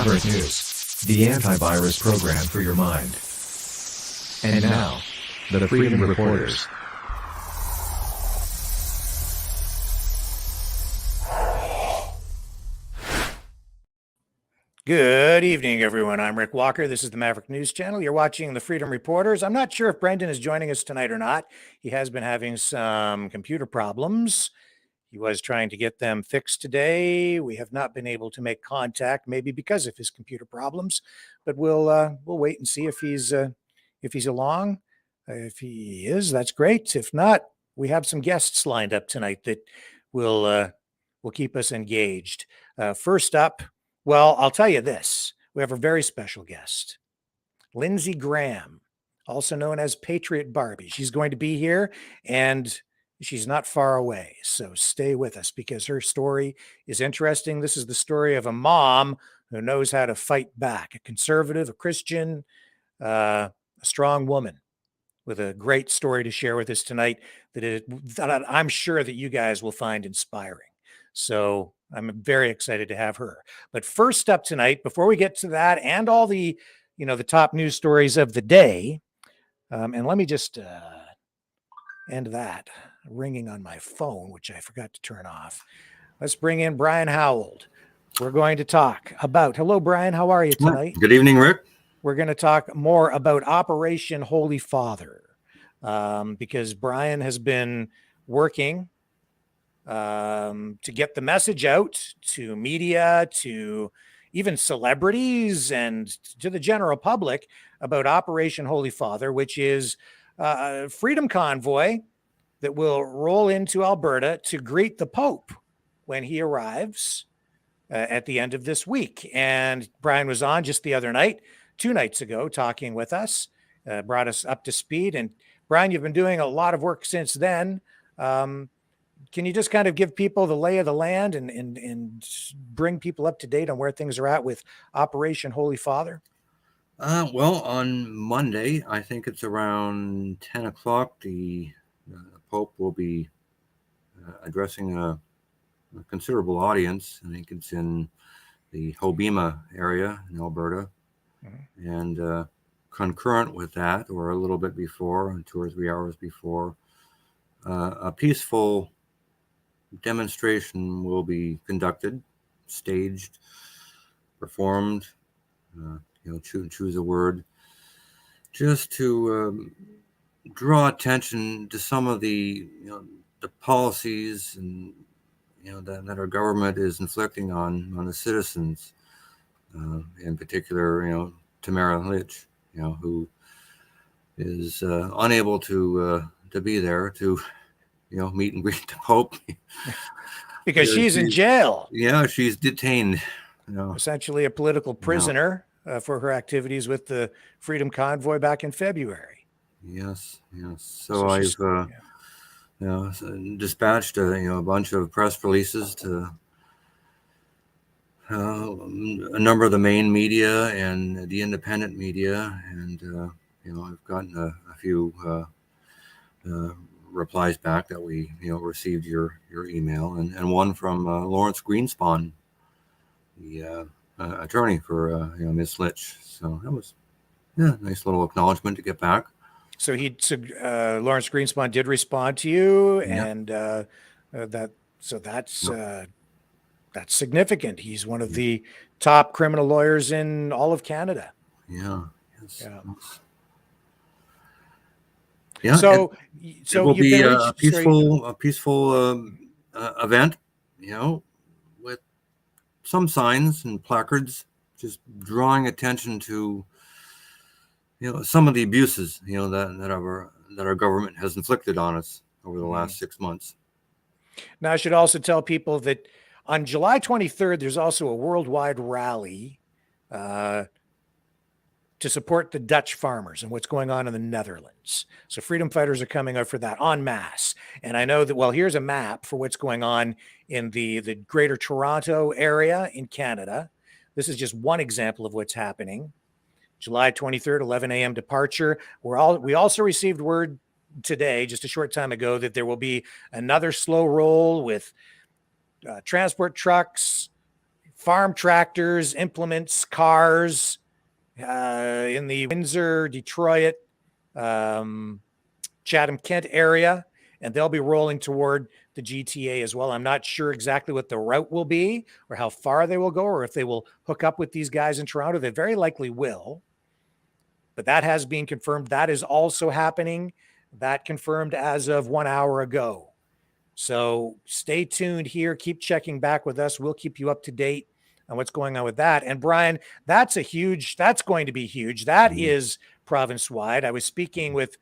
Maverick News, the antivirus program for your mind. And now, the Freedom Reporters. Good evening, everyone. I'm Rick Walker. This is the Maverick News Channel. You're watching the Freedom Reporters. I'm not sure if Brendan is joining us tonight or not. He has been having some computer problems. He was trying to get them fixed today. We have not been able to make contact, maybe because of his computer problems, but we'll wait and see if he's along. If he is, that's great. If not, we have some guests lined up tonight that will keep us engaged. First up, well, I'll tell you this. We have a very special guest, Lindsey Graham, also known as Patriot Barbie. She's going to be here, and she's not far away. So stay with us because her story is interesting. This is the story of a mom who knows how to fight back, a conservative, a Christian, a strong woman with a great story to share with us tonight that I'm sure that you guys will find inspiring. So I'm very excited to have her. But first up tonight, before we get to that and all the top news stories of the day, and let me just end that ringing on my phone, which I forgot to turn off. Let's bring in Brian Howell. We're going to talk about, hello, Brian, how are you tonight? Good evening, Rick. We're going to talk more about Operation Holy Father, because Brian has been working to get the message out to media, to even celebrities, and to the general public about Operation Holy Father, which is a freedom convoy that will roll into Alberta to greet the Pope when he arrives at the end of this week. And Brian was on just the other night, 2 nights ago, talking with us, brought us up to speed. And Brian, you've been doing a lot of work since then. Can you just kind of give people the lay of the land and bring people up to date on where things are at with Operation Holy Father? Well, on Monday, I think it's around 10 o'clock, the Pope will be addressing a considerable audience. I think it's in the Hobbema area in Alberta. Mm-hmm. And concurrent with that, or a little bit before, 2 or 3 hours before, a peaceful demonstration will be conducted, staged, performed, choose a word, just to draw attention to some of the policies and that our government is inflicting on the citizens, in particular, Tamara Lich, who is unable to be there to meet and greet the Pope because she's in jail. Yeah, she's detained. Essentially a political prisoner for her activities with the Freedom Convoy back in February. Yes. So I've dispatched a bunch of press releases to a number of the main media and the independent media, and I've gotten a few replies back that we received your email, and one from Lawrence Greenspan, the attorney for Ms. Litch. So that was a nice little acknowledgement to get back. So Lawrence Greenspan did respond to you, and that's significant. He's one of the top criminal lawyers in all of Canada. Yeah. So it will be a peaceful event, with some signs and placards, just drawing attention to some of the abuses that our government has inflicted on us over the last 6 months. Now, I should also tell people that on July 23rd, there's also a worldwide rally to support the Dutch farmers and what's going on in the Netherlands. So freedom fighters are coming out for that en masse. And I know that, well, here's a map for what's going on in the Greater Toronto area in Canada. This is just one example of what's happening. July 23rd, 11 a.m. departure. We also received word today, just a short time ago, that there will be another slow roll with transport trucks, farm tractors, implements, cars in the Windsor, Detroit, Chatham, Kent area, and they'll be rolling toward the GTA as well. I'm not sure exactly what the route will be or how far they will go, or if they will hook up with these guys in Toronto. They very likely will, but that has been confirmed. That is also happening. That confirmed as of 1 hour ago. So stay tuned here. Keep checking back with us. We'll keep you up to date on what's going on with that. And Brian, that's going to be huge. That is province wide. I was speaking with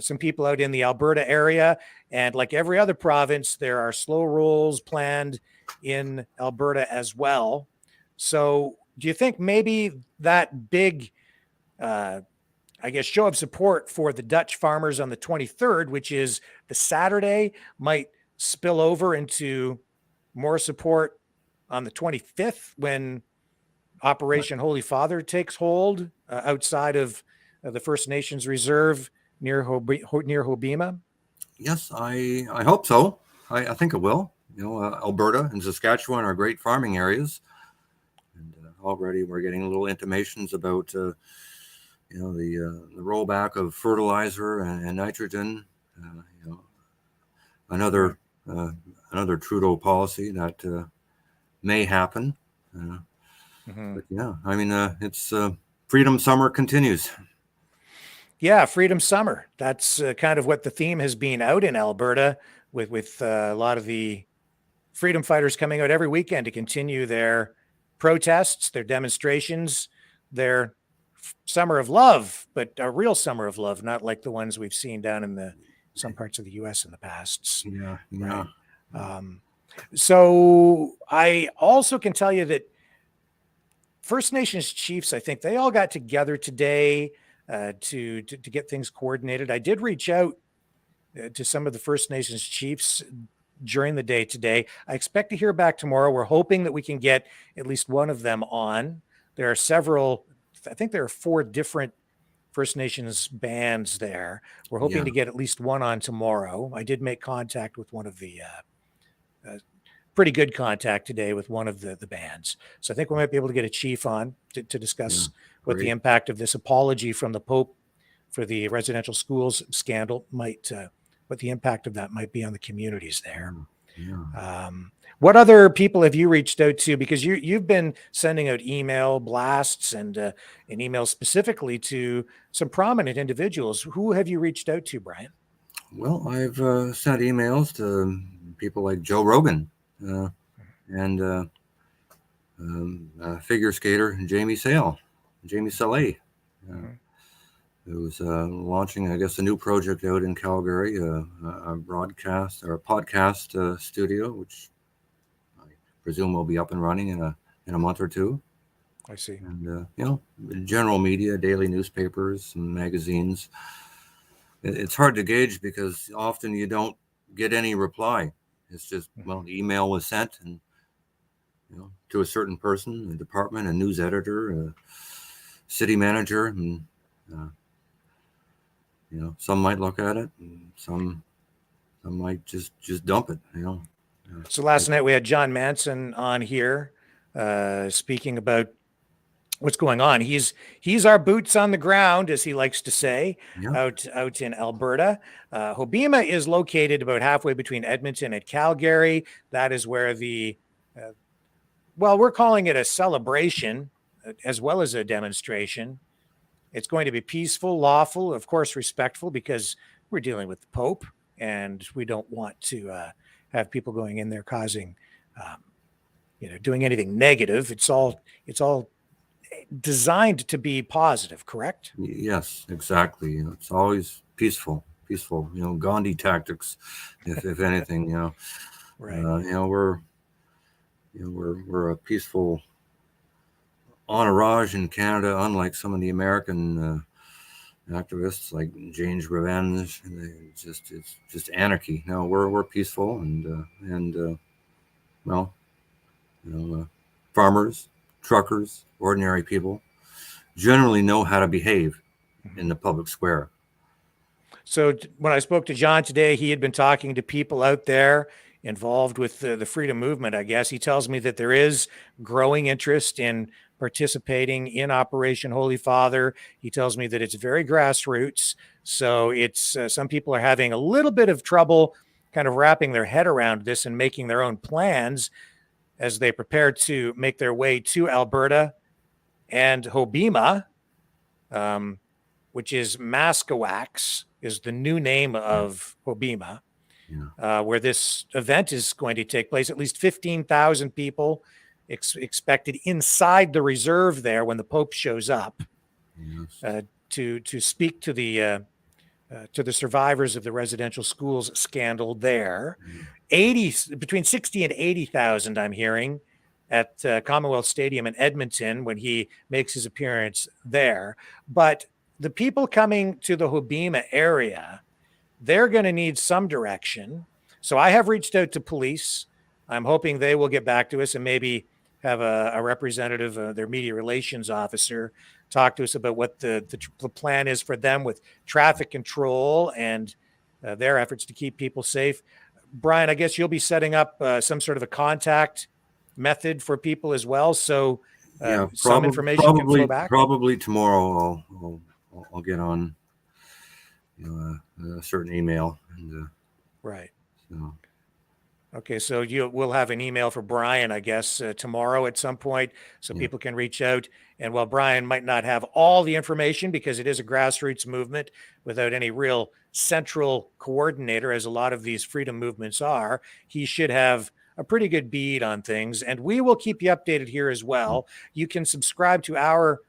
some people out in the Alberta area, and like every other province, there are slow rolls planned in Alberta as well. So do you think maybe that big, I guess, show of support for the Dutch farmers on the 23rd, which is the Saturday, might spill over into more support on the 25th when Operation Holy Father takes hold outside of the First Nations Reserve near Hobbema? Yes, I hope so. I think it will. Alberta and Saskatchewan are great farming areas, and already we're getting little intimations about the rollback of fertilizer and nitrogen. Another Trudeau policy that may happen. But yeah, I mean, it's Freedom Summer continues. Yeah, Freedom Summer. That's kind of what the theme has been out in Alberta, with a lot of the freedom fighters coming out every weekend to continue their protests, their demonstrations, their summer of love, but a real summer of love, not like the ones we've seen down in some parts of the U.S. in the past. Yeah. Right? So I also can tell you that First Nations chiefs, I think they all got together today to get things coordinated. I did reach out to some of the First Nations chiefs during the day today. I expect to hear back tomorrow. We're hoping that we can get at least one of them on. There are several, I think there are 4 different First Nations bands there. We're hoping to get at least one on tomorrow. I did make contact with one of the pretty good contact today with one of the bands. So I think we might be able to get a chief on to discuss what the impact of this apology from the Pope for the residential schools scandal might, what the impact of that might be on the communities there. What other people have you reached out to? Because you've been sending out email blasts and emails specifically to some prominent individuals. Who have you reached out to, Brian? Well, I've sent emails to people like Joe Rogan and figure skater Jamie Saleh, who's launching, I guess, a new project out in Calgary, a broadcast or a podcast studio, which I presume will be up and running in a month or two. I see. And general media, daily newspapers and magazines. It's hard to gauge because often you don't get any reply. It's just, the email was sent and to a certain person, a department, a news editor, a city manager, and some might look at it, and some might just dump it. So last night we had John Manson on here speaking about what's going on. He's our boots on the ground, as he likes to say, out in Alberta. Hobbema is located about halfway between Edmonton and Calgary. That is where we're calling it a celebration as well as a demonstration. It's going to be peaceful, lawful, of course, respectful, because we're dealing with the Pope and we don't want to have people going in there causing, doing anything negative. It's all designed to be positive, correct? Yes, exactly. It's always peaceful, Gandhi tactics, if anything, Right. We're a peaceful entourage in Canada, unlike some of the American activists like Jane's Revenge. It's just anarchy. No, we're peaceful and farmers, truckers, ordinary people generally know how to behave in the public square. So when I spoke to John today, he had been talking to people out there involved with the freedom movement, I guess. He tells me that there is growing interest in participating in Operation Holy Father. He tells me that it's very grassroots. So it's some people are having a little bit of trouble kind of wrapping their head around this and making their own plans as they prepare to make their way to Alberta and Hobbema, which is Maskawaks, is the new name of Hobbema, where this event is going to take place. At least 15,000 people expected inside the reserve there when the Pope shows up to speak to the survivors of the residential schools scandal there. Between 60 and 80,000, I'm hearing, at Commonwealth Stadium in Edmonton when he makes his appearance there. But the people coming to the Hobbema area, they're going to need some direction. So I have reached out to police. I'm hoping they will get back to us and maybe have a representative, their media relations officer, talk to us about what the plan is for them with traffic control and their efforts to keep people safe. Brian, I guess you'll be setting up some sort of a contact method for people as well. So some information can flow back. Probably tomorrow I'll get on a certain email. And, right. So. Okay, so we'll have an email for Brian, I guess, tomorrow at some point, so people can reach out. And while Brian might not have all the information because it is a grassroots movement without any real central coordinator, as a lot of these freedom movements are, he should have a pretty good bead on things. And we will keep you updated here as well. You can subscribe to our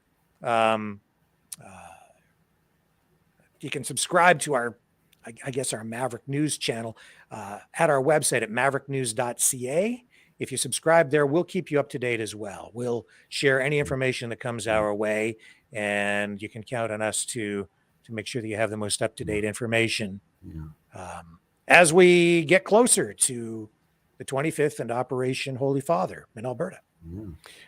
I guess our Maverick News channel at our website at mavericknews.ca. If you subscribe there, we'll keep you up to date as well. We'll share any information that comes our way, and you can count on us to make sure that you have the most up-to-date information as we get closer to the 25th and Operation Holy Father in Alberta.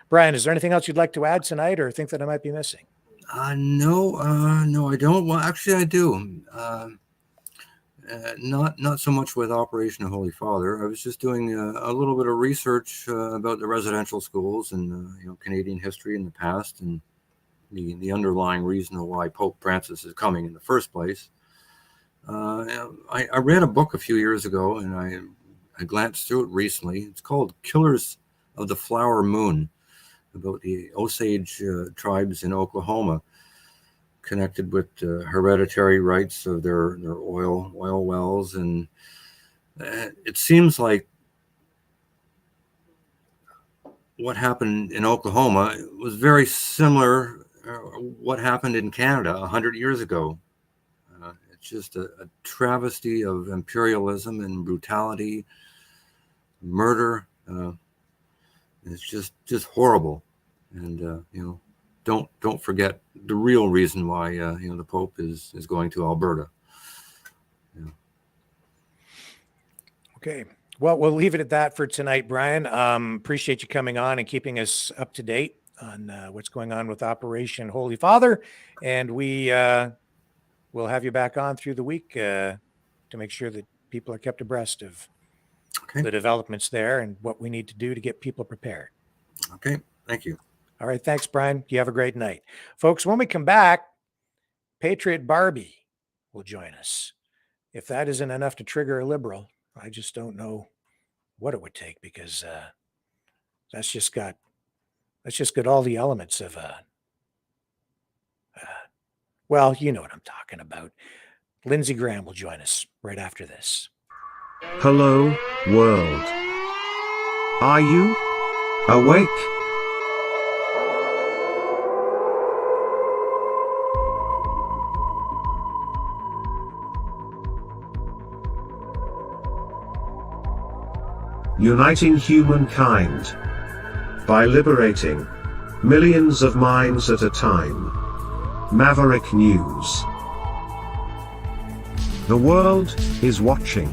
Brian, is there anything else you'd like to add tonight or think that I might be missing? No, I don't. Well, actually, I do. Not so much with Operation Holy Father. I was just doing a little bit of research about the residential schools and Canadian history in the past and the underlying reason why Pope Francis is coming in the first place. I read a book a few years ago and I glanced through it recently. It's called Killers of the Flower Moon, about the Osage tribes in Oklahoma, connected with hereditary rights of their oil wells. And it seems like what happened in Oklahoma was very similar what happened in Canada 100 years ago. It's just a travesty of imperialism and brutality, murder. It's just horrible. And don't forget the real reason why the Pope is going to Alberta. Okay. Well, we'll leave it at that for tonight, Brian. Appreciate you coming on and keeping us up to date on what's going on with Operation Holy Father. And we will have you back on through the week to make sure that people are kept abreast of the developments there and what we need to do to get people prepared. Okay. Thank you. All right. Thanks, Brian. You have a great night. Folks, when we come back, Patriot Barbie will join us. If that isn't enough to trigger a liberal, I just don't know what it would take, because that's just got all the elements of well, you know what I'm talking about. Lindsey Graham will join us right after this. Hello, world. Are you awake? Uniting humankind by liberating millions of minds at a time. Maverick News. The world is watching.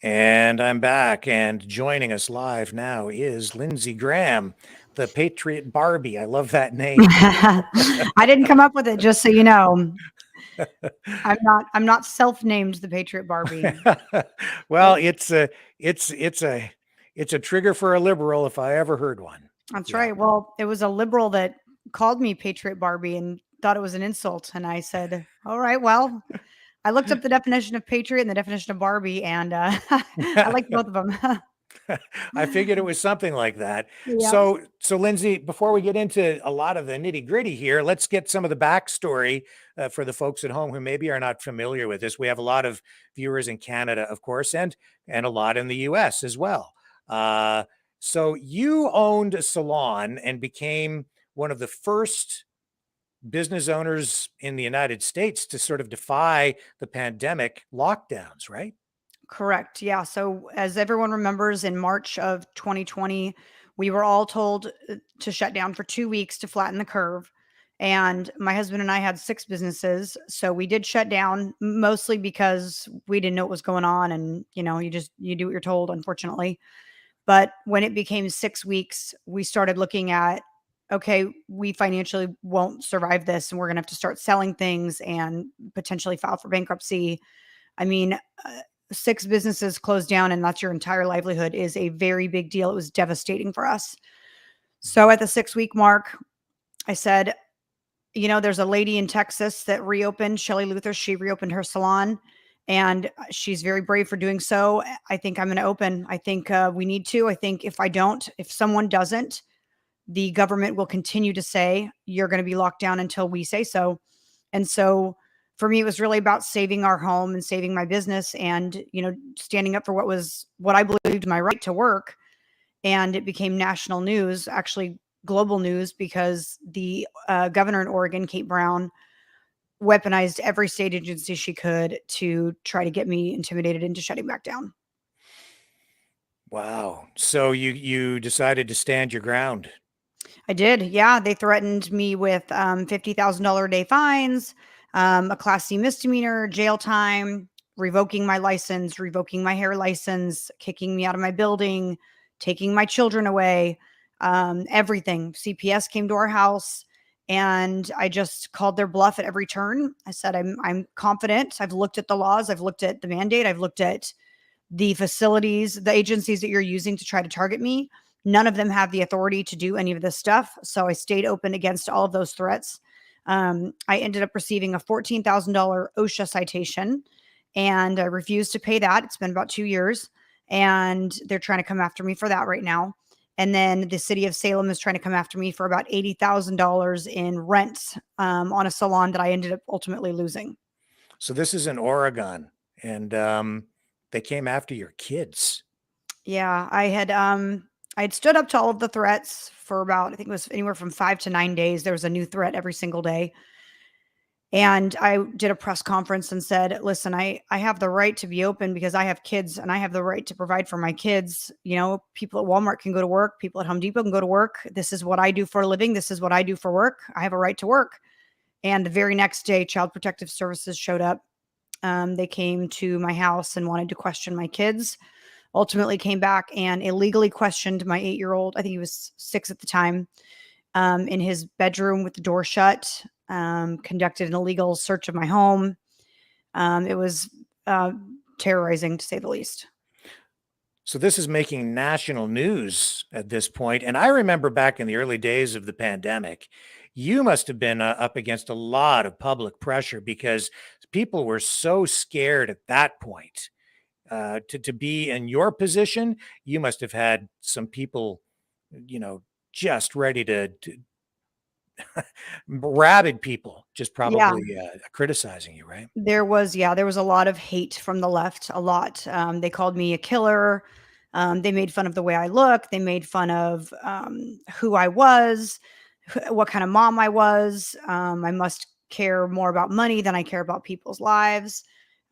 And I'm back, and joining us live now is Lindsey Graham, the Patriot Barbie. I love that name. I didn't come up with it, just so you know. I'm not self-named the Patriot Barbie. Well, it's a trigger for a liberal if I ever heard one. That's Yeah. right. Well, it was a liberal that called me Patriot Barbie and thought it was an insult. And I said, all right, well, I looked up the definition of patriot and the definition of Barbie, and I like both of them. I figured it was something like that. Yeah. So Lindsey, before we get into a lot of the nitty gritty here, let's get some of the backstory for the folks at home who maybe are not familiar with this. We have a lot of viewers in Canada, of course, and a lot in the US as well. So you owned a salon and became one of the first business owners in the United States to sort of defy the pandemic lockdowns, right? Correct. Yeah. So, as everyone remembers, in March of 2020, we were all told to shut down for 2 weeks to flatten the curve. And my husband and I had 6 businesses. So, we did shut down mostly because we didn't know what was going on. And, you do what you're told, unfortunately. But when it became 6 weeks, we started looking at, okay, we financially won't survive this, and we're going to have to start selling things and potentially file for bankruptcy. I mean, 6 businesses closed down and that's your entire livelihood is a very big deal. It was devastating for us. So at the 6 week mark, I said, there's a lady in Texas that reopened, Shelley Luther. She reopened her salon and she's very brave for doing so. I think I'm going to open. I think we need to. I think if someone doesn't, the government will continue to say, you're going to be locked down until we say so. And so for me, it was really about saving our home and saving my business and, standing up for what I believed my right to work. And it became national news, actually global news, because the governor in Oregon, Kate Brown, weaponized every state agency she could to try to get me intimidated into shutting back down. Wow. So you decided to stand your ground. I did. Yeah. They threatened me with $50,000 a day fines, a Class C misdemeanor, jail time, revoking my license, revoking my hair license, kicking me out of my building, taking my children away, everything. CPS came to our house and I just called their bluff at every turn. I said, I'm confident. I've looked at the laws. I've looked at the mandate. I've looked at the facilities, the agencies that you're using to try to target me. None of them have the authority to do any of this stuff. So I stayed open against all of those threats. I ended up receiving a $14,000 OSHA citation and I refused to pay that. It's been about 2 years and they're trying to come after me for that right now. And then the city of Salem is trying to come after me for about $80,000 in rent on a salon that I ended up ultimately losing. So this is in Oregon and they came after your kids. Yeah, I had stood up to all of the threats for about, I think it was anywhere from 5 to 9 days. There was a new threat every single day. And I did a press conference and said, listen, I have the right to be open because I have kids and I have the right to provide for my kids. People at Walmart can go to work. People at Home Depot can go to work. This is what I do for a living. This is what I do for work. I have a right to work. And the very next day, Child Protective Services showed up. They came to my house and wanted to question my kids. Ultimately came back and illegally questioned my 8-year-old. I think he was 6 at the time, in his bedroom with the door shut, conducted an illegal search of my home. It was terrorizing, to say the least. So this is making national news at this point. And I remember back in the early days of the pandemic, you must have been up against a lot of public pressure because people were so scared at that point. To be in your position, you must have had some people, just ready to rabid people, just probably criticizing you, right? There was a lot of hate from the left, a lot. They called me a killer. They made fun of the way I look. They made fun of who I was, what kind of mom I was. I must care more about money than I care about people's lives.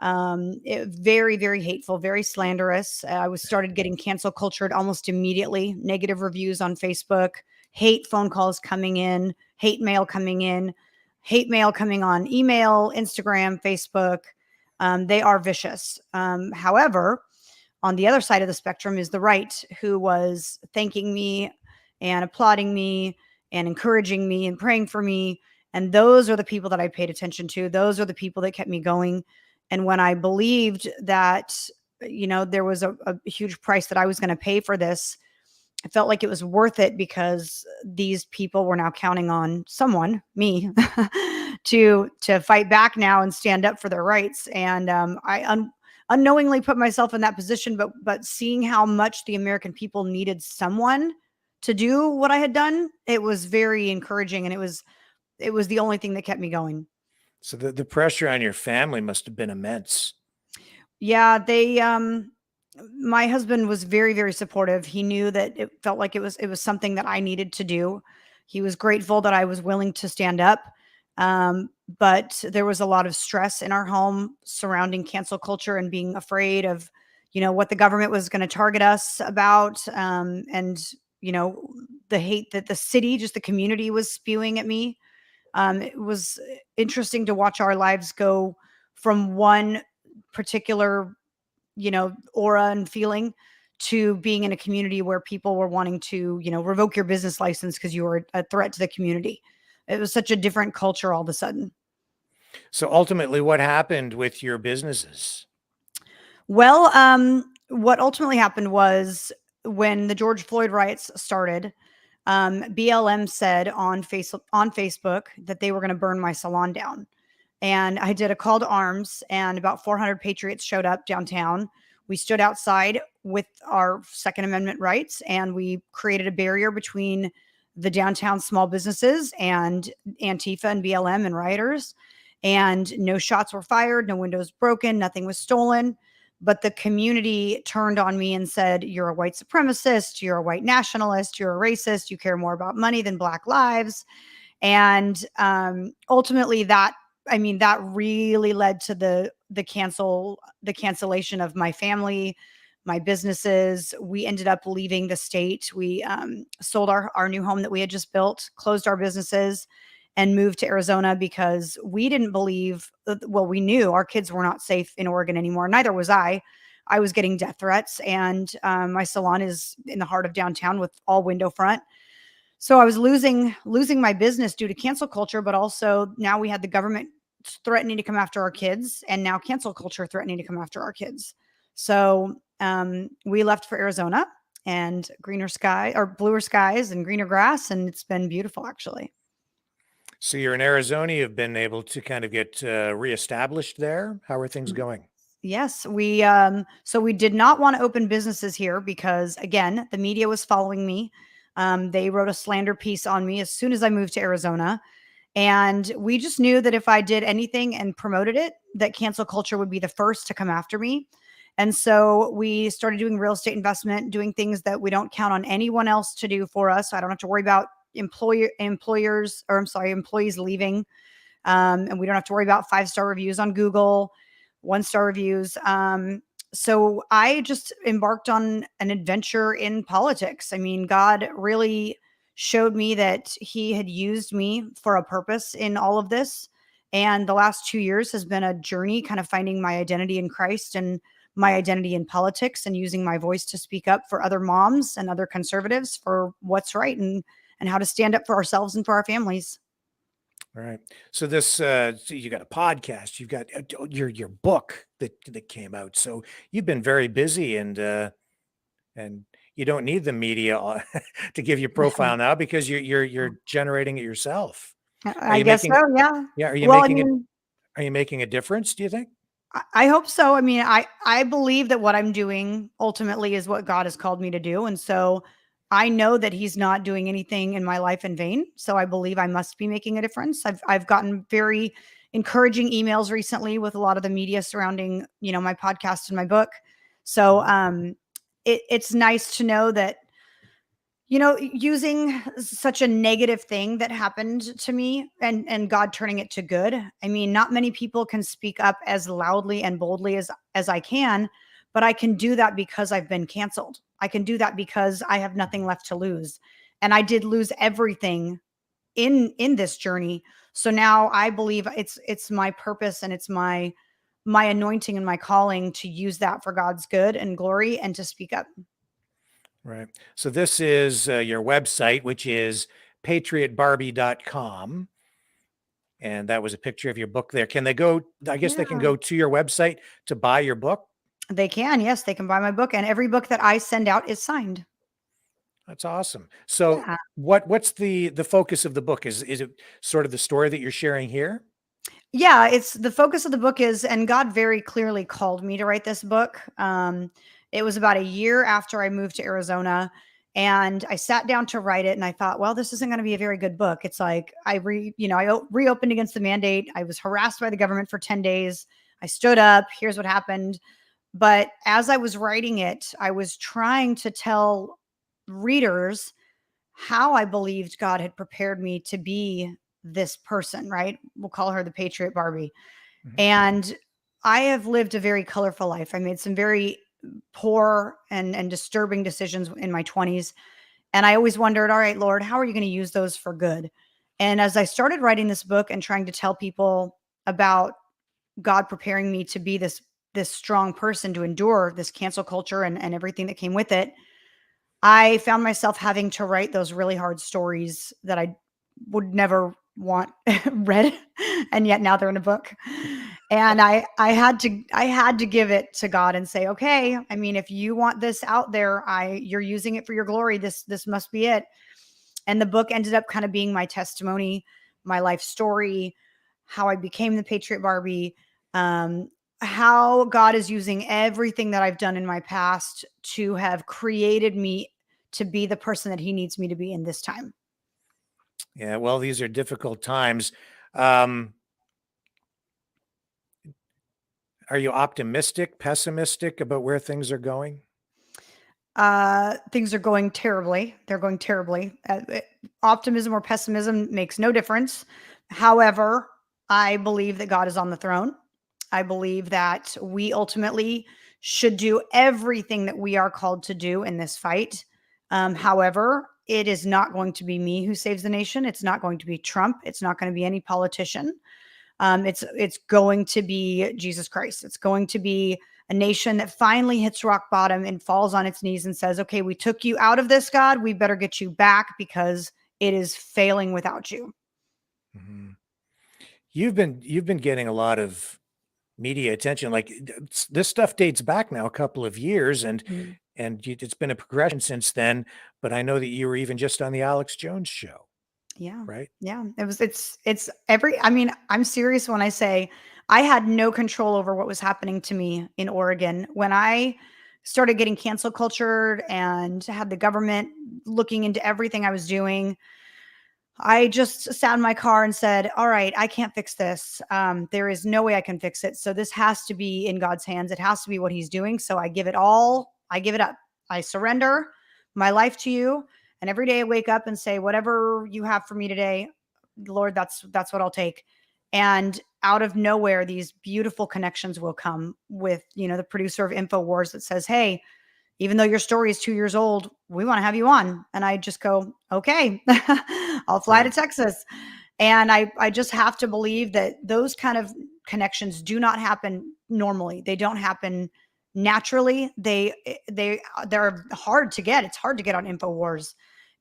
Very, very hateful, very slanderous. I was started getting cancel cultured almost immediately. Negative reviews on Facebook, hate phone calls coming in, hate mail coming in, hate mail coming on email, Instagram, Facebook. They are vicious. However, on the other side of the spectrum is the right, who was thanking me and applauding me and encouraging me and praying for me. And those are the people that I paid attention to. Those are the people that kept me going. And when I believed that, there was a huge price that I was going to pay for this, I felt like it was worth it, because these people were now counting on someone, me, to fight back now and stand up for their rights. And I unknowingly put myself in that position, but seeing how much the American people needed someone to do what I had done, it was very encouraging, and it was the only thing that kept me going. So the pressure on your family must have been immense. Yeah, my husband was very, very supportive. He knew that it felt like it was something that I needed to do. He was grateful that I was willing to stand up. But there was a lot of stress in our home surrounding cancel culture and being afraid of, what the government was going to target us about. And, the hate that the city, just the community, was spewing at me. It was interesting to watch our lives go from one particular, aura and feeling, to being in a community where people were wanting to, revoke your business license because you were a threat to the community. It was such a different culture all of a sudden. So ultimately, what happened with your businesses? Well, what ultimately happened was, when the George Floyd riots started, BLM said on Facebook that they were going to burn my salon down. And I did a call to arms, and about 400 patriots showed up downtown. We stood outside with our Second Amendment rights, and we created a barrier between the downtown small businesses and Antifa and BLM and rioters. And no shots were fired, no windows broken, nothing was stolen. But the community turned on me and said, "You're a white supremacist, you're a white nationalist, you're a racist, you care more about money than Black lives." And ultimately, that really led to the cancellation of my family, my businesses. We ended up leaving the state. We sold our new home that we had just built, closed our businesses, and moved to Arizona, because we didn't believe, we knew our kids were not safe in Oregon anymore. Neither was I. I was getting death threats, and my salon is in the heart of downtown with all window front. So I was losing my business due to cancel culture, but also now we had the government threatening to come after our kids, and now cancel culture threatening to come after our kids. So we left for Arizona, and bluer skies and greener grass, and it's been beautiful, actually. So you're in Arizona. You've been able to kind of get reestablished there. How are things going? Yes, so we did not want to open businesses here because, again, the media was following me. They wrote a slander piece on me as soon as I moved to Arizona. And we just knew that if I did anything and promoted it, that cancel culture would be the first to come after me. And so we started doing real estate investment, doing things that we don't count on anyone else to do for us. I don't have to worry about employees leaving. And we don't have to worry about 5-star reviews on Google, 1-star reviews. So I just embarked on an adventure in politics. I mean, God really showed me that he had used me for a purpose in all of this. And the last 2 years has been a journey, kind of finding my identity in Christ and my identity in politics, and using my voice to speak up for other moms and other conservatives for what's right, and how to stand up for ourselves and for our families. All right. So this, so you got a podcast, you've got your book that came out. So you've been very busy, and you don't need the media to give you profile now, because you're generating it yourself. Are I you guess making so, yeah. Yeah, are you Well, making it? Are you making a difference, do you think? I hope so. I mean, I believe that what I'm doing ultimately is what God has called me to do. And so I know that he's not doing anything in my life in vain. So I believe I must be making a difference. I've gotten very encouraging emails recently with a lot of the media surrounding, my podcast and my book. So it's nice to know that, using such a negative thing that happened to me, and God turning it to good. I mean, not many people can speak up as loudly and boldly as I can, but I can do that because I've been canceled. I can do that because I have nothing left to lose. And I did lose everything in this journey. So now I believe it's my purpose, and it's my my anointing and my calling to use that for God's good and glory and to speak up. Right. So this is your website, which is patriotbarbie.com. And that was a picture of your book there. Can they go? I guess they can Yeah. go to your website to buy your book. They can, yes, they can buy my book, and every book that I send out is signed. That's awesome. So Yeah. what's the focus of the book? Is it sort of the story that you're sharing here? Yeah, it's the focus of the book is, and God very clearly called me to write this book. It was about a year after I moved to Arizona, and I sat down to write it, and I thought, well, this isn't going to be a very good book. It's like reopened against the mandate. I was harassed by the government for 10 days. I stood up. Here's what happened. But as I was writing it, I was trying to tell readers how I believed God had prepared me to be this person, right? We'll call her the Patriot Barbie. Mhm. And I have lived a very colorful life. I made some very poor and disturbing decisions in my 20s. And I always wondered, all right, Lord, how are you going to use those for good? And as I started writing this book and trying to tell people about God preparing me to be this strong person to endure this cancel culture and everything that came with it, I found myself having to write those really hard stories that I would never want read, and yet now they're in a book. And I had to give it to God and say, okay, I mean, if you want this out there, you're using it for your glory. This must be it. And the book ended up kind of being my testimony, my life story, how I became the Patriot Barbie, um, how God is using everything that I've done in my past to have created me to be the person that He needs me to be in this time. Yeah, well, these are difficult times. Um, are you optimistic, pessimistic about where things are going? Things are going terribly. They're going terribly. Optimism or pessimism makes no difference. However, I believe that God is on the throne. I believe that we ultimately should do everything that we are called to do in this fight. However, it is not going to be me who saves the nation. It's not going to be Trump. It's not going to be any politician. It's going to be Jesus Christ. It's going to be a nation that finally hits rock bottom and falls on its knees and says, "Okay, we took you out of this, God. We better get you back because it is failing without you." Mhm. You've been getting a lot of media attention. Like this stuff dates back now a couple of years, and Mm. it's been a progression since then. But I know that you were even just on the Alex Jones show, Yeah. right? Yeah. It's every, I mean, I'm serious when I say I had no control over what was happening to me in Oregon. When I started getting cancel cultured and had the government looking into everything I was doing, I just sat in my car and said, all right, I can't fix this. There is no way I can fix it. So this has to be in God's hands. It has to be what He's doing. So I give it all. I give it up. I surrender my life to you. And every day I wake up and say, whatever you have for me today, Lord, that's what I'll take. And out of nowhere, these beautiful connections will come with, the producer of InfoWars that says, hey, even though your story is 2 years old, we want to have you on. And I just go, okay, I'll fly to Right. Texas. And I just have to believe that those kind of connections do not happen normally. They don't happen naturally. They're hard to get. It's hard to get on InfoWars.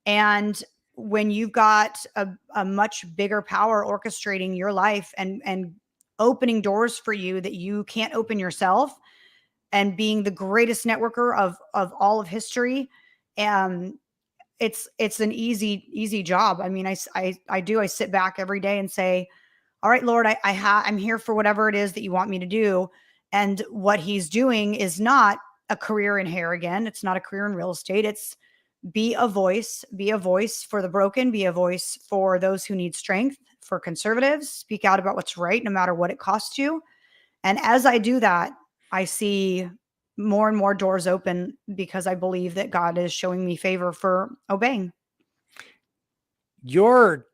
And when you've got a much bigger power orchestrating your life and opening doors for you that you can't open yourself, and being the greatest networker of all of history, um it's an easy job. I mean, I sit back every day and say, all right, Lord, I'm here for whatever it is that you want me to do. And what He's doing is not a career in hair again. It's not a career in real estate. It's be a voice for the broken, be a voice for those who need strength, for conservatives, speak out about what's right, no matter what it costs you. And as I do that, I see more and more doors open because I believe that God is showing me favor for obeying. You're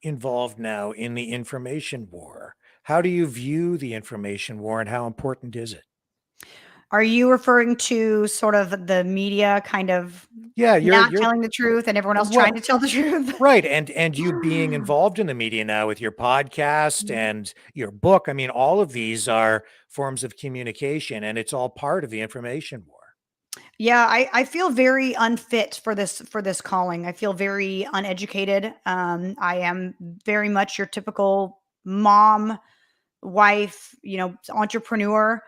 involved now in the information war. How do you view the information war, and how important is it? Are you referring to sort of the media kind of Yeah, not you're telling the truth and everyone else trying well, to tell the truth? right, and you being involved in the media now with your podcast Mhm. and your book. I mean, all of these are forms of communication, and it's all part of the information war. Yeah, I feel very unfit for this calling. I feel very uneducated. I am very much your typical mom, wife, entrepreneur.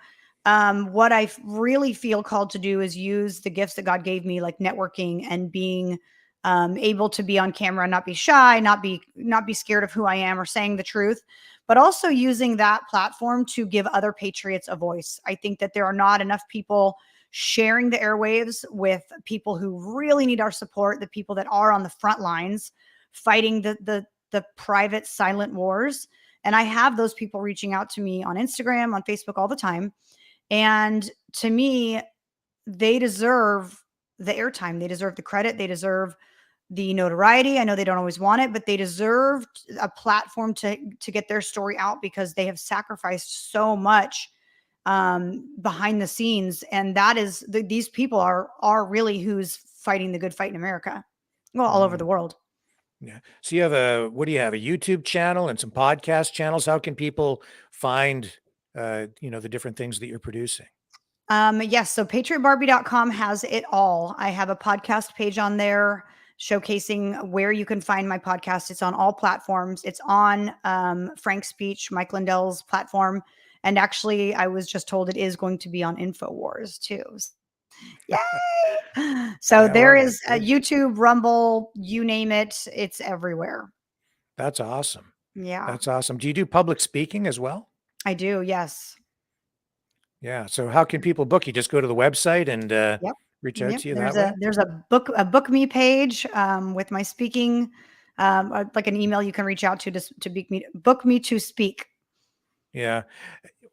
What really feel called to do is use the gifts that God gave me, like networking and being able to be on camera, and not be shy, not be scared of who I am or saying the truth, but also using that platform to give other patriots a voice. I think that there are not enough people sharing the airwaves with people who really need our support, the people that are on the front lines fighting the private silent wars. And I have those people reaching out to me on Instagram, on Facebook all the time. And to me, they deserve the airtime. They deserve the credit. They deserve the notoriety. I know they don't always want it, but they deserve a platform to get their story out, because they have sacrificed so much behind the scenes. And that is these people are really who's fighting the good fight in America. Well, all over the Mm, world. yeah. So you have what do you have? A YouTube channel and some podcast channels. How can people find, the different things that you're producing? Yes. So patriotbarbie.com has it all. I have a podcast page on there showcasing where you can find my podcast. It's on all platforms. It's on Frank Speech, Mike Lindell's platform. And actually, I was just told it is going to be on InfoWars too. Yay! So Yeah, there well, that's is a good. YouTube, Rumble, you name it. It's everywhere. That's awesome. Yeah, That's awesome. Do you do public speaking as well? I do. Yes. Yeah. So how can people book you? Just go to the website and Yep. reach out Yep. to you There's that a way? there's a book me page with my speaking, like an email you can reach out to book me to speak. Yeah.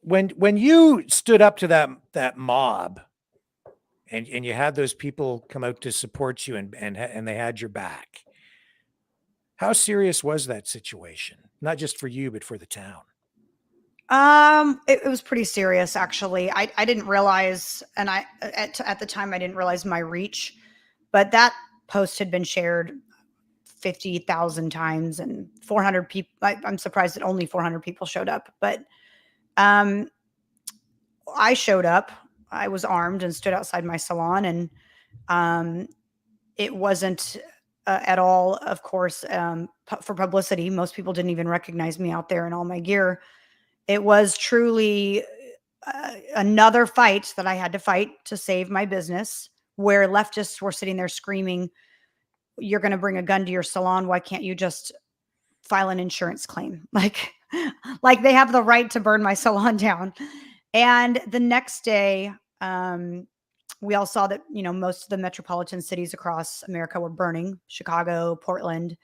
When you stood up to that mob and you had those people come out to support you and they had your back, how serious was that situation? Not just for you, but for the town. It was pretty serious actually. I didn't realize, and at the time I didn't realize my reach, but that post had been shared 50,000 times and 400 people. I'm surprised that only 400 people showed up, but um, I showed up. I was armed and stood outside my salon, and um, it wasn't at all, of course, for publicity. Most people didn't even recognize me out there in all my gear. It was truly another fight that I had to fight to save my business, where leftists were sitting there screaming, "You're going to bring a gun to your salon. Why can't you just file an insurance claim?" Like they have the right to burn my salon down. And the next day, we all saw that, most of the metropolitan cities across America were burning. Chicago, Portland.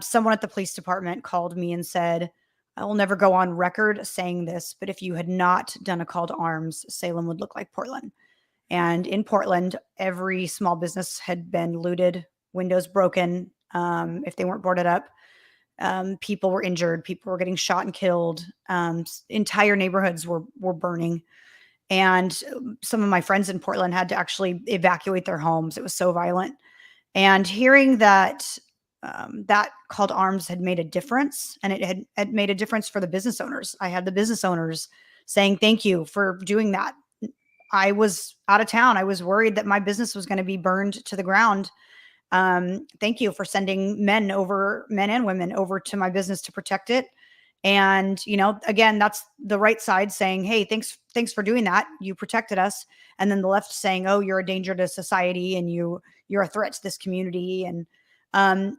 Someone at the police department called me and said, "I will never go on record saying this, but if you had not done a call to arms, Salem would look like Portland." And in Portland, every small business had been looted, windows broken, if they weren't boarded up. People were injured, people were getting shot and killed. Entire neighborhoods were burning. And some of my friends in Portland had to actually evacuate their homes. It was so violent. And hearing that that call to arms had made a difference, and it had made a difference for the business owners. I had the business owners saying, "Thank you for doing that." I was out of town. I was worried that my business was going to be burned to the ground. Thank you for sending men and women over to my business to protect it. And, again, that's the right side saying, "Hey, thanks for doing that. You protected us." And then the left saying, "Oh, you're a danger to society and you're a threat to this community." And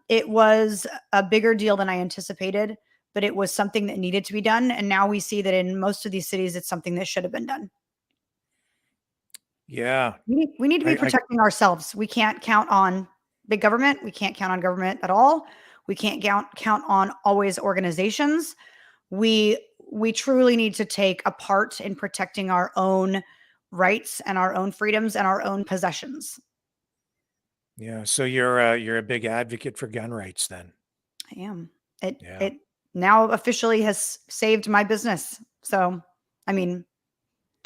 it was a bigger deal than I anticipated, but it was something that needed to be done. And now we see that in most of these cities, it's something that should have been done. Yeah. We need to be I protecting ourselves. We can't count on big government. We can't count on government at all. We can't count on always organizations. We truly need to take a part in protecting our own rights and our own freedoms and our own possessions. Yeah. So you're a big advocate for gun rights then. I am. It Yeah. it now officially has saved my business. So, I mean,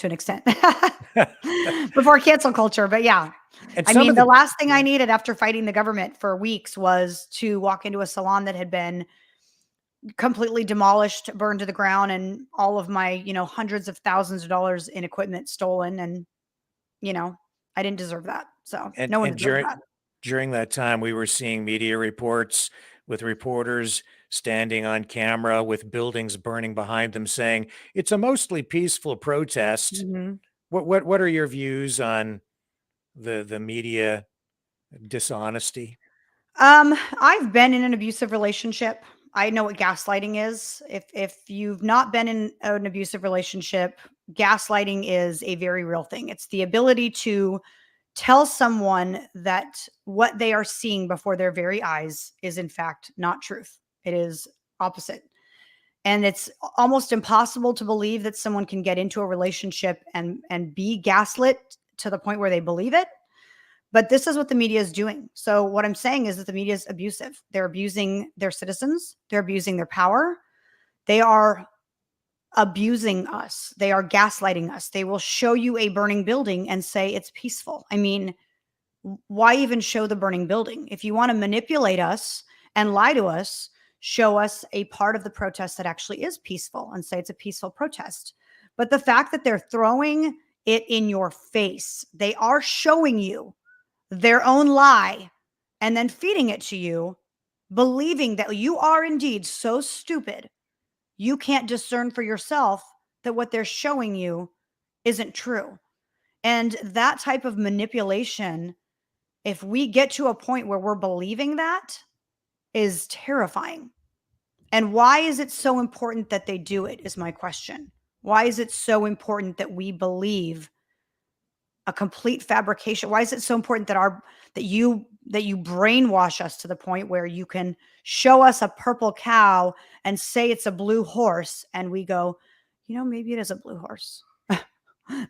to an extent before cancel culture. But yeah, And I some mean, of the the last thing I needed after fighting the government for weeks was to walk into a salon that had been completely demolished, burned to the ground, and all of my, hundreds of thousands of dollars in equipment stolen. And, I didn't deserve that. So and no one and deserved during that. during that time, we were seeing media reports with reporters standing on camera with buildings burning behind them, saying it's a mostly peaceful protest. Mhm. What are your views on the media dishonesty? I've been in an abusive relationship. I know what gaslighting is. If you've not been in an abusive relationship, gaslighting is a very real thing. It's the ability to tell someone that what they are seeing before their very eyes is in fact not truth. It is opposite. And it's almost impossible to believe that someone can get into a relationship and be gaslit to the point where they believe it. But this is what the media is doing. So what I'm saying is that the media is abusive. They're abusing their citizens. They're abusing their power. They are abusing us. They are gaslighting us. They will show you a burning building and say it's peaceful. I mean, why even show the burning building? If you want to manipulate us and lie to us, show us a part of the protest that actually is peaceful and say it's a peaceful protest. But the fact that they're throwing it in your face, they are showing you their own lie and then feeding it to you, believing that you are indeed so stupid you can't discern for yourself that what they're showing you isn't true. And that type of manipulation, if we get to a point where we're believing that, is terrifying. And why is it so important that they do it, is my question. Why is it so important that we believe a complete fabrication? Why is it so important that you brainwash us to the point where you can show us a purple cow and say it's a blue horse and we go, maybe it is a blue horse.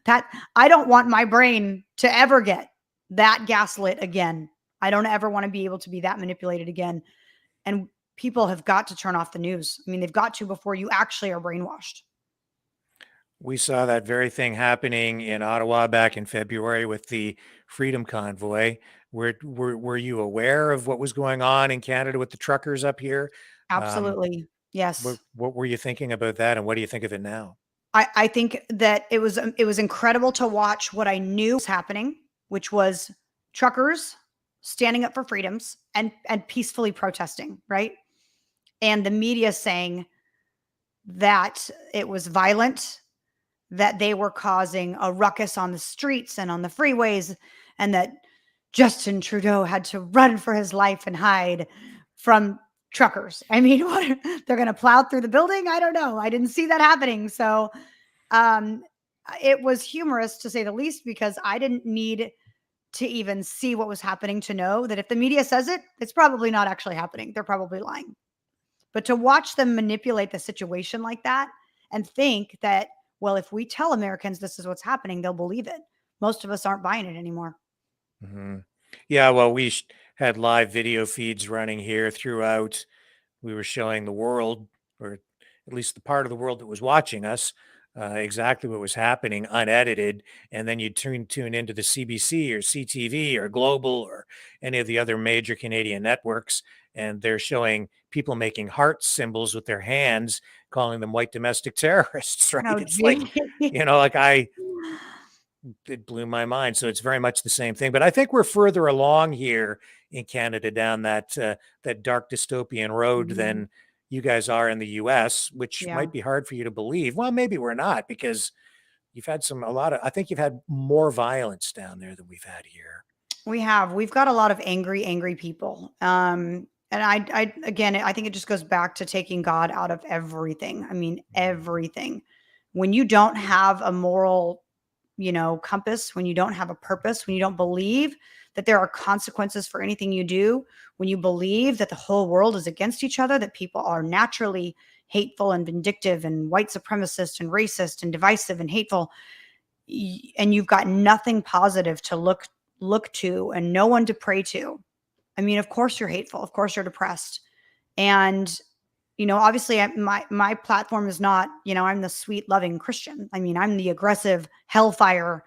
That I don't want my brain to ever get that gaslit again. I don't ever want to be able to be that manipulated again. And people have got to turn off the news. I mean, they've got to before you actually are brainwashed. We saw that very thing happening in Ottawa back in February with the Freedom Convoy. Were you aware of what was going on in Canada with the truckers up here? Um, Absolutely. Yes. what were you thinking about that, and what do you think of it now? I think that it was incredible to watch what I knew was happening, which was truckers standing up for freedoms and peacefully protesting, right? And the media saying that it was violent, that they were causing a ruckus on the streets and on the freeways, and that Justin Trudeau had to run for his life and hide from truckers. I mean, what, they're going to plow through the building? I don't know. I didn't see that happening. So um, it was humorous to say the least, because I didn't need to even see what was happening to know that if the media says it, it's probably not actually happening. They're probably lying. But to watch them manipulate the situation like that and think that, well, if we tell Americans this is what's happening, they'll believe it. Most of us aren't buying it anymore. Hmm. Yeah, well, had live video feeds running here throughout. We were showing the world, or at least the part of the world that was watching us, exactly what was happening, unedited. And then you tune into the CBC or CTV or Global or any of the other major Canadian networks, and they're showing people making heart symbols with their hands, calling them white domestic terrorists. Right? Oh, It's like, gee. like it blew my mind. So it's very much the same thing. But I think we're further along here in Canada down that dark dystopian road Mhm. than you guys are in the U.S., which Yeah, might be hard for you to believe. Well, maybe we're not, because you've had I think you've had more violence down there than we've had here. we've got a lot of angry people. And again, I think it just goes back to taking God out of everything. I mean, everything. When you don't have a moral, compass, when you don't have a purpose, when you don't believe that there are consequences for anything you do, when you believe that the whole world is against each other, that people are naturally hateful and vindictive and white supremacist and racist and divisive and hateful, and you've got nothing positive to look to and no one to pray to. I mean, of course you're hateful, of course you're depressed. And Obviously my platform is not, I'm the sweet, loving Christian. I mean, I'm the aggressive hellfire,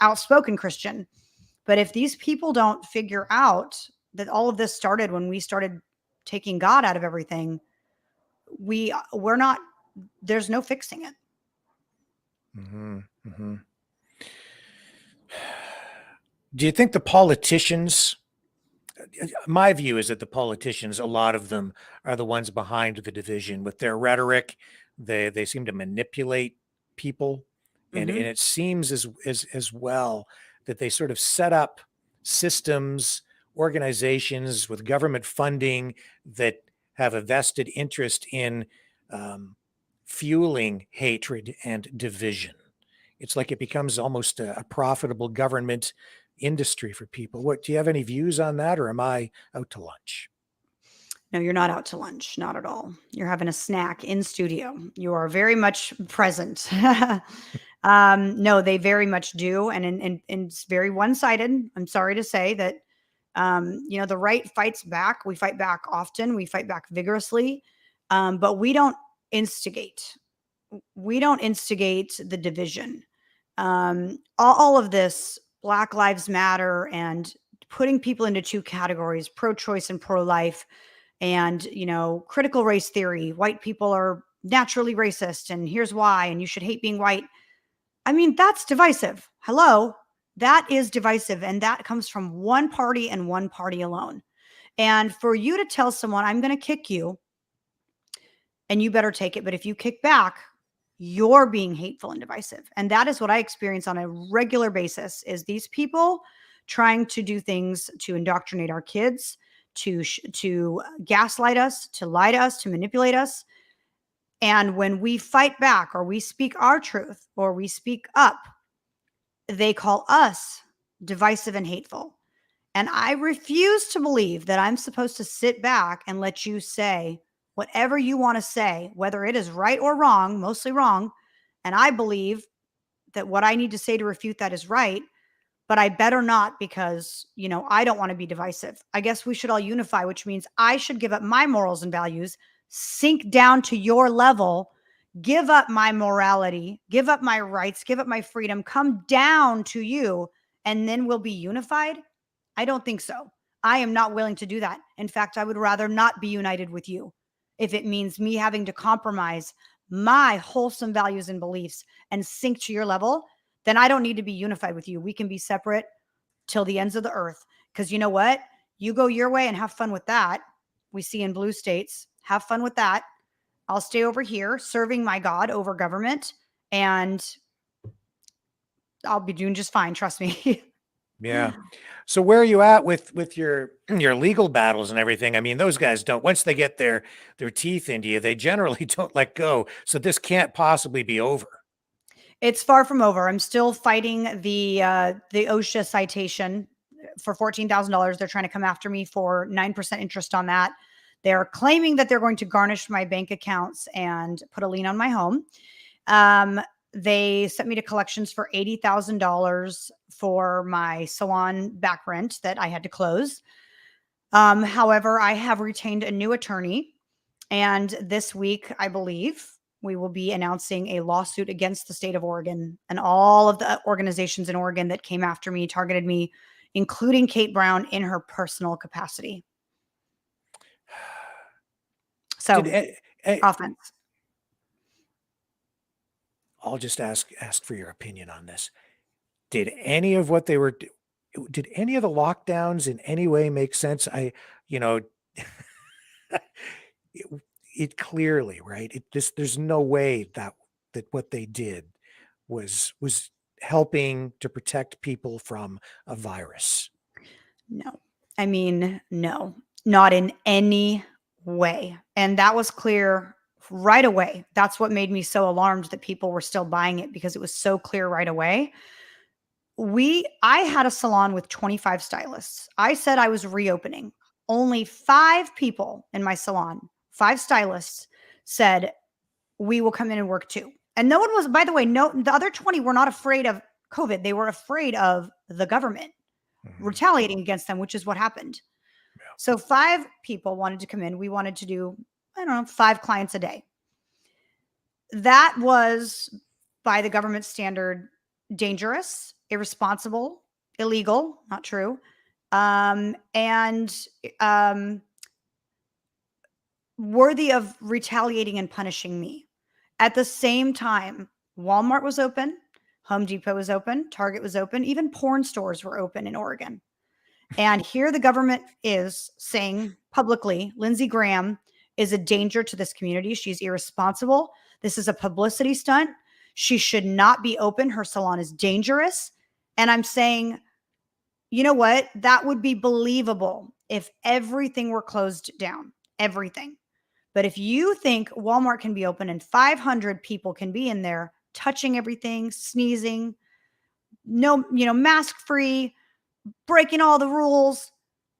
outspoken Christian. But if these people don't figure out that all of this started when we started taking God out of everything, we're not, there's no fixing it. Mm-hmm. Mm-hmm. Do you think the politicians, my view is that the politicians, a lot of them are the ones behind the division with their rhetoric. They seem to manipulate people. And Mhm. it seems as well that they sort of set up systems, organizations with government funding that have a vested interest in fueling hatred and division. It's like it becomes almost a profitable government industry for people. What do you have any views on that, or am I out to lunch? No, you're not out to lunch, not at all. You're having a snack in studio. You are very much present. No, they very much do, and it's very one-sided. I'm sorry to say that. The right fights back. We fight back often. We fight back vigorously, but we don't instigate. We don't instigate the division. All of this Black Lives Matter and putting people into two categories, pro-choice and pro-life, and critical race theory. White people are naturally racist, and here's why, and you should hate being white. I mean, that's divisive. Hello, that is divisive, and that comes from one party and one party alone. And for you to tell someone, I'm going to kick you and you better take it, but if you kick back, you're being hateful and divisive. And that is what I experience on a regular basis, is these people trying to do things to indoctrinate our kids, to gaslight us, to lie to us, to manipulate us. And when we fight back, or we speak our truth, or we speak up, they call us divisive and hateful. And I refuse to believe that I'm supposed to sit back and let you say whatever you want to say, whether it is right or wrong, mostly wrong. And I believe that what I need to say to refute that is right, but I better not, because, I don't want to be divisive. I guess we should all unify, which means I should give up my morals and values, sink down to your level, give up my morality, give up my rights, give up my freedom, come down to you, and then we'll be unified. I don't think so. I am not willing to do that. In fact, I would rather not be united with you if it means me having to compromise my wholesome values and beliefs and sink to your level. Then I don't need to be unified with you. We can be separate till the ends of the earth. Because you know what? You go your way and have fun with that. We see in blue states. Have fun with that. I'll stay over here serving my God over government, and I'll be doing just fine. Trust me. Yeah. So where are you at with your legal battles and everything? I mean, those guys don't, once they get their teeth into you, they generally don't let go. So this can't possibly be over. It's far from over. I'm still fighting the OSHA citation for $14,000. They're trying to come after me for 9% interest on that. They're claiming that they're going to garnish my bank accounts and put a lien on my home. They sent me to collections for $80,000 for my salon back rent that I had to close. However, I have retained a new attorney, and this week, I believe, we will be announcing a lawsuit against the state of Oregon and all of the organizations in Oregon that came after me, targeted me, including Kate Brown in her personal capacity. So, offense. I'll just ask for your opinion on this. Did any of what they were, did any of the lockdowns in any way make sense? It clearly, right? There's no way that what they did was helping to protect people from a virus. No, I mean, no, not in any way. And that was clear right away. That's what made me so alarmed that people were still buying it, because it was so clear right away. I had a salon with 25 stylists. I said I was reopening. Only 5 people in my salon, 5 stylists, said we will come in and work too. And no one was, by the way, the other 20 were not afraid of COVID. They were afraid of the government retaliating against them, which is what happened. Yeah. So 5 people wanted to come in. We wanted to do I don't know, 5 clients a day. That was, by the government standard, dangerous, irresponsible, illegal, not true, and worthy of retaliating and punishing me. At the same time, Walmart was open, Home Depot was open, Target was open, even porn stores were open in Oregon. And here the government is saying publicly, Lindsey Graham is a danger to this community. She's irresponsible. This is a publicity stunt. She should not be open. Her salon is dangerous. And I'm saying, you know what? That would be believable if everything were closed down, everything. But if you think Walmart can be open and 500 people can be in there touching everything, sneezing, no, mask free, breaking all the rules,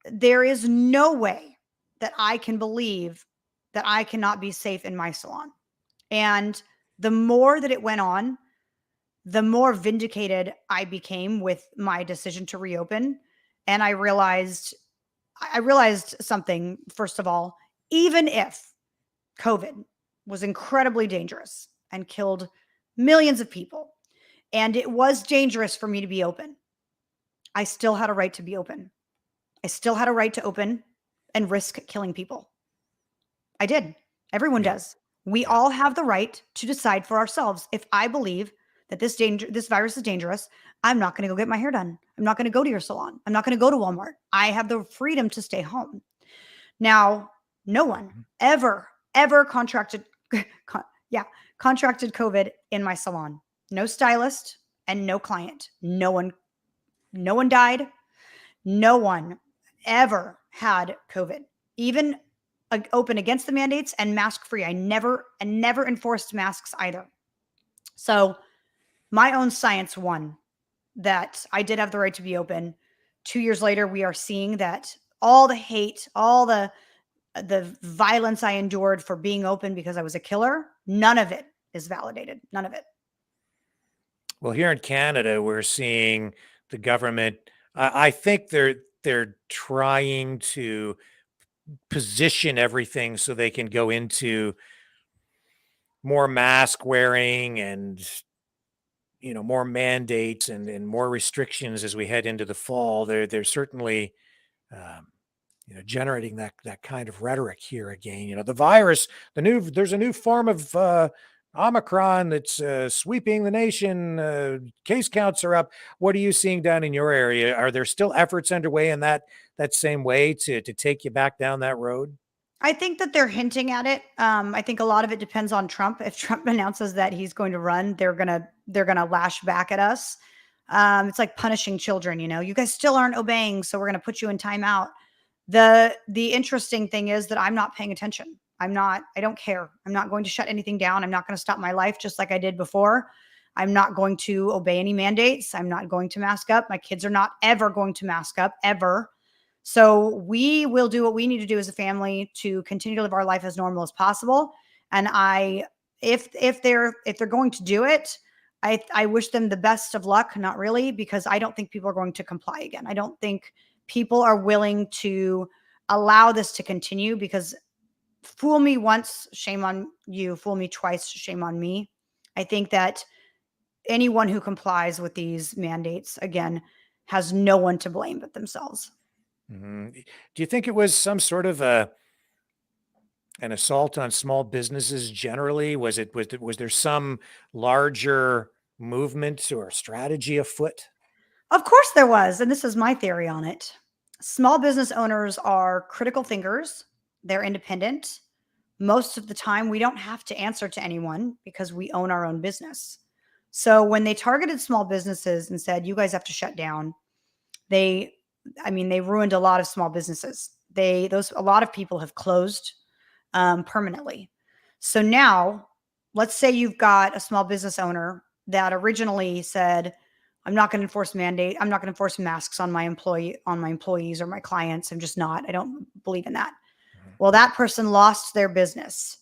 there is no way that I can believe that I cannot be safe in my salon. And the more that it went on, the more vindicated I became with my decision to reopen. And I realized something, first of all, even if COVID was incredibly dangerous and killed millions of people, and it was dangerous for me to be open, I still had a right to be open. I still had a right to open and risk killing people. I did. Everyone does. We all have the right to decide for ourselves. If I believe that this virus is dangerous, I'm not going to go get my hair done. I'm not going to go to your salon. I'm not going to go to Walmart. I have the freedom to stay home. Now, no one ever contracted COVID in my salon. No stylist and no client. No one died. No one ever had COVID, even open against the mandates and mask free. I never enforced masks either. So my own science won that I did have the right to be open. 2 years later, we are seeing that all the hate, all the violence I endured for being open because I was a killer, none of it is validated. None of it. Well, here in Canada, we're seeing the government. I think they're trying to position everything so they can go into more mask wearing and more mandates and more restrictions as we head into the fall. They're certainly generating that kind of rhetoric here again. The virus, there's a new form of Omicron that's sweeping the nation. Case counts are up. What are you seeing down in your area? Are there still efforts underway in that same way to take you back down that road? I think that they're hinting at it. I think a lot of it depends on Trump. If Trump announces that he's going to run, they're gonna lash back at us. It's like punishing children. You guys still aren't obeying, so we're gonna put you in timeout. The interesting thing is that I'm not paying attention. I don't care. I'm not going to shut anything down. I'm not going to stop my life just like I did before. I'm not going to obey any mandates. I'm not going to mask up. My kids are not ever going to mask up, ever. So we will do what we need to do as a family to continue to live our life as normal as possible. And if they're going to do it, I wish them the best of luck. Not really, because I don't think people are going to comply again. I don't think people are willing to allow this to continue, because fool me once, shame on you. Fool me twice, shame on me. I think that anyone who complies with these mandates, again, has no one to blame but themselves. Mm-hmm. Do you think it was some sort of an assault on small businesses generally? Was there some larger movement or strategy afoot? Of course there was. And this is my theory on it. Small business owners are critical thinkers. They're independent. Most of the time, we don't have to answer to anyone because we own our own business. So when they targeted small businesses and said, you guys have to shut down, they ruined a lot of small businesses. A lot of people have closed permanently. So now, let's say you've got a small business owner that originally said, I'm not going to enforce mandate. I'm not going to enforce masks on my employees or my clients. I'm just not. I don't believe in that. Well, that person lost their business.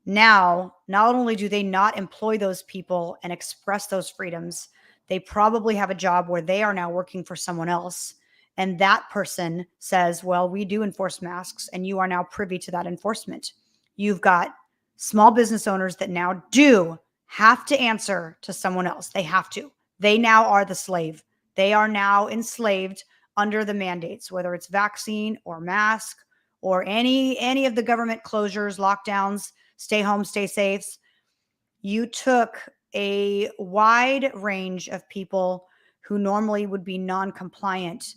Now, not only do they not employ those people and express those freedoms, they probably have a job where they are now working for someone else. And that person says, well, we do enforce masks and you are now privy to that enforcement. You've got small business owners that now do have to answer to someone else. They have to. They now are the slave. They are now enslaved under the mandates, whether it's vaccine or mask or any of the government closures, lockdowns, stay home, stay safe. You took a wide range of people who normally would be non-compliant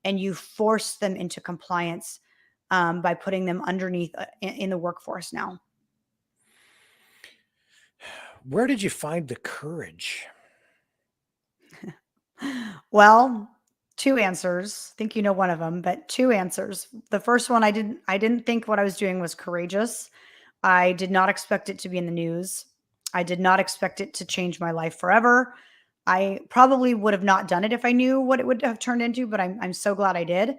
and you forced them into compliance by putting them underneath in the workforce now. Where did you find the courage? Well, two answers. I think you know one of them, but two answers. The first one, I didn't think what I was doing was courageous. I did not expect it to be in the news. I did not expect it to change my life forever. I probably would have not done it if I knew what it would have turned into, but I'm so glad I did.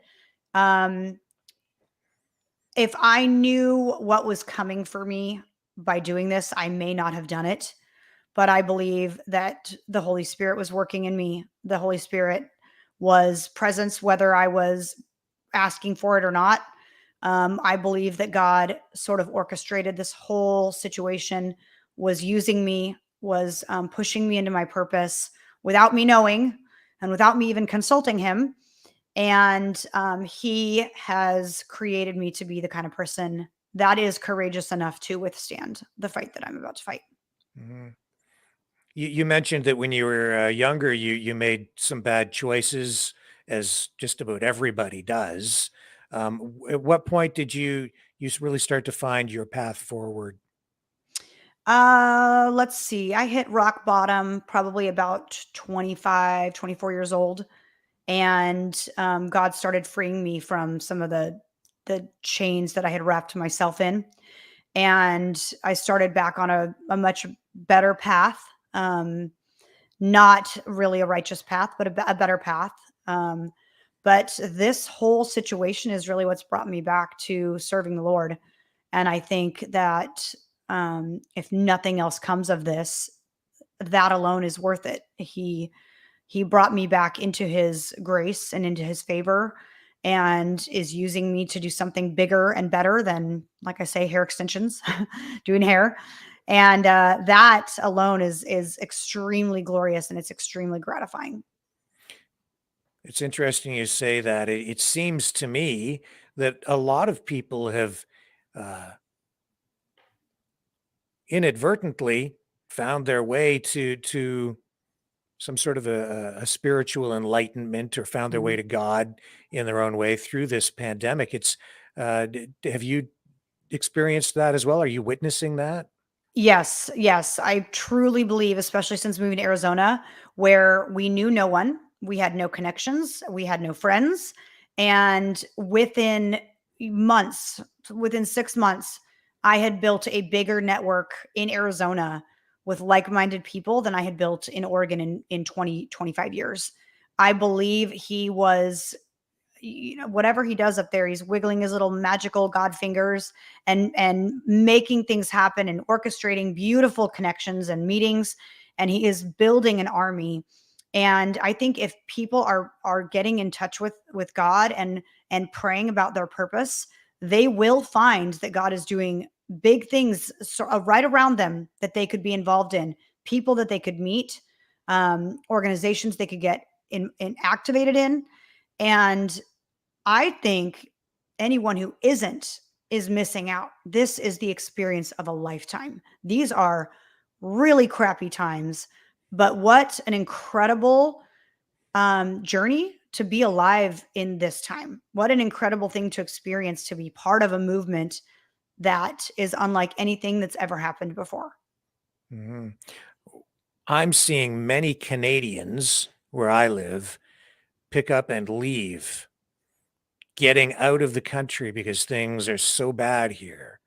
If I knew what was coming for me by doing this, I may not have done it. But I believe that the Holy Spirit was working in me. The Holy Spirit was presence, whether I was asking for it or not. I believe that God sort of orchestrated this whole situation, was using me, was pushing me into my purpose without me knowing and without me even consulting him. And he has created me to be the kind of person that is courageous enough to withstand the fight that I'm about to fight. Mm-hmm. You mentioned that when you were younger, you made some bad choices, as just about everybody does. At what point did you really start to find your path forward? Let's see. I hit rock bottom probably about 25, 24 years old. And God started freeing me from some of the chains that I had wrapped myself in. And I started back on a much better path. Not really a righteous path, but a better path. But this whole situation is really what's brought me back to serving the Lord. And I think that if nothing else comes of this, that alone is worth it. He brought me back into his grace and into his favor and is using me to do something bigger and better than, like I say, hair extensions, doing hair. And that alone is extremely glorious and it's extremely gratifying. It's interesting you say that. It seems to me that a lot of people have uh, inadvertently found their way to some sort of a spiritual enlightenment or found their way Mhm. to God in their own way through this pandemic. Have you experienced that as well? Are you witnessing that? Yes, yes. I truly believe, especially since moving to Arizona, where we knew no one, we had no connections, we had no friends. And within months, within 6 months, I had built a bigger network in Arizona with like minded people than I had built in Oregon in 20, 25 years. I believe he was, whatever he does up there, he's wiggling his little magical god fingers and making things happen and orchestrating beautiful connections and meetings, and he is building an army. And I think if people are getting in touch with God and praying about their purpose, they will find that God is doing big things right around them that they could be involved in, people that they could meet, organizations they could get in activated in. And I think anyone who isn't is missing out. This is the experience of a lifetime. These are really crappy times, but what an incredible journey to be alive in this time. What an incredible thing to experience, to be part of a movement that is unlike anything that's ever happened before. Mhm. I'm seeing many Canadians where I live pick up and leave, getting out of the country because things are so bad here.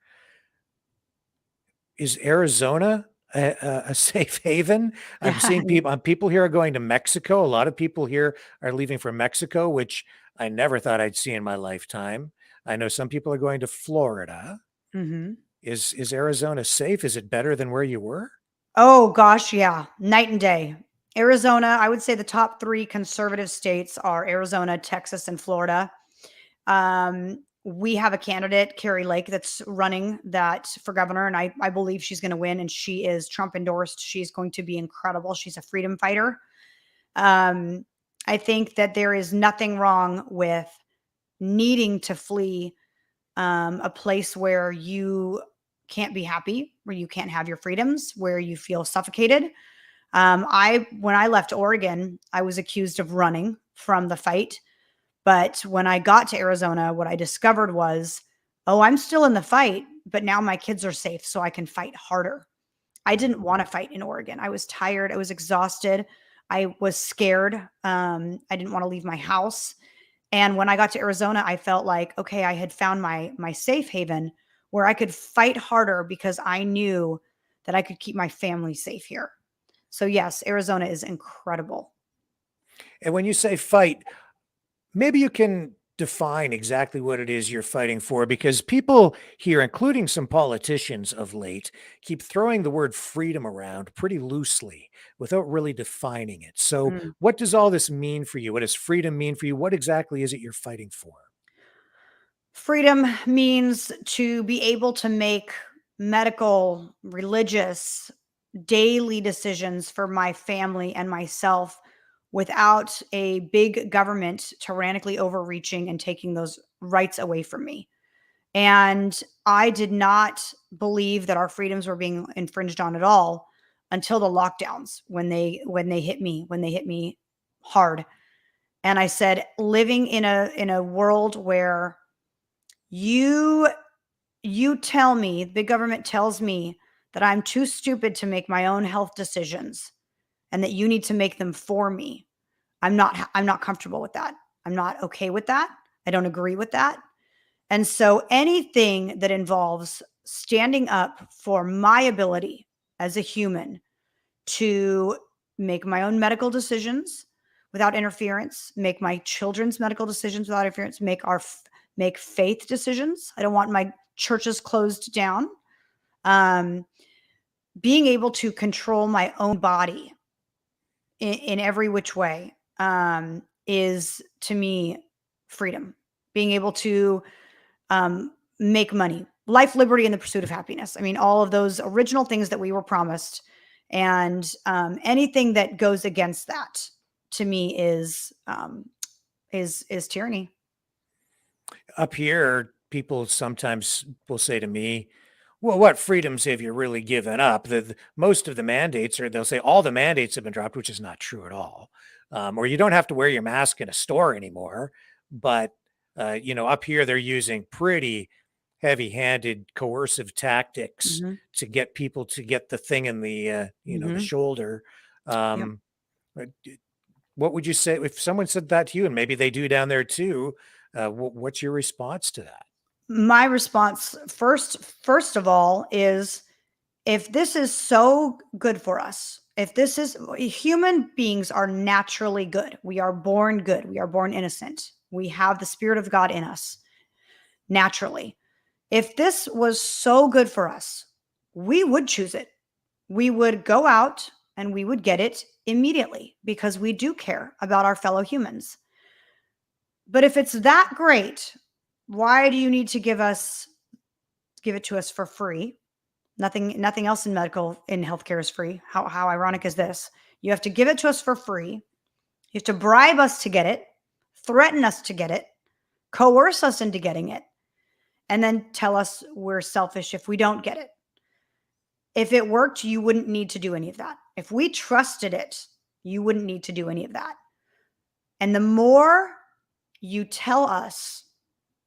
Is Arizona a safe haven? I'm seeing people here are going to Mexico. A lot of people here are leaving for Mexico, which I never thought I'd see in my lifetime. I know some people are going to Florida. Mhm. Is Arizona safe? Is it better than where you were? Oh gosh, yeah, night and day. Arizona, I would say the top three conservative states are Arizona, Texas, and Florida. we have a candidate, Carrie Lake, that's running that for governor, and I believe she's going to win, and she is Trump endorsed. She's going to be incredible. She's a freedom fighter. I think that there is nothing wrong with needing to flee a place where you can't be happy, where you can't have your freedoms, where you feel suffocated. When I left Oregon, I was accused of running from the fight. But when I got to Arizona, what I discovered was, oh, I'm still in the fight, but now my kids are safe, so I can fight harder. I didn't want to fight in Oregon. I was tired. I was exhausted. I was scared. I didn't want to leave my house. And when I got to Arizona, I felt like, okay, I had found my safe haven where I could fight harder because I knew that I could keep my family safe here. So yes, Arizona is incredible. And when you say fight, maybe you can define exactly what it is you're fighting for, because people here, including some politicians of late, keep throwing the word freedom around pretty loosely without really defining it. So Mm. what does all this mean for you? What does freedom mean for you? What exactly is it you're fighting for? Freedom means to be able to make medical, religious, daily decisions for my family and myself without a big government tyrannically overreaching and taking those rights away from me. And I did not believe that our freedoms were being infringed on at all until the lockdowns, when they hit me hard. And I said, living in a world where you tell me, the government tells me that I'm too stupid to make my own health decisions and that you need to make them for me. I'm not comfortable with that. I'm not okay with that. I don't agree with that. And so anything that involves standing up for my ability as a human to make my own medical decisions without interference, make my children's medical decisions without interference, make faith decisions. I don't want my churches closed down. Being able to control my own body in every which way is, to me, freedom. Being able to make money, life, liberty, and the pursuit of happiness. I mean, all of those original things that we were promised, and anything that goes against that, to me, is tyranny. Up here, people sometimes will say to me, well, what freedoms have you really given up? Most of the mandates, or they'll say all the mandates have been dropped, which is not true at all. Or you don't have to wear your mask in a store anymore. But, up here, they're using pretty heavy-handed coercive tactics Mm-hmm. to get people to get the thing in the, the shoulder. Yep. Uh, What would you say if someone said that to you, and maybe they do down there too? What's your response to that? My response, first of all, is, if this is so good for us, if this is, human beings are naturally good. We are born good. We are born innocent. We have the Spirit of God in us naturally. If this was so good for us, we would choose it. We would go out and we would get it immediately because we do care about our fellow humans. But if it's that great, why do you need to give it to us for free? Nothing else in healthcare is free. How ironic is this? You have to give it to us for free. You have to bribe us to get it, threaten us to get it, coerce us into getting it, and then tell us we're selfish if we don't get it. If it worked, you wouldn't need to do any of that. If we trusted it, you wouldn't need to do any of that. And the more you tell us,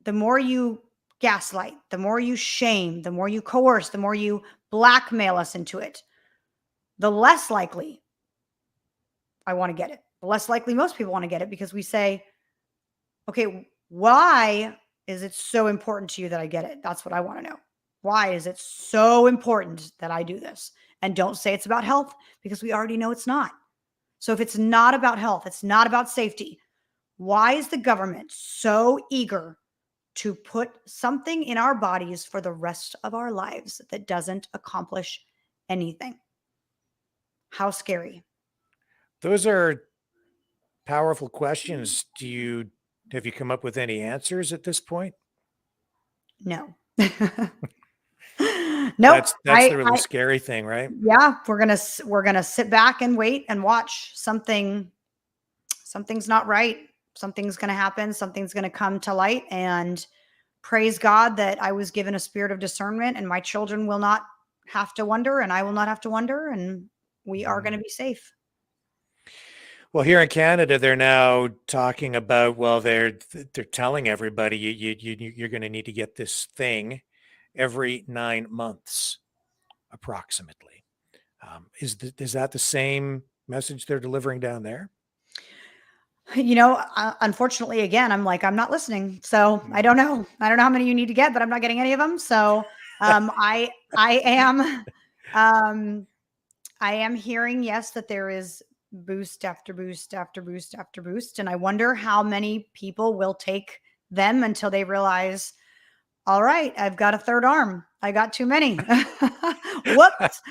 the more you gaslight, the more you shame, the more you coerce, the more you blackmail us into it, the less likely I want to get it. The less likely most people want to get it, because we say, okay, why is it so important to you that I get it? That's what I want to know. Why is it so important that I do this? And don't say it's about health, because we already know it's not. So if it's not about health, it's not about safety, why is the government so eager to put something in our bodies for the rest of our lives that doesn't accomplish anything? How scary. Those are powerful questions. Have you come up with any answers at this point? No. Nope. That's the really scary thing, right? Yeah, we're gonna sit back and wait and watch something's not right. Something's gonna happen. Something's gonna come to light, and praise God that I was given a spirit of discernment, and my children will not have to wonder, and I will not have to wonder, and we are going to be safe. Well, here in Canada, they're now talking about, well, they're telling everybody you're going to need to get this thing every 9 months, approximately. Is that the same message they're delivering down there? Unfortunately, again, I'm not listening. So I don't know. I don't know how many you need to get, but I'm not getting any of them. So I am hearing, yes, that there is boost after boost after boost after boost. And I wonder how many people will take them until they realize, all right, I've got a third arm. I got too many. Whoops.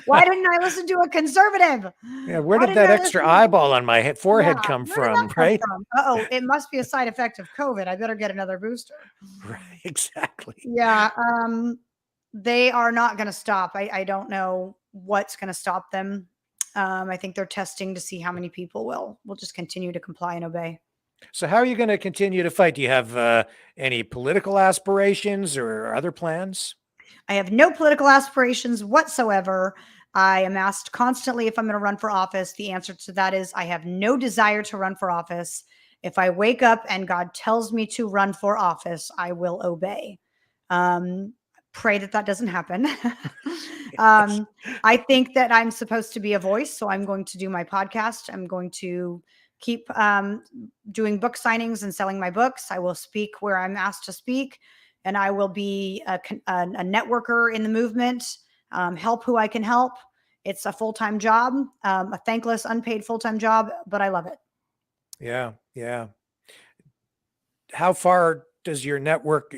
Why didn't I listen to a conservative? Yeah, where did that extra eyeball on my forehead come from, right? Uh-oh, it must be a side effect of COVID. I better get another booster. Right, exactly. Yeah, they are not going to stop. I don't know what's going to stop them. I think they're testing to see how many people will just continue to comply and obey. So how are you going to continue to fight? Do you have any political aspirations or other plans? I have no political aspirations whatsoever. I am asked constantly if I'm going to run for office. The answer to that is I have no desire to run for office. If I wake up and God tells me to run for office, I will obey. Pray that doesn't happen. I think that I'm supposed to be a voice, so I'm going to do my podcast. I'm going to keep doing book signings and selling my books. I will speak where I'm asked to speak, and I will be a networker in the movement, help who I can help. It's a full-time job, a thankless, unpaid full-time job, but I love it. Yeah, yeah. How far does your network,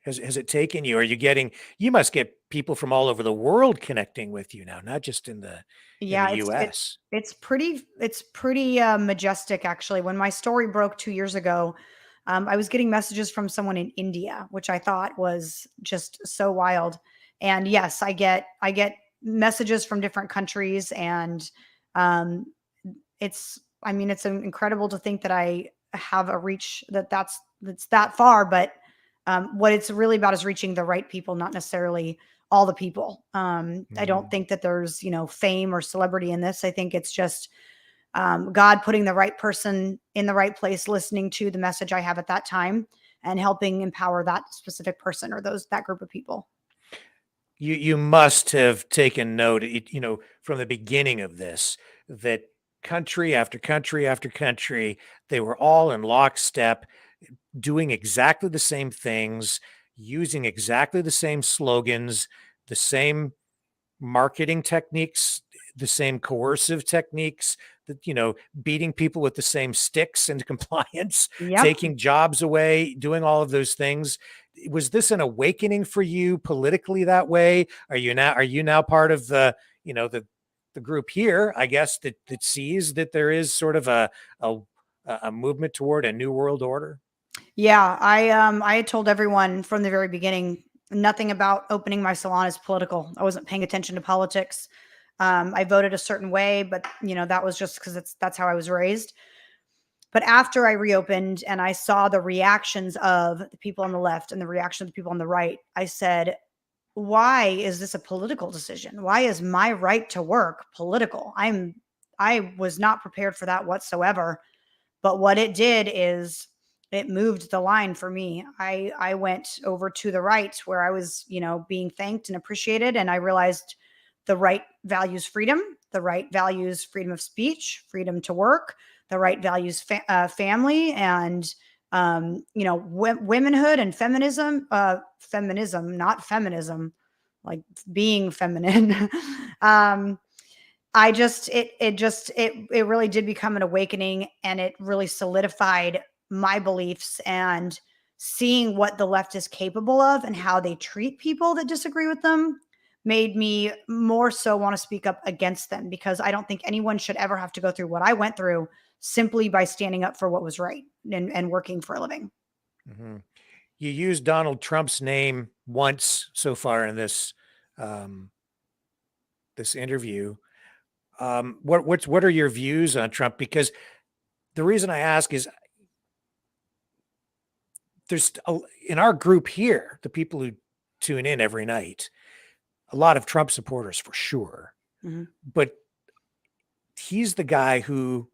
has it taken you? Are you you must get people from all over the world connecting with you now, not just in the US. It's pretty majestic, actually. When my story broke 2 years ago, I was getting messages from someone in India, which I thought was just so wild. And yes, I get messages from different countries, and it's incredible to think that I have a reach that's that far. But what it's really about is reaching the right people, not necessarily all the people. I don't think that there's, fame or celebrity in this. I think it's just God putting the right person in the right place, listening to the message I have at that time, and helping empower that specific person or that group of people. You must have taken note, from the beginning of this, that country after country after country, they were all in lockstep, doing exactly the same things, using exactly the same slogans, the same marketing techniques, the same coercive techniques, that, beating people with the same sticks into compliance, Yep. taking jobs away, doing all of those things. Was this an awakening for you politically that way? Are you now part of the group here, I guess, that sees that there is sort of a movement toward a new world order? Yeah, I had told everyone from the very beginning, nothing about opening my salon is political. I wasn't paying attention to politics. I voted a certain way, but that was just because that's how I was raised. But after I reopened and I saw the reactions of the people on the left and the reaction of the people on the right, I said, why is this a political decision? Why is my right to work political? I was not prepared for that whatsoever. But what it did is it moved the line for me. I went over to the right where I was, being thanked and appreciated. And I realized the right values freedom, the right values freedom of speech, freedom to work, the right values family, and womanhood and feminism, not feminism, like being feminine. It really did become an awakening, and it really solidified my beliefs, and seeing what the left is capable of and how they treat people that disagree with them made me more so want to speak up against them, because I don't think anyone should ever have to go through what I went through simply by standing up for what was right and working for a living. Mm-hmm. you used Donald Trump's name once so far in this this interview. What are your views on Trump? Because the reason I ask is there's in our group here, the people who tune in every night, a lot of Trump supporters for sure. Mm-hmm. But he's the guy who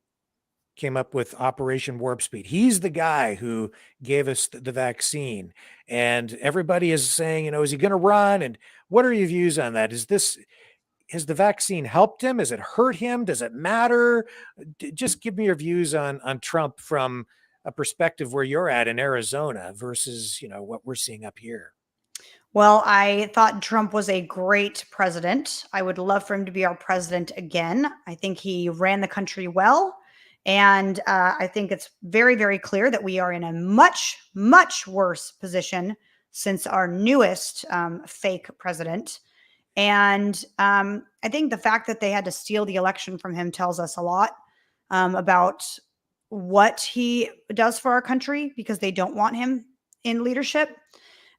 came up with Operation Warp Speed. He's the guy who gave us the vaccine. And everybody is saying, is he going to run? And what are your views on that? Has the vaccine helped him? Has it hurt him? Does it matter? Just give me your views on Trump from a perspective where you're at in Arizona versus, what we're seeing up here. Well, I thought Trump was a great president. I would love for him to be our president again. I think he ran the country well. And I think it's very, very clear that we are in a much, much worse position since our newest fake president. And I think the fact that they had to steal the election from him tells us a lot about what he does for our country, because they don't want him in leadership.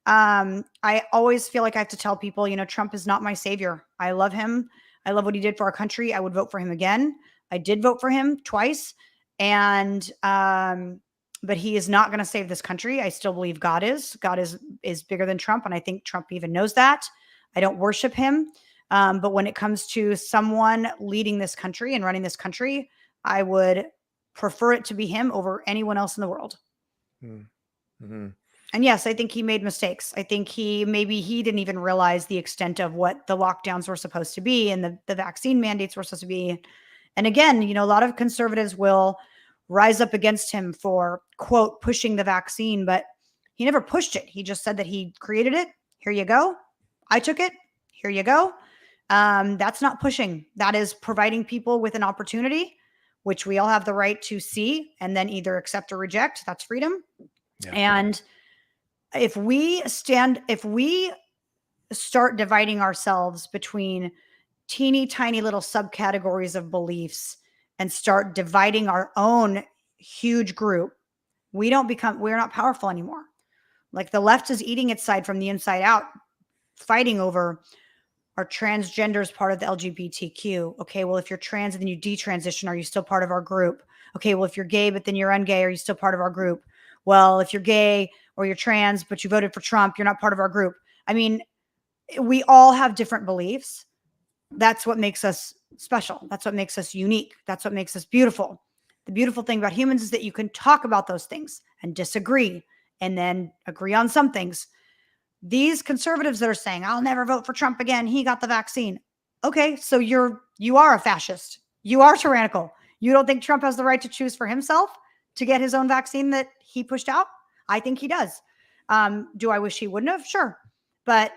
I always feel like I have to tell people, Trump is not my savior. I love him. I love what he did for our country. I would vote for him again. I did vote for him twice. And, but he is not going to save this country. I still believe God is bigger than Trump. And I think Trump even knows that. I don't worship him. But when it comes to someone leading this country and running this country, I would prefer it to be him over anyone else in the world. Mm-hmm. And yes, I think he made mistakes. I think maybe he didn't even realize the extent of what the lockdowns were supposed to be and the vaccine mandates were supposed to be. And again, a lot of conservatives will rise up against him for, quote, pushing the vaccine, but he never pushed it. He just said that he created it. Here you go. I took it. Here you go. That's not pushing. That is providing people with an opportunity, which we all have the right to see and then either accept or reject. That's freedom. Yeah. And if we start dividing ourselves between teeny tiny little subcategories of beliefs and start dividing our own huge group, we're not powerful anymore. Like the left is eating its side from the inside out, fighting over, are transgenders part of the LGBTQ? Okay, well, if you're trans and then you detransition, are you still part of our group? Okay, well, if you're gay but then you're ungay, are you still part of our group? Well, if you're gay or you're trans but you voted for Trump, you're not part of our group. I mean, we all have different beliefs. That's what makes us special. That's what makes us unique. That's what makes us beautiful. The beautiful thing about humans is that you can talk about those things and disagree and then agree on some things. These conservatives that are saying, I'll never vote for Trump again, he got the vaccine. Okay, so you are a fascist. You are tyrannical. You don't think Trump has the right to choose for himself to get his own vaccine that he pushed out? I think he does. Do I wish he wouldn't have? Sure. But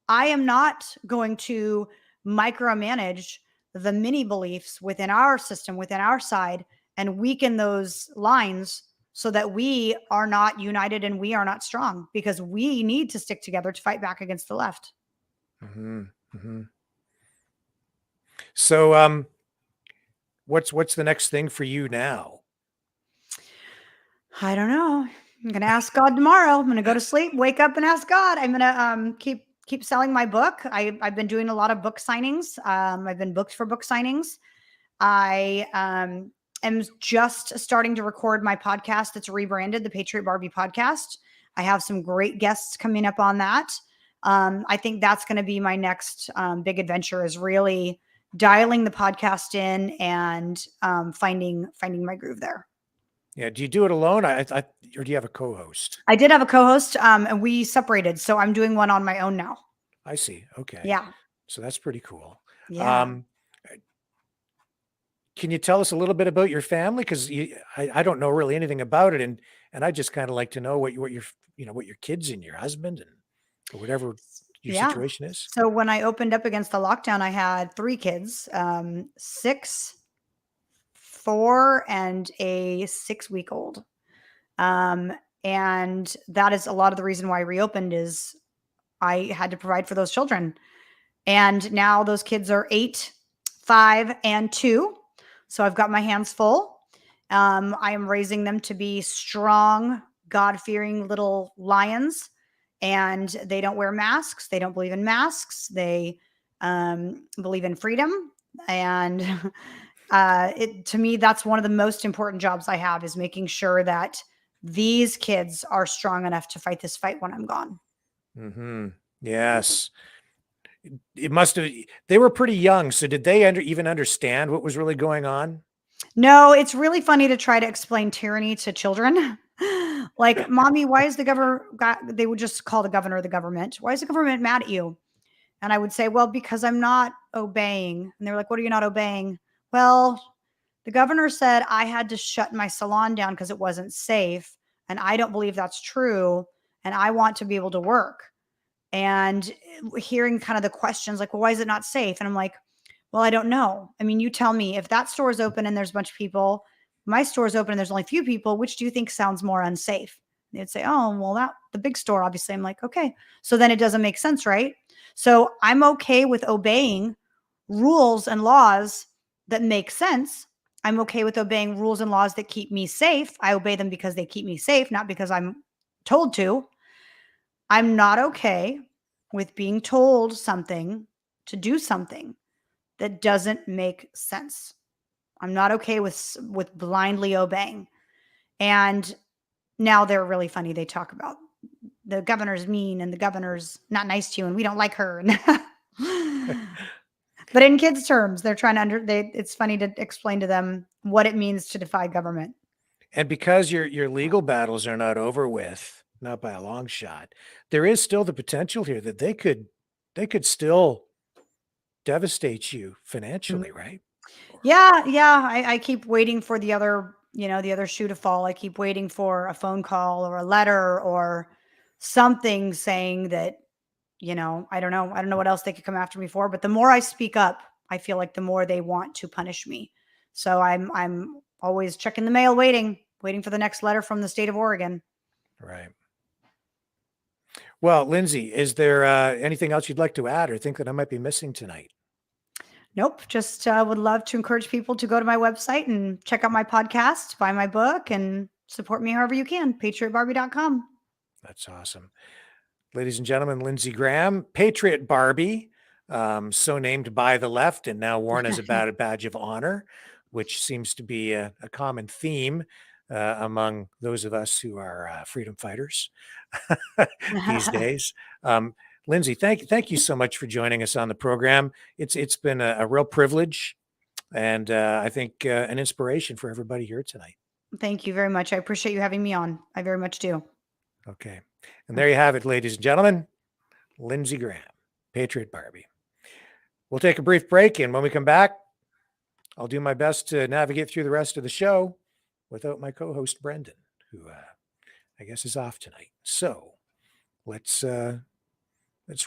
I am not going to micromanage the mini beliefs within our system, within our side, and weaken those lines so that we are not united and we are not strong, because we need to stick together to fight back against the left. Mm-hmm. Mm-hmm. So, what's the next thing for you now? I don't know. I'm going to ask God tomorrow. I'm going to go to sleep, wake up and ask God. I'm going to keep selling my book. I've been doing a lot of book signings. I've been booked for book signings. I am just starting to record my podcast that's rebranded, the Patriot Barbie podcast. I have some great guests coming up on that. I think that's going to be my next big adventure, is really dialing the podcast in and finding my groove there. Yeah. Do you do it alone? Or do you have a co-host? I did have a co-host and we separated. So I'm doing one on my own now. I see. Okay. Yeah. So that's pretty cool. Yeah. Can you tell us a little bit about your family? Because I don't know really anything about it, and I just kind of like to know what your kids and your husband and or whatever your situation is. So when I opened up against the lockdown, I had 3 kids, 6, 4, and a 6-week-old. And that is a lot of the reason why I reopened, is I had to provide for those children. And now those kids are 8, 5, and 2. So I've got my hands full. I am raising them to be strong, God-fearing little lions, and they don't wear masks. They don't believe in masks. They believe in freedom. And to me, that's one of the most important jobs I have, is making sure that these kids are strong enough to fight this fight when I'm gone. Mm-hmm. Yes. It must have, they were pretty young. So did they even understand what was really going on? No, it's really funny to try to explain tyranny to children. Like, mommy, why is the they would just call the governor the government. Why is the government mad at you? And I would say, well, because I'm not obeying. And they're like, what are you not obeying? Well, the governor said I had to shut my salon down because it wasn't safe. And I don't believe that's true. And I want to be able to work. And hearing kind of the questions like, well, why is it not safe? And I'm like, well, I don't know. I mean, you tell me, if that store is open and there's a bunch of people, my store is open and there's only a few people, which do you think sounds more unsafe? They'd say, oh, well, the big store, obviously. I'm like, okay. So then it doesn't make sense, right? So I'm okay with obeying rules and laws that make sense. I'm okay with obeying rules and laws that keep me safe. I obey them because they keep me safe, not because I'm told to. I'm not okay with being told something to do something that doesn't make sense. I'm not okay with blindly obeying. And now they're really funny. They talk about the governor's mean and the governor's not nice to you and we don't like her. But in kids' terms, they're trying to it's funny to explain to them what it means to defy government. And because your legal battles are not over with, not by a long shot, there is still the potential here that they could still devastate you financially, right? Yeah. I keep waiting for the other shoe to fall. I keep waiting for a phone call or a letter or something saying that, I don't know. I don't know what else they could come after me for. But the more I speak up, I feel like the more they want to punish me. So I'm always checking the mail, waiting for the next letter from the state of Oregon. Right. Well, Lindsey, is there anything else you'd like to add or think that I might be missing tonight? Nope. Just would love to encourage people to go to my website and check out my podcast, buy my book, and support me however you can. PatriotBarbie.com. That's awesome. Ladies and gentlemen, Lindsey Graham, Patriot Barbie, so named by the left and now worn as a badge of honor, which seems to be a common theme among those of us who are freedom fighters these days. Lindsey, thank you so much for joining us on the program. It's been a real privilege and I think an inspiration for everybody here tonight. Thank you very much. I appreciate you having me on. I very much do. Okay. And there you have it, ladies and gentlemen. Lindsey Graham, Patriot Barbie. We'll take a brief break, and when we come back, I'll do my best to navigate through the rest of the show without my co-host Brendan, who I guess is off tonight. So let's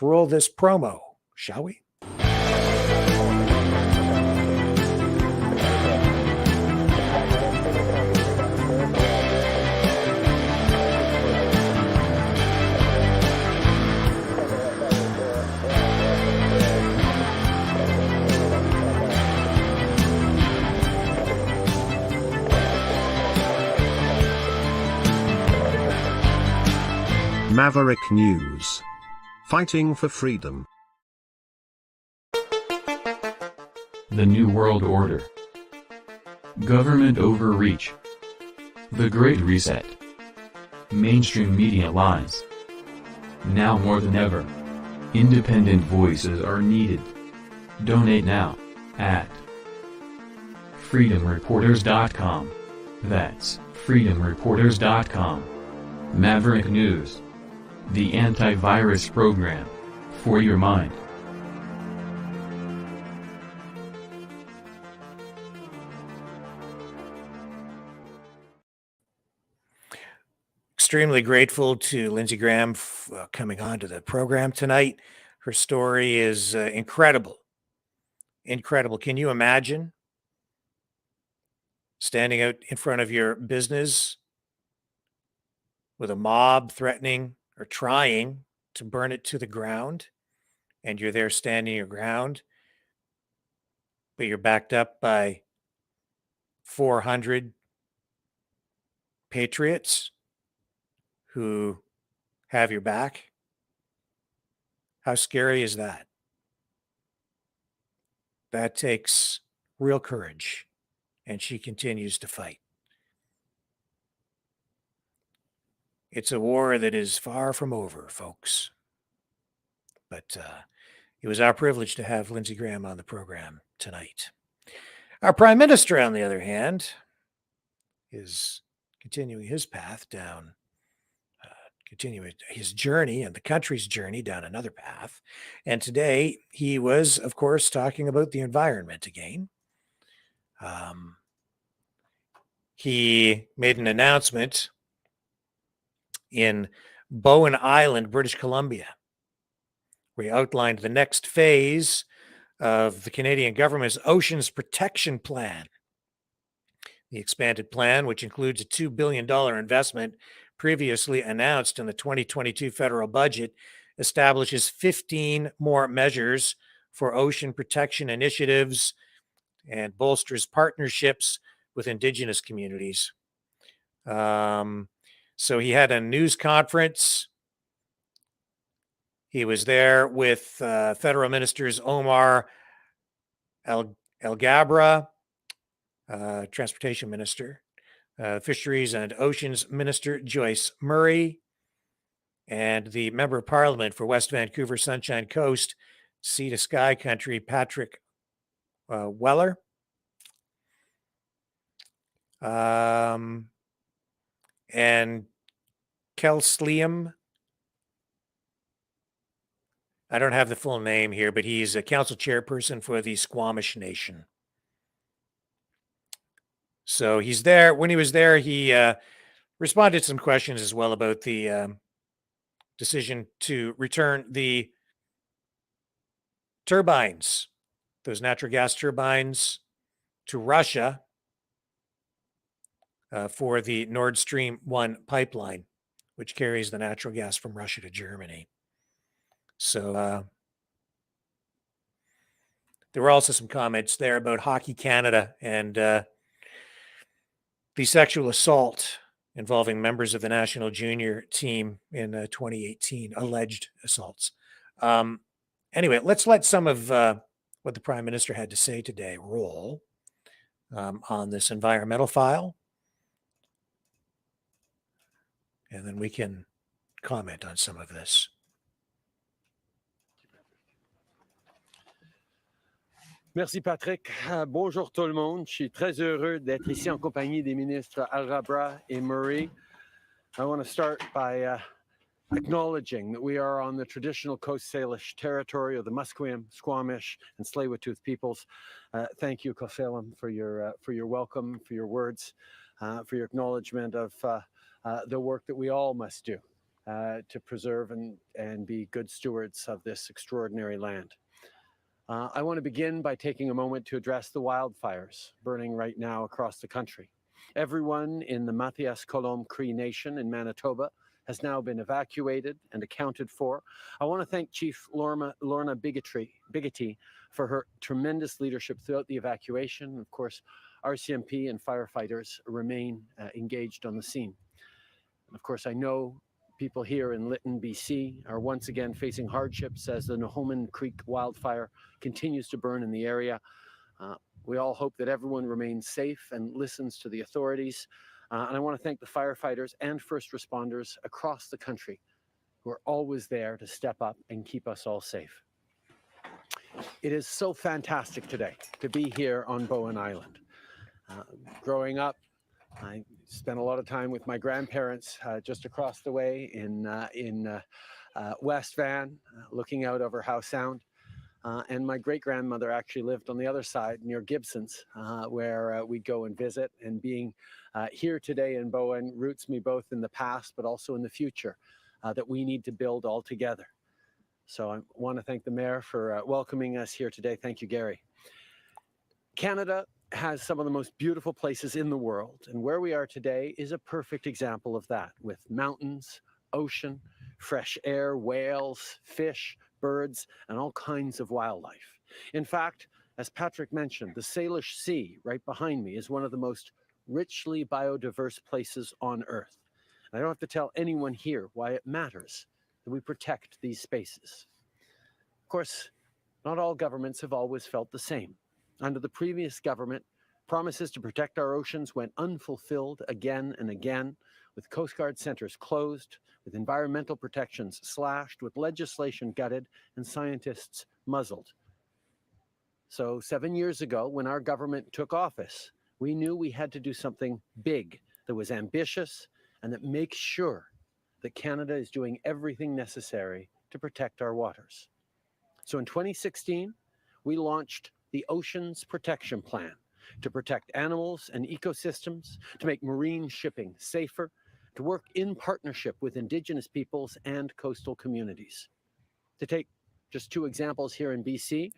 roll this promo, shall we? Maverick News. Fighting for freedom. The New World Order. Government overreach. The Great Reset. Mainstream media lies. Now more than ever, independent voices are needed. Donate now, at freedomreporters.com. That's freedomreporters.com. Maverick News. The antivirus program. For your mind. Extremely grateful to Lindsey Graham coming on to the program tonight. Her story is incredible. Incredible. Can you imagine standing out in front of your business with a mob threatening or trying to burn it to the ground, and you're there standing your ground, but you're backed up by 400 patriots who have your back. How scary is that? That takes real courage, and she continues to fight. It's a war that is far from over, folks. But it was our privilege to have Lindsey Graham on the program tonight. Our Prime Minister, on the other hand, is continuing his path down, continuing his journey and the country's journey down another path. And today he was, of course, talking about the environment again. He made an announcement in Bowen Island, British Columbia, where he outlined the next phase of the Canadian government's Oceans Protection Plan. The expanded plan, which includes a $2 billion investment previously announced in the 2022 federal budget, establishes 15 more measures for ocean protection initiatives and bolsters partnerships with Indigenous communities. So he had a news conference. He was there with federal ministers Omar El-Gabra, transportation minister, fisheries and oceans minister Joyce Murray, and the member of parliament for West Vancouver Sunshine Coast, Sea to Sky Country, Patrick Weller. And Kelsliam. I don't have the full name here, but he's a council chairperson for the Squamish Nation. So he's there. When he was there, he responded to some questions as well about the decision to return the turbines, those natural gas turbines, to Russia for the Nord Stream 1 pipeline, which carries the natural gas from Russia to Germany. So there were also some comments there about Hockey Canada and the sexual assault involving members of the national junior team in 2018, alleged assaults. Anyway, let's let some of what the Prime Minister had to say today roll on this environmental file. And then we can comment on some of this. Merci Patrick. Bonjour tout le monde. Je suis très heureux d'être ici en compagnie des ministres Al-Gabra et Murray. I want to start by acknowledging that we are on the traditional Coast Salish territory of the Musqueam, Squamish, and Tsleil-Waututh peoples. Thank you, Cosalem, for your welcome, for your words, for your acknowledgement of the work that we all must do to preserve and be good stewards of this extraordinary land. I want to begin by taking a moment to address the wildfires burning right now across the country. Everyone in the Mathias Colomb Cree Nation in Manitoba has now been evacuated and accounted for. I want to thank Chief Lorna Bitchute for her tremendous leadership throughout the evacuation. Of course, RCMP and firefighters remain engaged on the scene. And of course, I know people here in Lytton, BC are once again facing hardships as the Nahoman Creek wildfire continues to burn in the area. We all hope that everyone remains safe and listens to the authorities. And I want to thank the firefighters and first responders across the country who are always there to step up and keep us all safe. It is so fantastic today to be here on Bowen Island. Growing up, I spent a lot of time with my grandparents just across the way in West Van, looking out over Howe Sound. And my great-grandmother actually lived on the other side near Gibson's, where we'd go and visit. And being here today in Bowen roots me both in the past, but also in the future that we need to build all together. So I want to thank the Mayor for welcoming us here today. Thank you, Gary. Canada has some of the most beautiful places in the world, and where we are today is a perfect example of that, with mountains, ocean, fresh air, whales, fish, birds, and all kinds of wildlife. In fact, as Patrick mentioned, the Salish Sea right behind me is one of the most richly biodiverse places on Earth. I don't have to tell anyone here why it matters that we protect these spaces. Of course, not all governments have always felt the same. Under the previous government, promises to protect our oceans went unfulfilled again and again, with Coast Guard centers closed, with environmental protections slashed, with legislation gutted, and scientists muzzled. So 7 years ago, when our government took office, we knew we had to do something big that was ambitious and that makes sure that Canada is doing everything necessary to protect our waters. So in 2016, we launched the Oceans Protection Plan to protect animals and ecosystems, to make marine shipping safer, to work in partnership with Indigenous peoples and coastal communities. To take just two examples here in BC,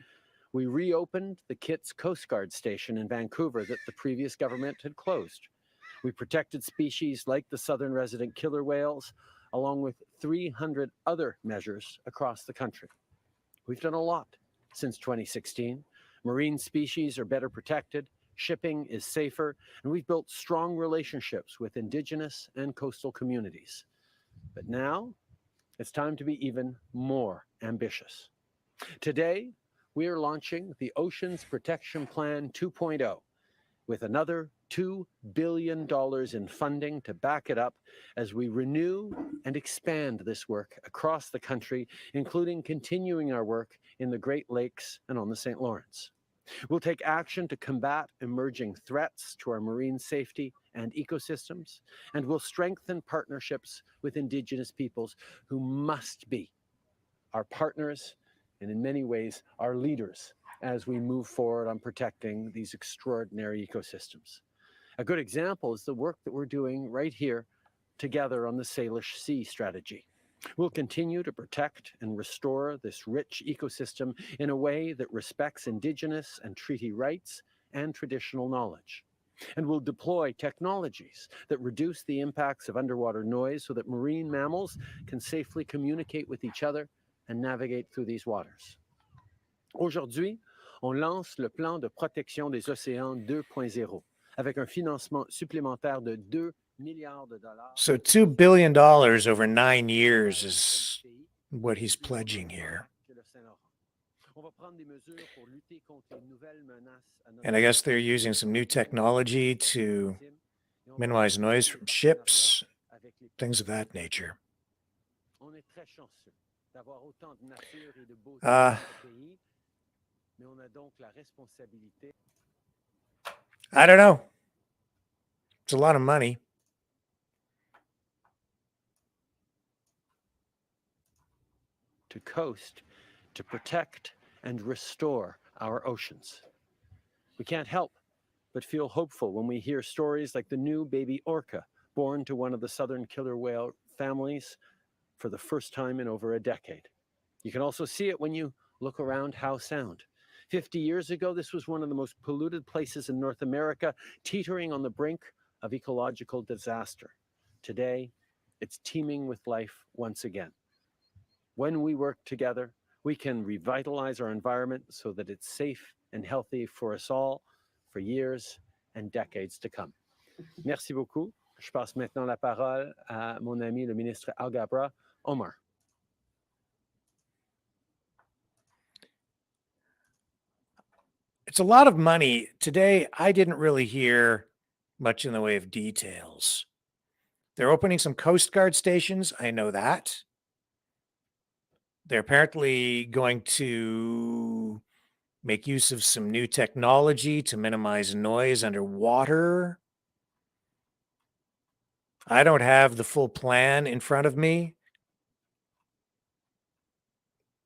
we reopened the Kitts Coast Guard Station in Vancouver that the previous government had closed. We protected species like the southern resident killer whales, along with 300 other measures across the country. We've done a lot since 2016. Marine species are better protected, shipping is safer, and we've built strong relationships with Indigenous and coastal communities. But now, it's time to be even more ambitious. Today, we are launching the Oceans Protection Plan 2.0 with another $2 billion in funding to back it up as we renew and expand this work across the country, including continuing our work in the Great Lakes and on the St. Lawrence. We'll take action to combat emerging threats to our marine safety and ecosystems, and we'll strengthen partnerships with Indigenous peoples who must be our partners and in many ways our leaders as we move forward on protecting these extraordinary ecosystems. A good example is the work that we're doing right here together on the Salish Sea strategy. We'll continue to protect and restore this rich ecosystem in a way that respects Indigenous and treaty rights and traditional knowledge. And we'll deploy technologies that reduce the impacts of underwater noise so that marine mammals can safely communicate with each other and navigate through these waters. Aujourd'hui, on lance le plan de protection des océans 2.0 avec un financement supplémentaire de 2 milliards de dollars. So $2 billion over 9 years is what he's pledging here. And I guess they're using some new technology to minimize noise from ships, things of that nature. I don't know. It's a lot of money. To coast, to protect and restore our oceans. We can't help but feel hopeful when we hear stories like the new baby orca born to one of the southern killer whale families for the first time in over a decade. You can also see it when you look around Howe Sound. 50 years ago, this was one of the most polluted places in North America, teetering on the brink of ecological disaster. Today, it's teeming with life once again. When we work together, we can revitalize our environment so that it's safe and healthy for us all for years and decades to come. Merci beaucoup. Je passe maintenant la parole à mon ami le ministre Alghabra, Omar. It's a lot of money. Today, I didn't really hear much in the way of details. They're opening some Coast Guard stations. I know that. They're apparently going to make use of some new technology to minimize noise underwater. I don't have the full plan in front of me.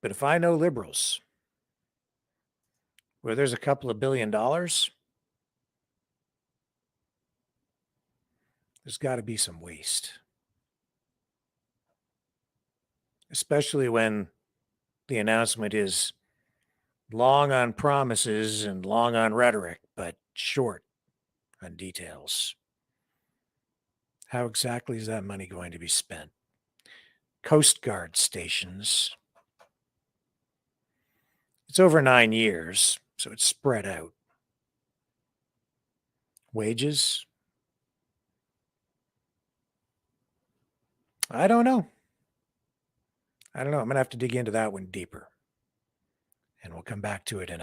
But if I know Liberals, where there's a couple of $1 billion, there's got to be some waste. Especially when the announcement is long on promises and long on rhetoric, but short on details. How exactly is that money going to be spent? Coast Guard stations. It's over 9 years, so it's spread out. Wages? I don't know. I'm going to have to dig into that one deeper. And we'll come back to it in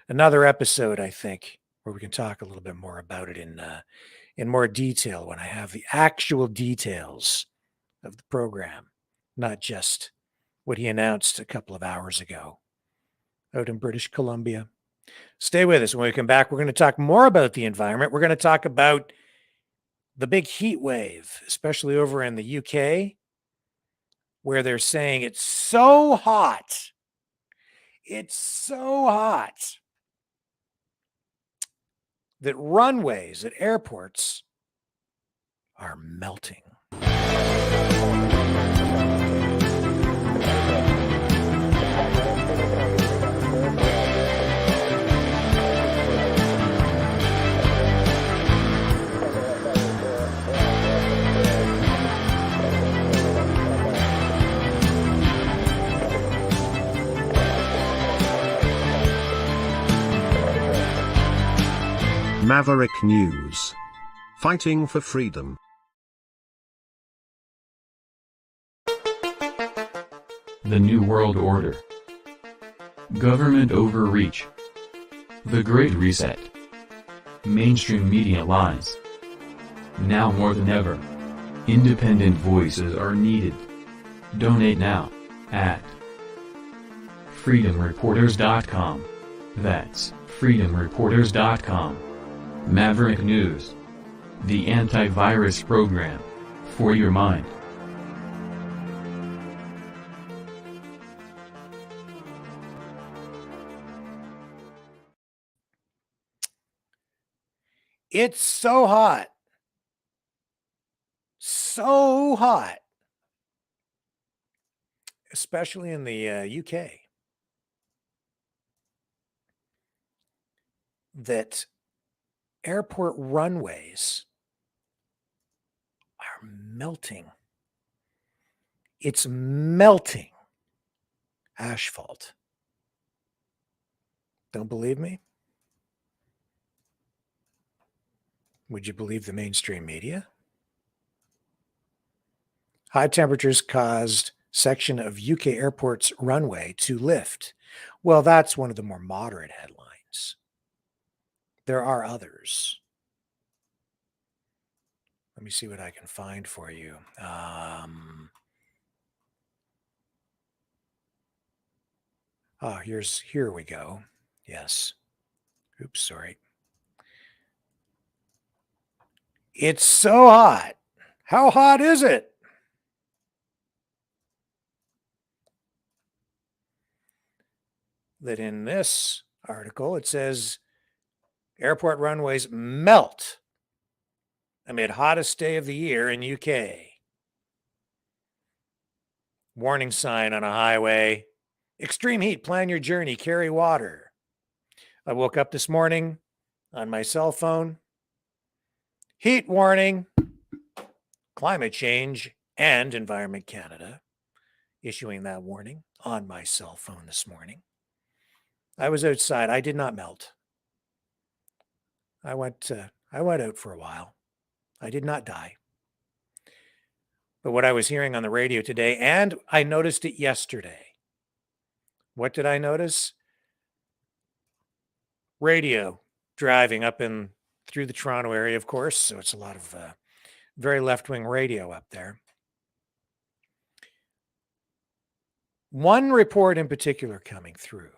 another episode, I think, where we can talk a little bit more about it in more detail when I have the actual details of the program, not just what he announced a couple of hours ago out in British Columbia. Stay with us. When we come back, we're going to talk more about the environment. We're going to talk about the big heat wave, especially over in the UK, where they're saying it's so hot. It's so hot that runways at airports are melting. Maverick News. Fighting for freedom. The New World Order. Government overreach. The Great Reset. Mainstream media lies. Now more than ever, independent voices are needed. Donate now at freedomreporters.com. That's freedomreporters.com. Maverick News. The antivirus program for your mind. It's so hot. So hot. Especially in the UK. That airport runways are melting. It's melting asphalt. Don't believe me? Would you believe the mainstream media? High temperatures caused section of UK airport's runway to lift. Well, that's one of the more moderate headlines. There are others. Let me see what I can find for you. Here we go. Yes. Oops, sorry. It's so hot. How hot is it? That in this article, it says airport runways melt amid hottest day of the year in UK. Warning sign on a highway. Extreme heat, plan your journey, carry water. I woke up this morning on my cell phone. Heat warning. Climate Change and Environment Canada issuing that warning on my cell phone this morning. I was outside. I did not melt. I went out for a while. I did not die. But what I was hearing on the radio today, and I noticed it yesterday. What did I notice? Radio driving up through the Toronto area, of course. So it's a lot of very left-wing radio up there. One report in particular coming through,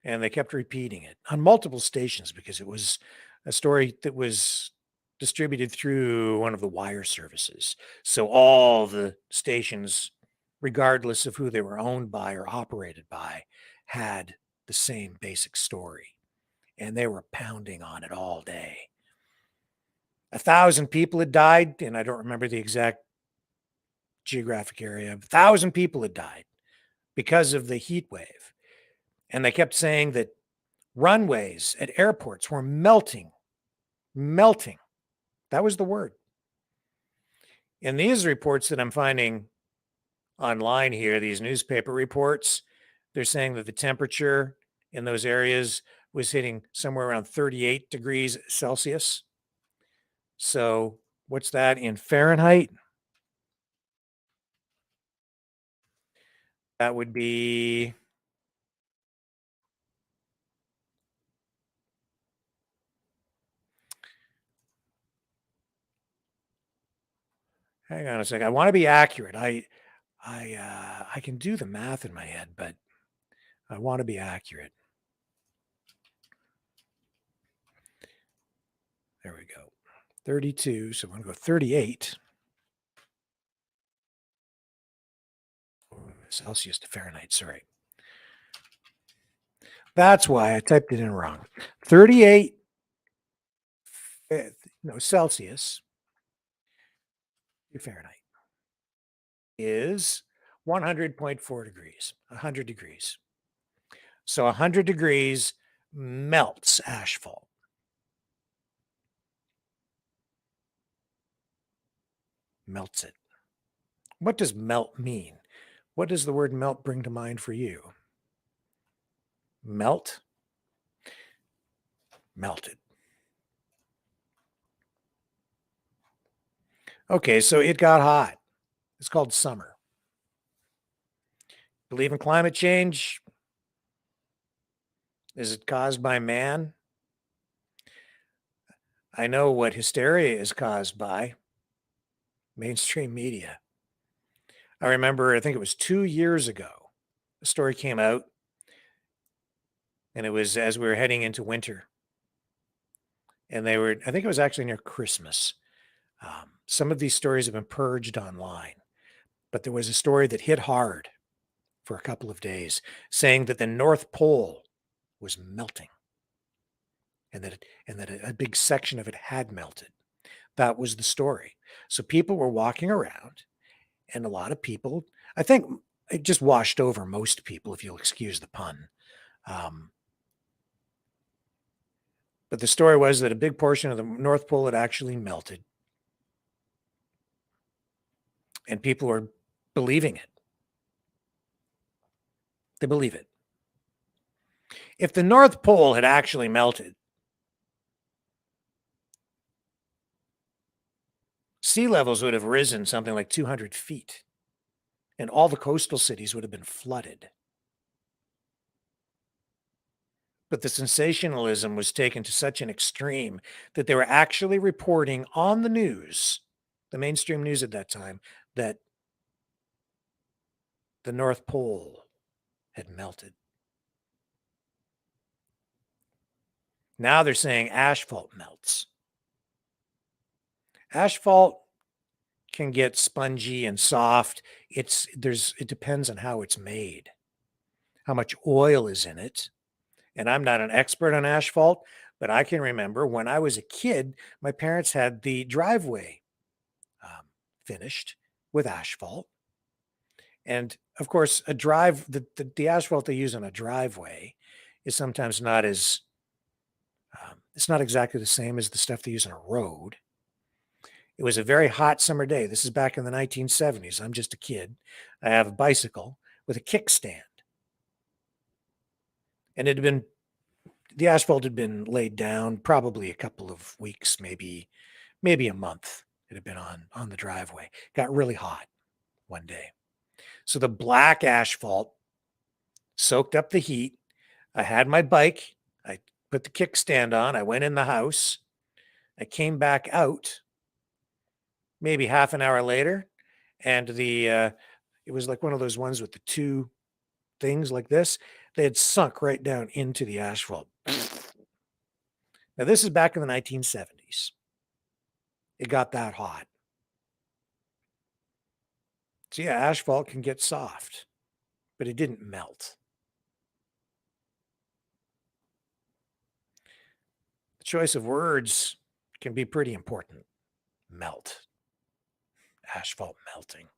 and they kept repeating it on multiple stations because it was a story that was distributed through one of the wire services. So all the stations, regardless of who they were owned by or operated by, had the same basic story. And they were pounding on it all day. 1,000 people had died, and I don't remember the exact geographic area. 1,000 people had died because of the heat wave. And they kept saying that runways at airports were melting. That was the word. In these reports that I'm finding online here, these newspaper reports, they're saying that the temperature in those areas was hitting somewhere around 38 degrees Celsius. So what's that in Fahrenheit? That would be hang on a second. I want to be accurate. I can do the math in my head, but I want to be accurate. There we go. 32. So I'm going to go 38. Celsius to Fahrenheit. Sorry. That's why I typed it in wrong. 38 Celsius to Fahrenheit is 100.4 degrees, 100 degrees. So 100 degrees melts asphalt. Melts it. What does melt mean? What does the word melt bring to mind for you? Melt? Melted. Okay, so it got hot. It's called summer. Believe in climate change? Is it caused by man? I know what hysteria is caused by. Mainstream media. I remember, I think it was 2 years ago, a story came out, and it was as we were heading into winter. And I think it was actually near Christmas. Some of these stories have been purged online, but there was a story that hit hard for a couple of days saying that the North Pole was melting and that a big section of it had melted. That was the story. So people were walking around, and a lot of people, I think it just washed over most people, if you'll excuse the pun. But the story was that a big portion of the North Pole had actually melted. And people were believing it. They believe it. If the North Pole had actually melted, sea levels would have risen something like 200 feet, and all the coastal cities would have been flooded. But the sensationalism was taken to such an extreme that they were actually reporting on the news, the mainstream news at that time, that the North Pole had melted. Now they're saying asphalt melts. Asphalt can get spongy and soft. It depends on how it's made, how much oil is in it. And I'm not an expert on asphalt, but I can remember when I was a kid, my parents had the driveway finished with asphalt. And of course, the asphalt they use on a driveway is sometimes not as, it's not exactly the same as the stuff they use on a road. It was a very hot summer day. This is back in the 1970s. I'm just a kid. I have a bicycle with a kickstand. And the asphalt had been laid down probably a couple of weeks, maybe a month. It had been on the driveway. Got really hot one day. So the black asphalt soaked up the heat. I had my bike. I put the kickstand on. I went in the house. I came back out maybe half an hour later, and it was like one of those ones with the two things like this. They had sunk right down into the asphalt. Now, this is back in the 1970s. It got that hot. So yeah, asphalt can get soft, but it didn't melt. The choice of words can be pretty important. Melt. Asphalt melting.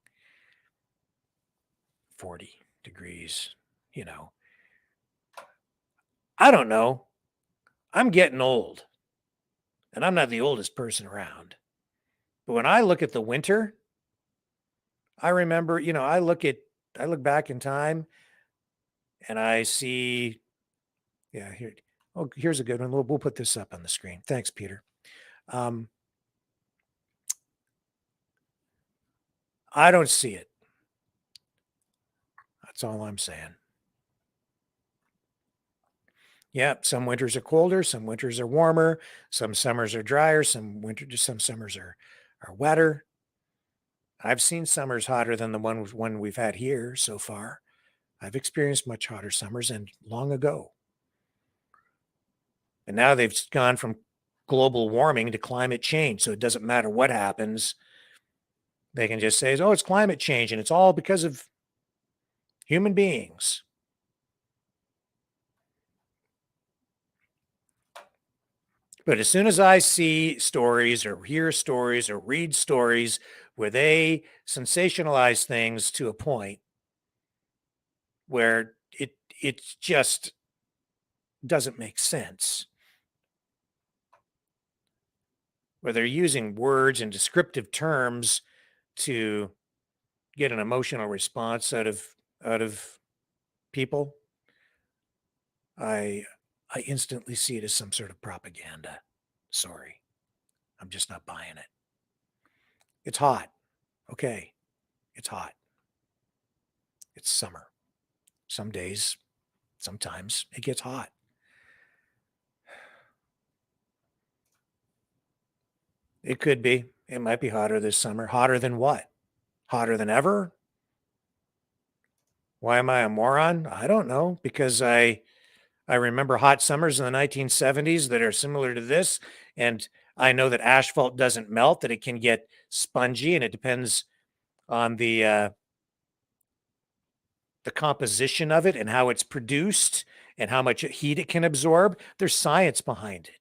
40 degrees, I don't know. I'm getting old, and I'm not the oldest person around. But when I look at the winter, I remember, I look back in time and I see, here's a good one. We'll put this up on the screen. Thanks, Peter. I don't see it. That's all I'm saying. Yeah, some winters are colder, some winters are warmer, some summers are drier, some summers are wetter. I've seen summers hotter than the one we've had here so far. I've experienced much hotter summers and long ago. And now they've gone from global warming to climate change. So it doesn't matter what happens. They can just say, oh, it's climate change and it's all because of human beings. But as soon as I see stories or hear stories or read stories where they sensationalize things to a point where it just doesn't make sense, where they're using words and descriptive terms to get an emotional response out of people, I instantly see it as some sort of propaganda. Sorry. I'm just not buying it. It's hot. Okay. It's hot. It's summer. Some days, sometimes it gets hot. It could be. It might be hotter this summer. Hotter than what? Hotter than ever? Why am I a moron? I don't know. Because I remember hot summers in the 1970s that are similar to this. And I know that asphalt doesn't melt, that it can get spongy, and it depends on the composition of it and how it's produced and how much heat it can absorb. There's science behind it.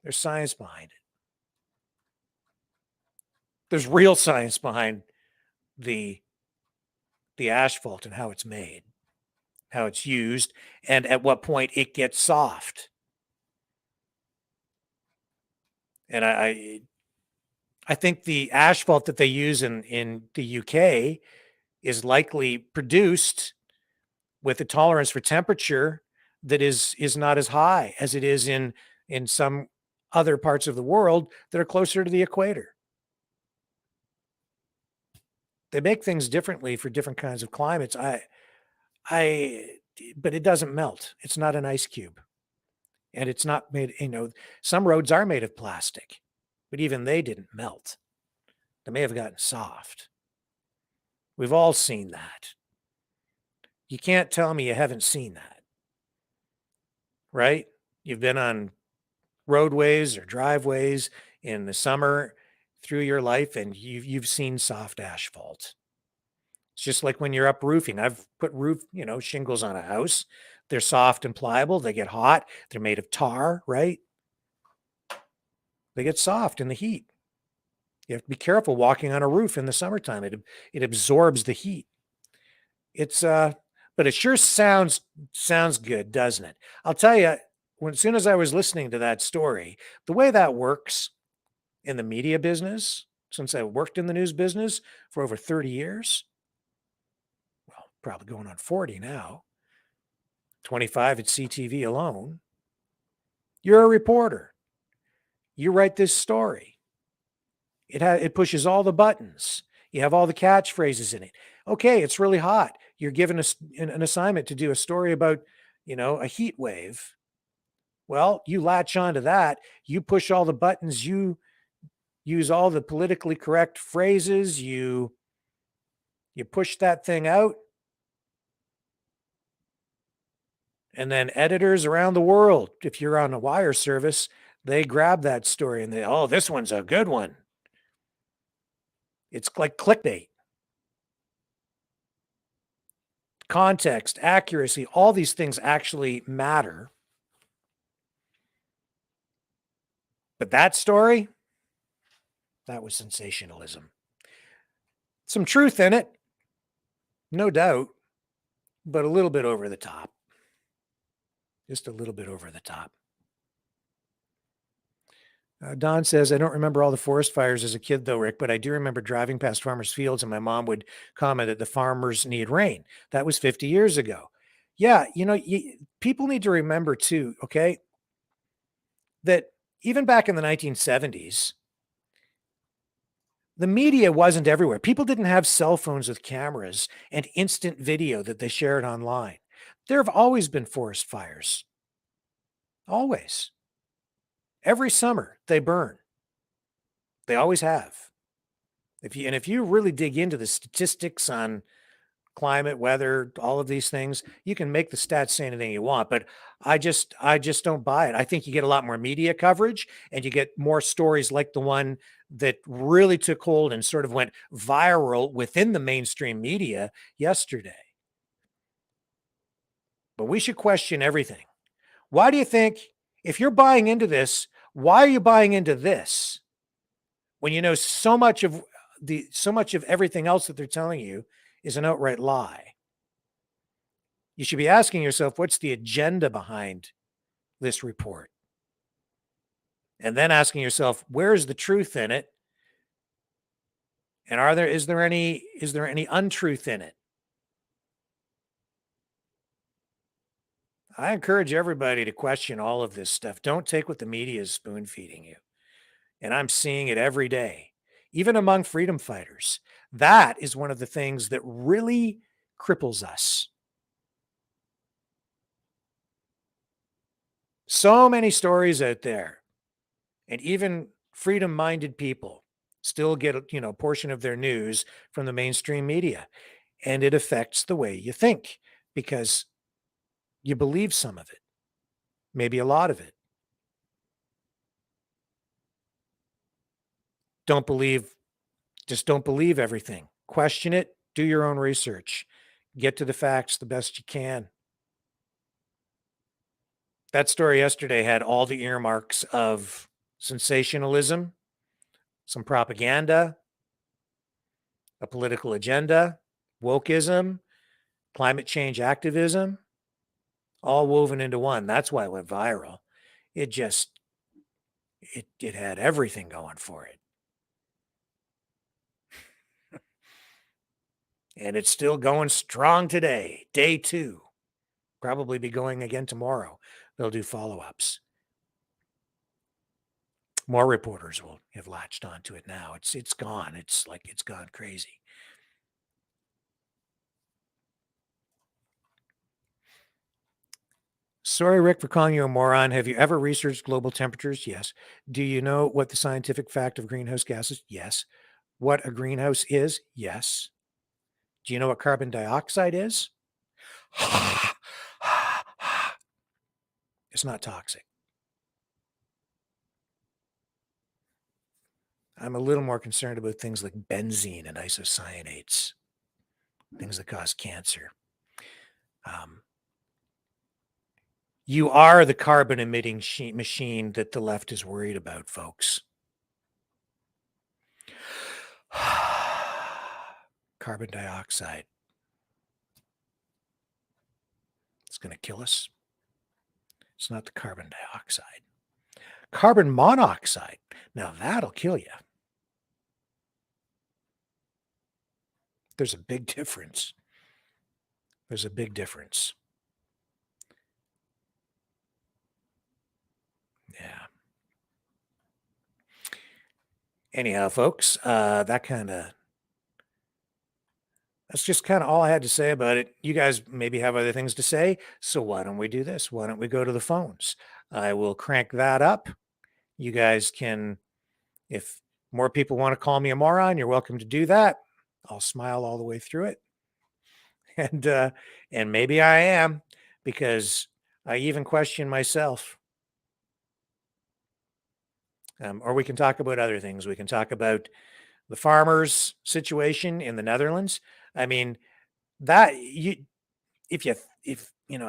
There's science behind it. There's real science behind the asphalt and how it's made, how it's used, and at what point it gets soft. And I think the asphalt that they use in the UK is likely produced with a tolerance for temperature that is not as high as it is in some other parts of the world that are closer to the equator. They make things differently for different kinds of climates. But it doesn't melt. It's not an ice cube. And it's not made, some roads are made of plastic, but even they didn't melt. They may have gotten soft. We've all seen that. You can't tell me you haven't seen that, right? You've been on roadways or driveways in the summer through your life, and you've seen soft asphalt. It's just like when you're up roofing. I've put shingles on a house. They're soft and pliable. They get hot. They're made of tar, right? They get soft in the heat. You have to be careful walking on a roof in the summertime. It absorbs the heat. It's but it sure sounds good, doesn't it? I'll tell you, as soon as I was listening to that story, the way that works in the media business, since I worked in the news business for over 30 years, well, probably going on 40 now, 25 at CTV alone. You're a reporter. You write this story. It pushes all the buttons. You have all the catchphrases in it. Okay, it's really hot. You're given an assignment to do a story about, a heat wave. Well, you latch onto that. You push all the buttons. You use all the politically correct phrases. You push that thing out. And then editors around the world, if you're on a wire service, they grab that story and this one's a good one. It's like clickbait. Context, accuracy, all these things actually matter. But that story, that was sensationalism. Some truth in it, no doubt, but a little bit over the top. Just a little bit over the top. Don says, I don't remember all the forest fires as a kid, though, Rick, but I do remember driving past farmers' fields and my mom would comment that the farmers need rain. That was 50 years ago. Yeah, people need to remember, too, okay, that even back in the 1970s, The media wasn't everywhere. People didn't have cell phones with cameras and instant video that they shared online. There have always been forest fires. Always. Every summer they burn. They always have. If you really dig into the statistics on climate, weather, all of these things, you can make the stats say anything you want, but I just don't buy it. I think you get a lot more media coverage and you get more stories like the one that really took hold and sort of went viral within the mainstream media yesterday. But we should question everything. Why do you think, if you're buying into this, why are you buying into this when you know so much of everything else that they're telling you is an outright lie? You should be asking yourself, what's the agenda behind this report? And then asking yourself, where's the truth in it? And is there any untruth in it? I encourage everybody to question all of this stuff. Don't take what the media is spoon feeding you. And I'm seeing it every day, even among freedom fighters. That is one of the things that really cripples us. So many stories out there, and even freedom-minded people still get a portion of their news from the mainstream media, and it affects the way you think because you believe some of it, maybe a lot of it. Just don't believe everything. Question it, do your own research, get to the facts the best you can. That story yesterday had all the earmarks of sensationalism, some propaganda, a political agenda, wokeism, climate change activism, all woven into one. That's why it went viral. It had everything going for it. And it's still going strong today, day 2. Probably be going again tomorrow. They'll do follow-ups. More reporters will have latched onto it now. It's gone. It's gone crazy. Sorry, Rick, for calling you a moron. Have you ever researched global temperatures? Yes. Do you know what the scientific fact of greenhouse gases? Yes. What a greenhouse is? Yes. Do you know what carbon dioxide is? It's not toxic. I'm a little more concerned about things like benzene and isocyanates, things that cause cancer. You are the carbon emitting machine that the left is worried about, folks. Carbon dioxide. It's going to kill us. It's not the carbon dioxide. Carbon monoxide. Now that'll kill you. There's a big difference. There's a big difference. Yeah. Anyhow, folks, that's just kind of all I had to say about it. You guys maybe have other things to say. So why don't we do this? Why don't we go to the phones? I will crank that up. You guys can, if more people want to call me a moron, you're welcome to do that. I'll smile all the way through it. And maybe I am, because I even question myself. Or we can talk about other things. We can talk about the farmers' situation in the Netherlands. I mean, it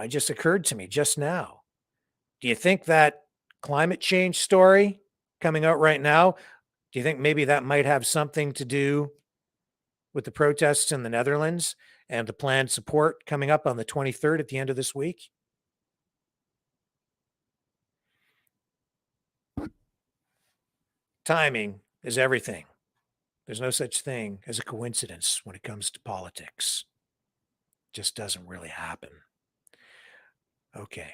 just occurred to me just now. Do you think that climate change story coming out right now, do you think maybe that might have something to do with the protests in the Netherlands and the planned support coming up on the 23rd at the end of this week? Timing is everything. There's no such thing as a coincidence when it comes to politics. It just doesn't really happen. Okay.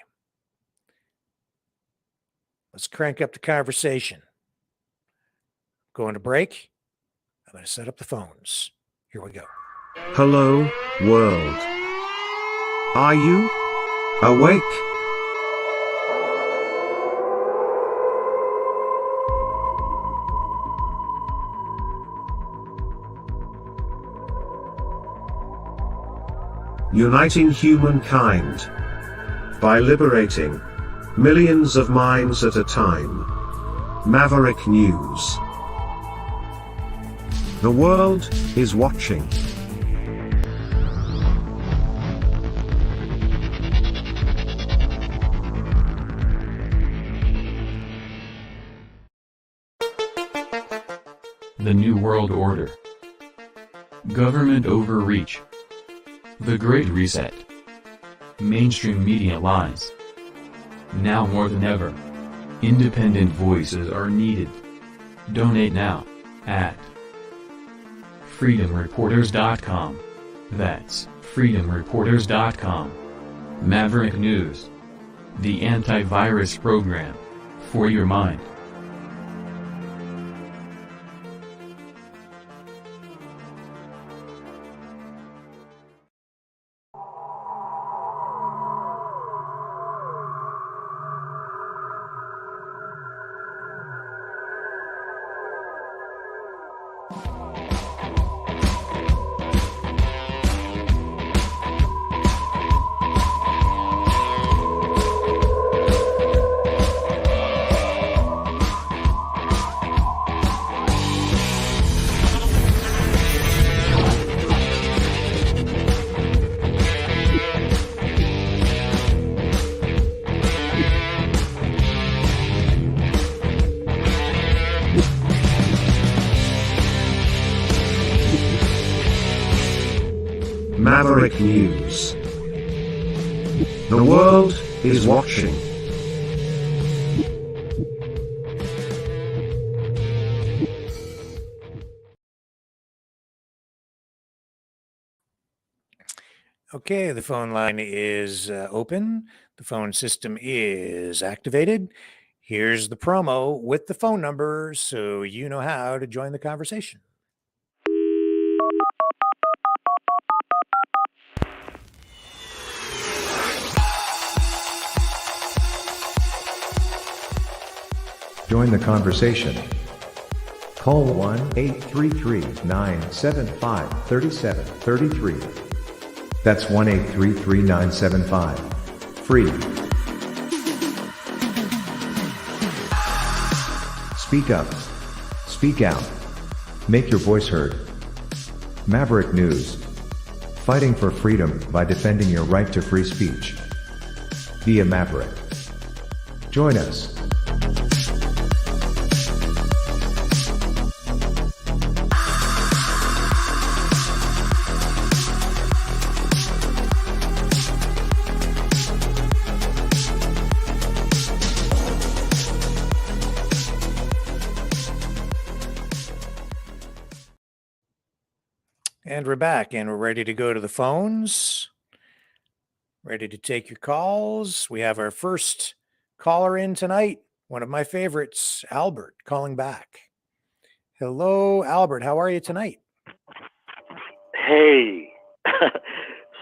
Let's crank up the conversation. Going to break. going to set up the phones. Here we go. Hello, world. Are you awake? Uniting humankind by liberating millions of minds at a time. Maverick News. The world is watching. The New World Order. Government overreach. The Great Reset. Mainstream media lies. Now more than ever, independent voices are needed. Donate now at freedomreporters.com. That's freedomreporters.com. Maverick News. The antivirus program for your mind. Maverick News. The world is watching. Okay, the phone line is open. The phone system is activated. Here's the promo with the phone number so you know how to join the conversation. Join the conversation. Call 1-833-975-3733. That's 1-833-975. Free. Speak up. Speak out. Make your voice heard. Maverick News. Fighting for freedom by defending your right to free speech. Be a maverick. Join us. And we're back and we're ready to go to the phones. Ready to take your calls. We have our first caller in tonight. One of my favorites, Albert, calling back. Hello, Albert. How are you tonight? Hey,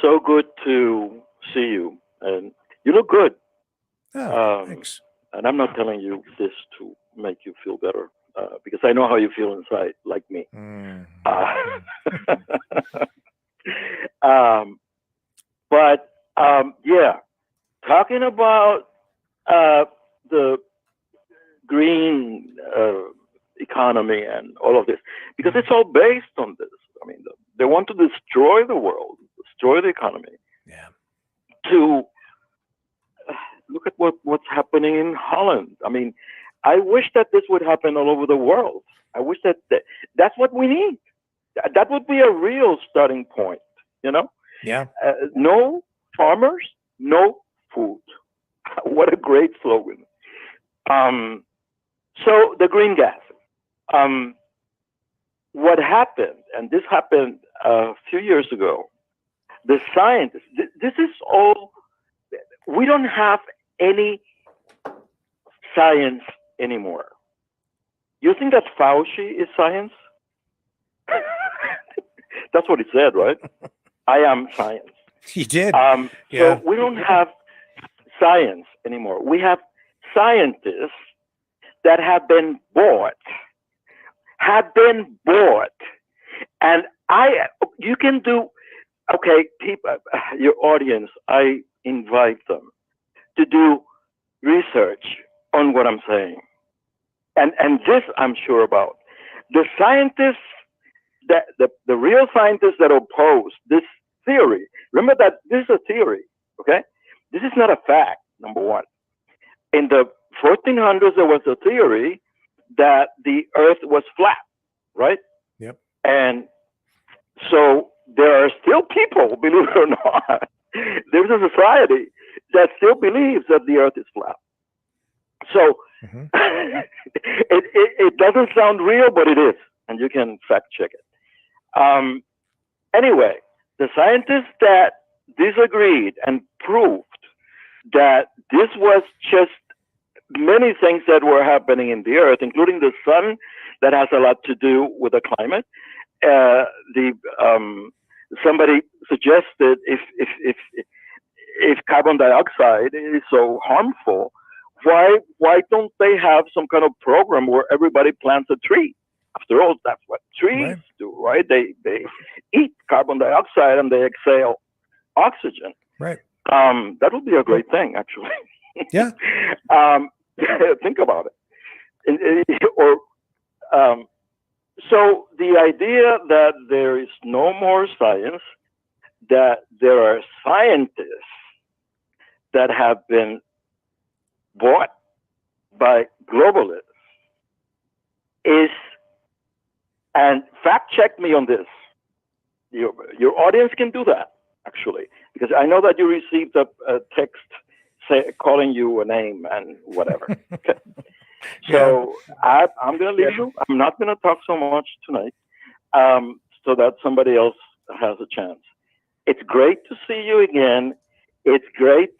so good to see you. And you look good. Oh, thanks. And I'm not telling you this to make you feel better, because I know how you feel inside, like me. Yeah, talking about the green economy and all of this, because it's all based on this. I mean, they want to destroy the world, destroy the economy. Yeah. To look at what's happening in Holland. I mean, I wish that this would happen all over the world. I wish that's what we need. That would be a real starting point, you know? Yeah. No farmers, no food. What a great slogan. So the green gas. What happened, and this happened a few years ago, the scientists, this is all, we don't have any science anymore. You think that Fauci is science? That's what he said, right? I am science. He did. So Yeah. we don't have science anymore. We have scientists that have been bought, and you can do, okay, people, your audience, I invite them to do research on what I'm saying. And this I'm sure about. The scientists, that the real scientists that oppose this theory, remember that this is a theory, okay? This is not a fact, number one. In the 1400s, there was a theory that the earth was flat, right? Yep. And so there are still people, believe it or not, there's a society that still believes that the earth is flat. So it doesn't sound real, but it is, and you can fact check it. Anyway, the scientists that disagreed and proved that this was just many things that were happening in the earth, including the sun, that has a lot to do with the climate. Somebody suggested if carbon dioxide is so harmful, why don't they have some kind of program where everybody plants a tree? After all, that's what trees do, right? They eat carbon dioxide and they exhale oxygen. Right. That would be a great thing, actually. Yeah. Think about it. So the idea that there is no more science, that there are scientists that have been bought by globalists is, and fact check me on this. Your audience can do that, actually, because I know that you received a text calling you a name and whatever. Okay. So I'm going to leave you. I'm not going to talk so much tonight, so that somebody else has a chance. It's great to see you again. It's great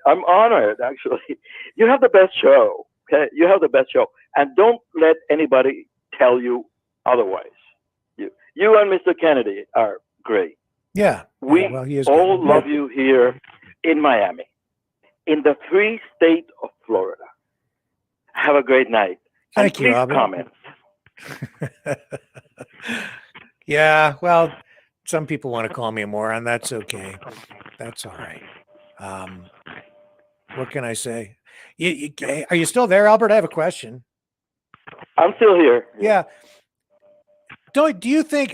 I'm honored, actually. You have the best show. Okay, you have the best show, and don't let anybody tell you otherwise. You and Mr. Kennedy are great. Yeah. We all love you here in Miami, in the free state of Florida. Have a great night. Thank you, Robert. Comments. Yeah, well, some people want to call me a moron. That's okay. That's all right. What can I say? Are you still there, Albert? I have a question. I'm still here. Yeah. Do you think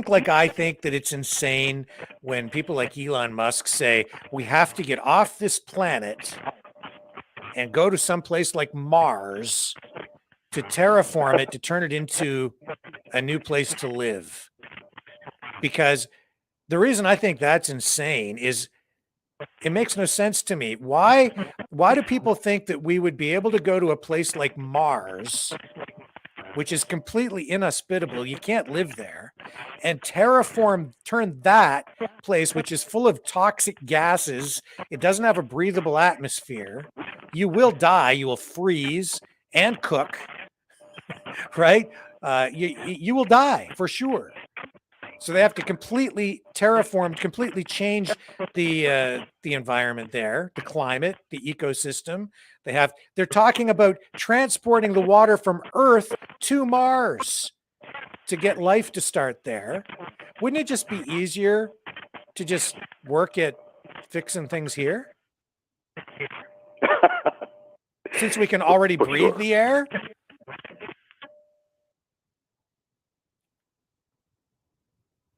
like I think that it's insane when people like Elon Musk say we have to get off this planet and go to some place like Mars to terraform it, to turn it into a new place to live? Because the reason I think that's insane is it makes no sense to me. Why do people think that we would be able to go to a place like Mars, which is completely inhospitable, you can't live there, and turn that place, which is full of toxic gases, it doesn't have a breathable atmosphere, you will die, you will freeze and cook, right? You will die for sure. So they have to completely terraform, completely change the environment there, the climate, the ecosystem. They're talking about transporting the water from Earth to Mars to get life to start there. Wouldn't it just be easier to just work at fixing things here? Since we can already breathe the air?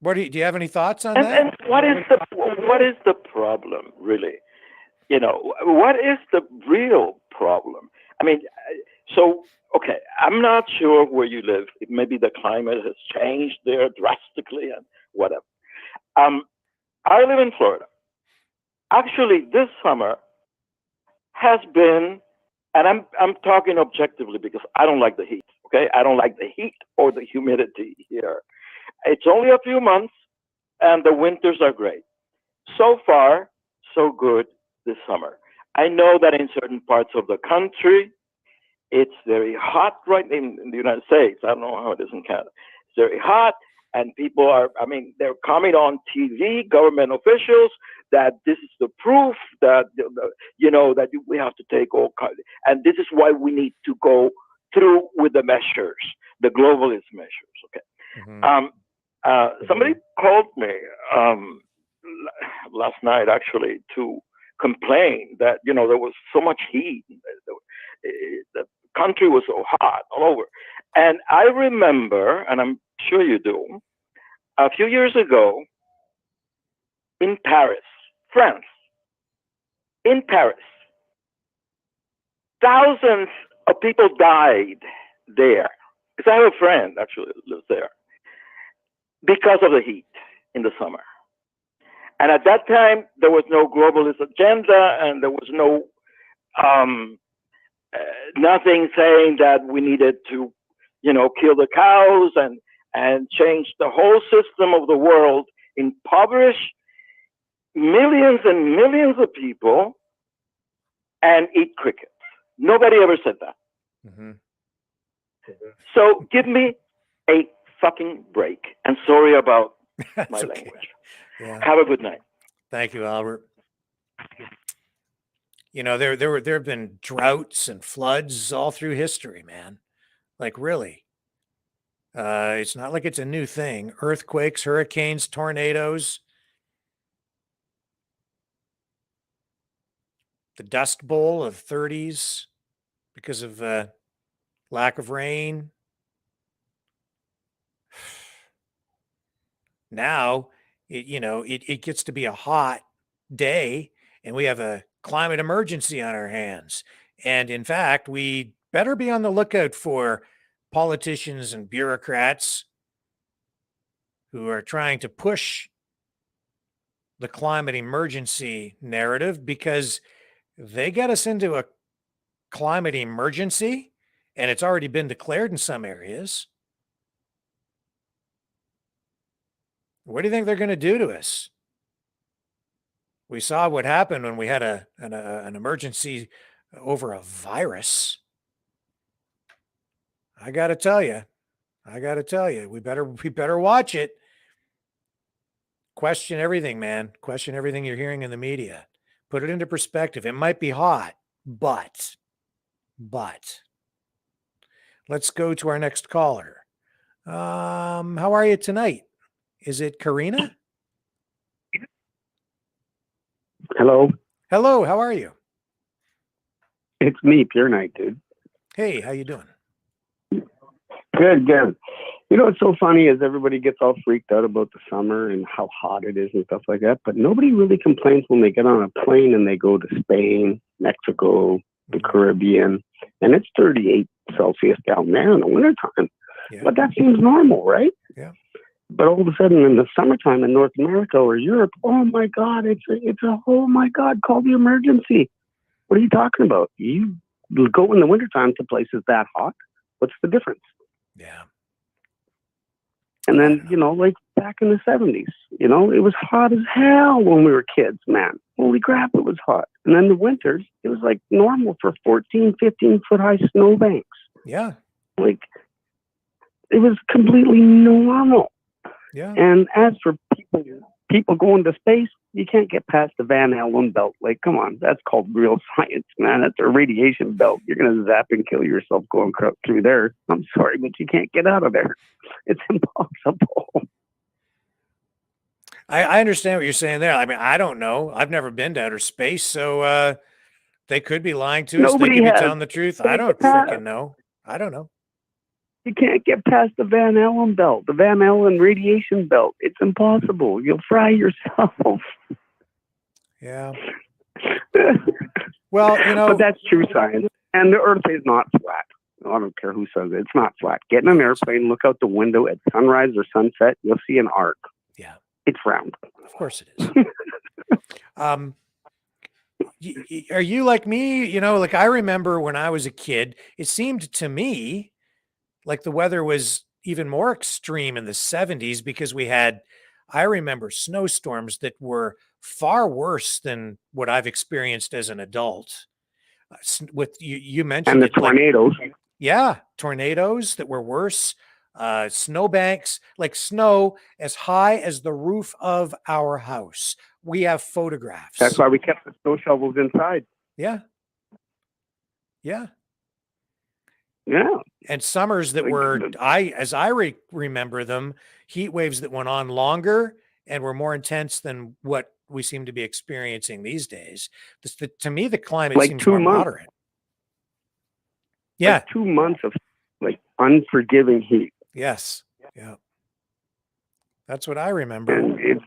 Do you have any thoughts on that? And what is the problem, really? What is the real problem? I mean, so, okay, I'm not sure where you live. Maybe the climate has changed there drastically and whatever. I live in Florida. Actually, this summer has been, and I'm talking objectively because I don't like the heat, okay? I don't like the heat or the humidity here. It's only a few months, and the winters are great. So far, so good this summer. I know that in certain parts of the country, it's very hot right in the United States. I don't know how it is in Canada. It's very hot, and people are, I mean, they're coming on TV, government officials, that this is the proof that, you know, that we have to take all kinds, and this is why we need to go through with the measures, the globalist measures. Okay. Somebody called me last night, actually, to complain that, you know, there was so much heat, the country was so hot all over. And I remember, and I'm sure you do, a few years ago in Paris, France, in Paris, thousands of people died there. Because I have a friend actually who lives there, because of the heat in the summer. And at that time, there was no globalist agenda, and there was no nothing saying that we needed to, you know, kill the cows and change the whole system of the world, impoverish millions and millions of people, and eat crickets. Nobody ever said that. So give me a fucking break. And sorry about my language. Yeah. Have a good night. Thank you, Albert. You know, there have been droughts and floods all through history, man. Like, really. It's not like it's a new thing. Earthquakes, hurricanes, tornadoes. The Dust Bowl of 30s because of lack of rain. Now, it gets to be a hot day, and we have a climate emergency on our hands. And in fact, we better be on the lookout for politicians and bureaucrats who are trying to push the climate emergency narrative, because they get us into a climate emergency, and it's already been declared in some areas. What do you think they're going to do to us? We saw what happened when we had an emergency over a virus. I got to tell you, we better watch it. Question everything, man. Question everything you're hearing in the media. Put it into perspective. It might be hot, but let's go to our next caller. How are you tonight? Is it Karina? Hello. Hello, how are you? It's me, Pure Night, dude. Hey, how you doing? Good. You know what's so funny is everybody gets all freaked out about the summer and how hot it is and stuff like that, but nobody really complains when they get on a plane and they go to Spain, Mexico, the Caribbean, and it's 38 Celsius down there in the wintertime. Yeah. But that seems normal, right? Yeah. But all of a sudden in the summertime in North America or Europe, oh my God, it's a oh my God, call the emergency. What are you talking about? You go in the wintertime to places that hot. What's the difference? Yeah. And then, you know, like back in the 70s, you know, it was hot as hell when we were kids, man. Holy crap, it was hot. And then the winters, it was like normal for 14, 15 foot high snowbanks. Yeah. Like, it was completely normal. Yeah. And as for people going to space, you can't get past the Van Allen belt. Like, come on, that's called real science, man. That's a radiation belt. You're going to zap and kill yourself going through there. I'm sorry, but you can't get out of there. It's impossible. I understand what you're saying there. I mean, I don't know. I've never been to outer space, so they could be lying to us. They could be telling the truth. I don't freaking know. I don't know. You can't get past the Van Allen belt, the Van Allen radiation belt. It's impossible. You'll fry yourself. Yeah. Well, you know. But that's true science. And the Earth is not flat. I don't care who says it. It's not flat. Get in an airplane, look out the window at sunrise or sunset, you'll see an arc. Yeah. It's round. Of course it is. Are you like me? You know, like I remember when I was a kid, it seemed to me like the weather was even more extreme in the 70s because I remember snowstorms that were far worse than what I've experienced as an adult. With you mentioned and the tornadoes. Yeah, tornadoes that were worse. snowbanks, like snow as high as the roof of our house. We have photographs. That's why we kept the snow shovels inside. Yeah. Yeah. Yeah. And summers that were, as I remember them, heat waves that went on longer and were more intense than what we seem to be experiencing these days. To me, the climate like seems 2 more months. moderate. Yeah. Like 2 months of like unforgiving heat. Yes. Yeah. That's what I remember. And it's,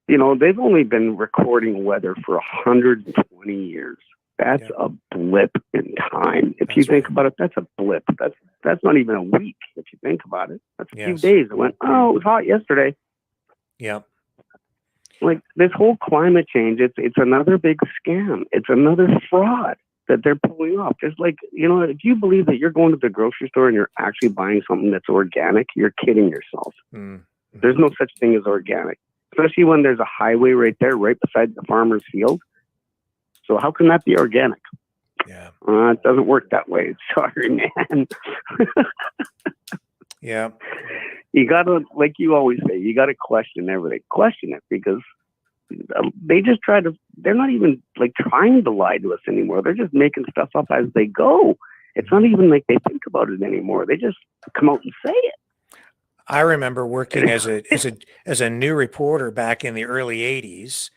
they've only been recording weather for 120 years. That's a blip in time. If you think about it, that's a blip. That's not even a week if you think about it. That's a few days. It went, it was hot yesterday. Yeah. Like this whole climate change, it's another big scam. It's another fraud that they're pulling off. Just like, if you believe that you're going to the grocery store and you're actually buying something that's organic, you're kidding yourself. Mm-hmm. There's no such thing as organic, especially when there's a highway right there, right beside the farmer's field. So how can that be organic? Yeah. It doesn't work that way. Sorry, man. Yeah. You got to, like you always say, you got to question everything. Question it, because they just they're not even like trying to lie to us anymore. They're just making stuff up as they go. It's not even like they think about it anymore. They just come out and say it. I remember working as a new reporter back in the early 80s.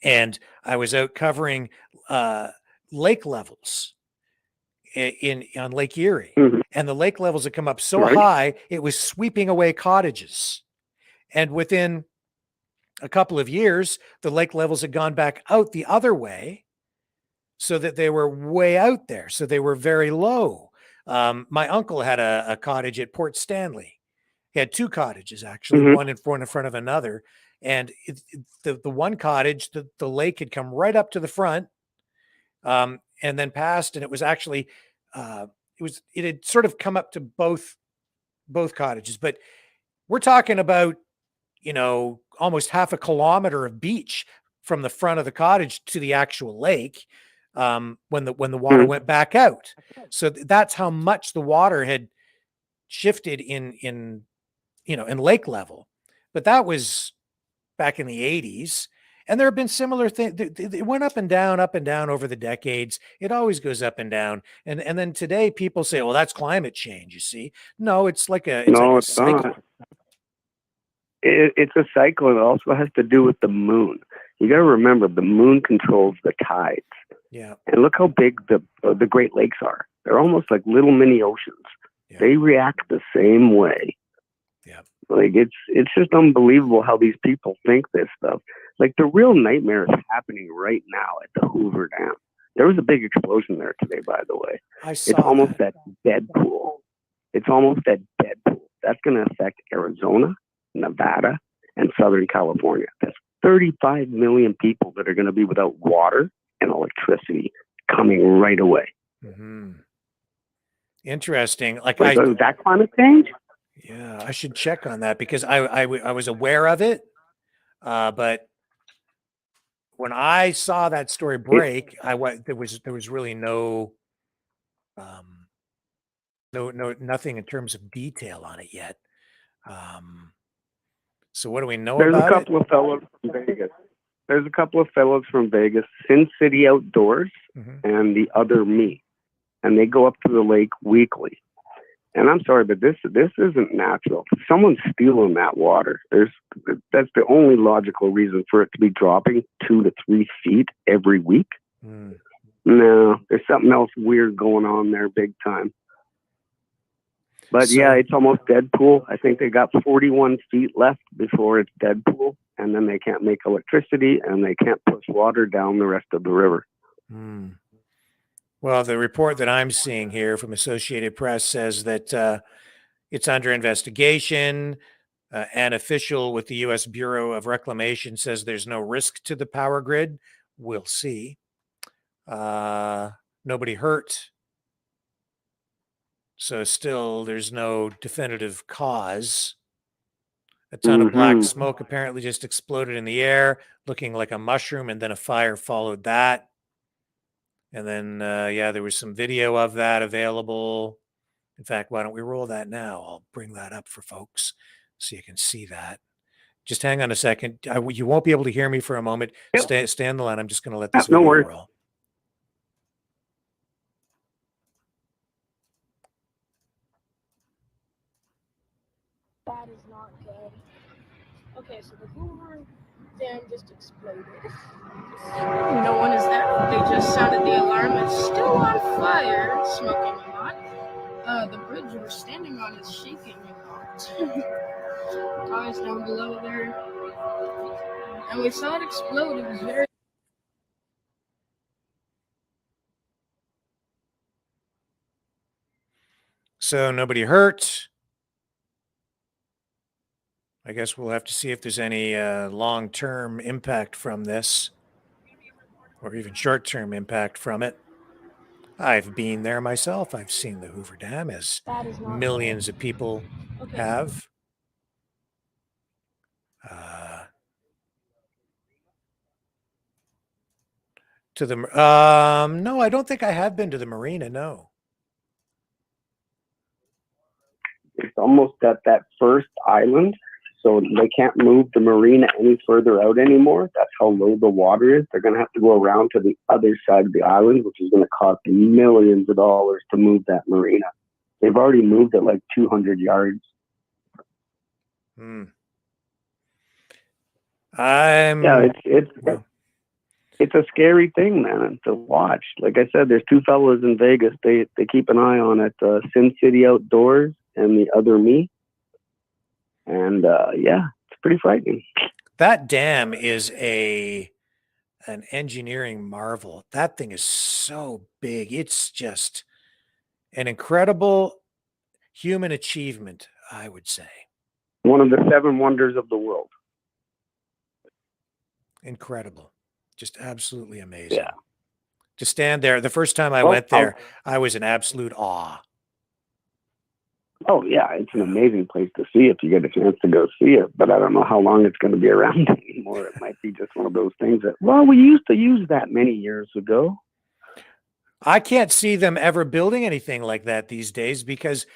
And I was out covering lake levels on Lake Erie. Mm-hmm. And the lake levels had come up so high, it was sweeping away cottages. And within a couple of years, the lake levels had gone back out the other way, so that they were way out there. So they were very low. My uncle had a cottage at Port Stanley. He had 2 cottages, actually, one in front of another. And the one cottage, the lake had come right up to the front, and then passed. And it was actually, it had sort of come up to both cottages. But we're talking about, almost half a kilometer of beach from the front of the cottage to the actual lake, when the water went back out. So that's how much the water had shifted in lake level. But that was back in the 80s. And there have been similar things. It went up and down over the decades. It always goes up and down. And then today people say, well, that's climate change, you see. No, it's like a cycle. Not. It's a cycle, and it also has to do with the moon. You got to remember, the moon controls the tides. Yeah. And look how big the Great Lakes are. They're almost like little mini oceans. Yeah. They react the same way. Yeah. Like it's just unbelievable how these people think this stuff. Like the real nightmare is happening right now at the Hoover Dam. There was a big explosion there today, by the way. It's almost at Deadpool. It's almost at Deadpool. That's going to affect Arizona, Nevada, and Southern California. That's 35 million people that are going to be without water and electricity coming right away. Mm-hmm. Interesting. Like is that climate change? Yeah, I should check on that, because I was aware of it, but when I saw that story break, there was really nothing in terms of detail on it yet. So what do we know about it? There's a couple of fellows from Vegas, Sin City Outdoors, and the Other Me, and they go up to the lake weekly. And I'm sorry, but this isn't natural. Someone's stealing that water. That's the only logical reason for it to be dropping 2 to 3 feet every week. No, there's something else weird going on there, big time. But yeah, it's almost Deadpool. I think they got 41 feet left before it's Deadpool, and then they can't make electricity and they can't push water down the rest of the river. Well, the report that I'm seeing here from Associated Press says that it's under investigation. An official with the U.S. Bureau of Reclamation says there's no risk to the power grid. We'll see. Nobody hurt. So still, there's no definitive cause. A ton of black smoke apparently just exploded in the air, looking like a mushroom, and then a fire followed that. And then, there was some video of that available. In fact, why don't we roll that now? I'll bring that up for folks so you can see that. Just hang on a second. You won't be able to hear me for a moment. Yep. Stay on the line. I'm just going to let this No video worries. roll. That is not good. Okay, so the Hoover Dam just exploded. No one is there. They just sounded the alarm. It's still on fire, smoking a lot. The bridge we're standing on is shaking a lot. Cars down below there. And we saw it explode. It was very... So nobody hurt. I guess we'll have to see if there's any long-term impact from this, or even short-term impact from it. I've been there myself. I've seen the Hoover Dam, as millions of people have. To the no, I don't think I have been to the marina. No. It's almost at that first island, so they can't move the marina any further out anymore. That's how low the water is. They're going to have to go around to the other side of the island, which is going to cost millions of dollars to move that marina. They've already moved it like 200 yards. Yeah, it's a scary thing, man, to watch. Like I said, there's two fellows in Vegas. They keep an eye on it. Sin City Outdoors and The Other Me. And yeah, it's pretty frightening. That dam is an engineering marvel. That thing is so big. It's just an incredible human achievement, I would say. One of the 7 wonders of the world. Incredible. Just absolutely amazing. Yeah. To stand there. The first time I went there, I was in absolute awe. Oh, yeah. It's an amazing place to see if you get a chance to go see it. But I don't know how long it's going to be around anymore. It might be just one of those things that, well, we used to use that many years ago. I can't see them ever building anything like that these days because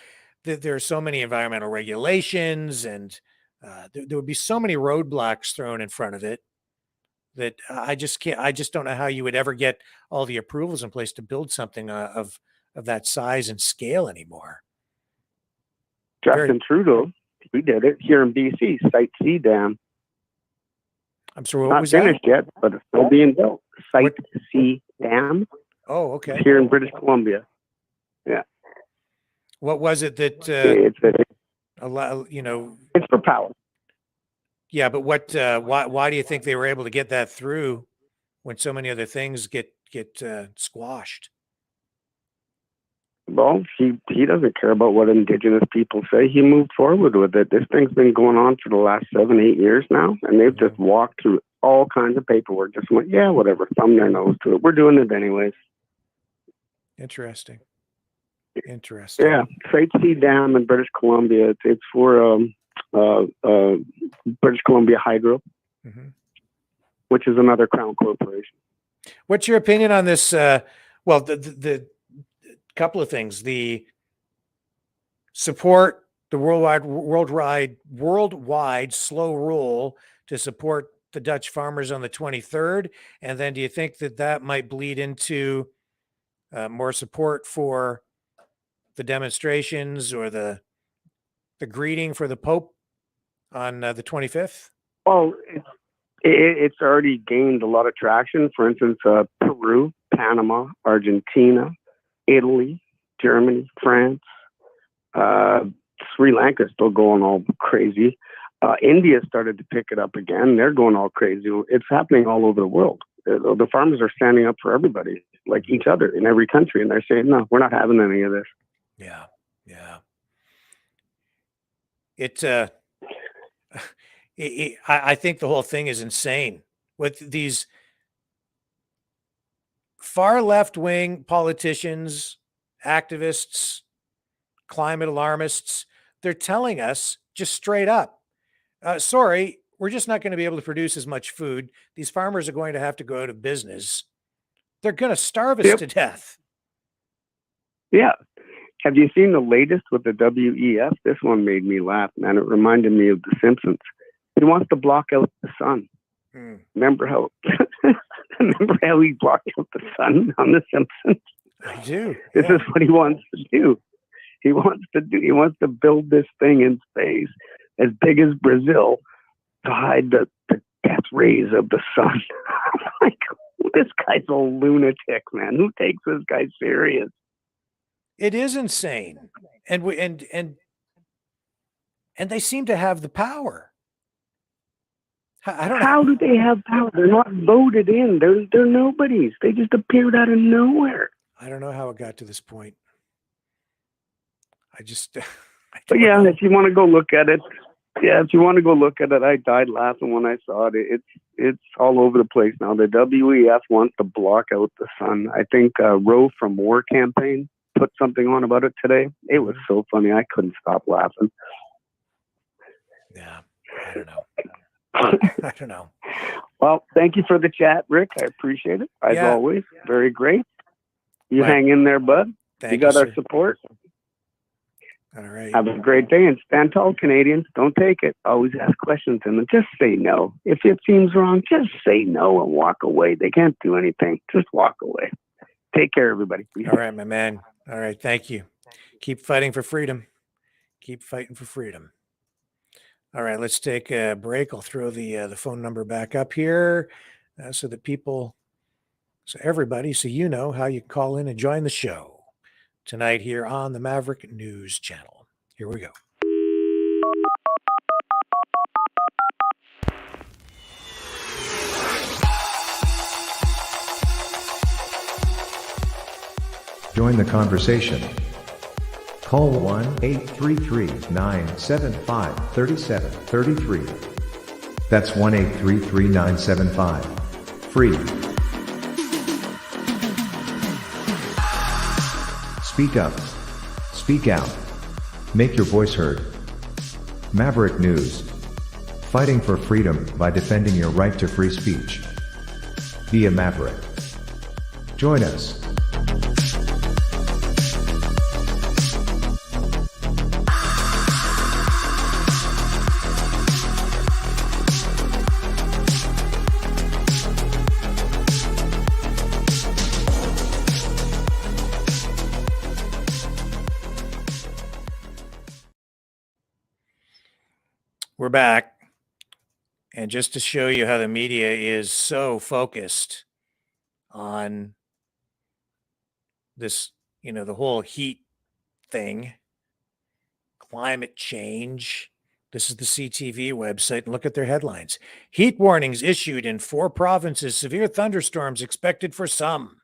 there are so many environmental regulations and there would be so many roadblocks thrown in front of it that I just don't know how you would ever get all the approvals in place to build something of that size and scale anymore. Justin Trudeau, we did it here in BC, Site C Dam. I'm sorry, what Not was finished that? yet, but it's still being built. Site C Dam. Oh, okay. Here in British Columbia. Yeah. What was it that it's for power. Yeah, but why do you think they were able to get that through when so many other things get squashed? Well, he doesn't care about what Indigenous people say. He moved forward with it. This thing's been going on for the last 7-8 years now, and they've just walked through all kinds of paperwork. Just went, yeah, whatever, thumb their nose to it. We're doing it anyways. Interesting. Yeah, Site C Dam in British Columbia. It's for British Columbia Hydro, which is another Crown corporation. What's your opinion on this? Well, the couple of things: the support, the worldwide slow roll to support the Dutch farmers on the 23rd, and then do you think that might bleed into more support for the demonstrations or the greeting for the Pope on the 25th? Well, it's already gained a lot of traction. For instance, Peru, Panama, Argentina, Italy, Germany, France, Sri Lanka is still going all crazy. India started to pick it up again. They're going all crazy. It's happening all over the world. The farmers are standing up for everybody, like each other in every country, and they're saying, no, we're not having any of this. Yeah. I think the whole thing is insane with these far left-wing politicians, activists, climate alarmists. They're telling us just straight up, sorry, we're just not going to be able to produce as much food. These farmers are going to have to go out of business. They're going to starve us to death. Yeah. Have you seen the latest with the WEF? This one made me laugh, man. It reminded me of The Simpsons. He wants to block out the sun. Remember how he blocked out the sun on The Simpsons? I do. This is what he wants to do. He wants to build this thing in space as big as Brazil to hide the death rays of the sun. Like, this guy's a lunatic, man. Who takes this guy serious? It is insane. And they seem to have the power. I don't know. How do they have power? They're not voted in. They're nobodies. They just appeared out of nowhere. I don't know how it got to this point. But yeah, if you want to go look at it, I died laughing when I saw it. It's all over the place now. The WEF wants to block out the sun. I think Roe from War campaign put something on about it today. It was so funny. I couldn't stop laughing. Yeah, I don't know. I don't know. Well, thank you for the chat, Rick. I appreciate it. As always, very great. You hang in there, bud. You got our support. All right. Have a great day and stand tall, Canadians. Don't take it. Always ask questions and just say no. If it seems wrong, just say no and walk away. They can't do anything. Just walk away. Take care, everybody. All right, my man. All right. Thank you. Keep fighting for freedom. Keep fighting for freedom. All right, let's take a break. I'll throw the phone number back up here so everybody, so you know how you call in and join the show tonight here on the Maverick News Channel. Here we go. Join the conversation. Call 1-833-975-3733. That's 1-833-975-FREE. Speak up. Speak out. Make your voice heard. Maverick News. Fighting for freedom by defending your right to free speech. Be a Maverick. Join us. We're back. And just to show you how the media is so focused on this, the whole heat thing, climate change. This is the CTV website, and look at their headlines. Heat warnings issued in 4 provinces, severe thunderstorms expected for some.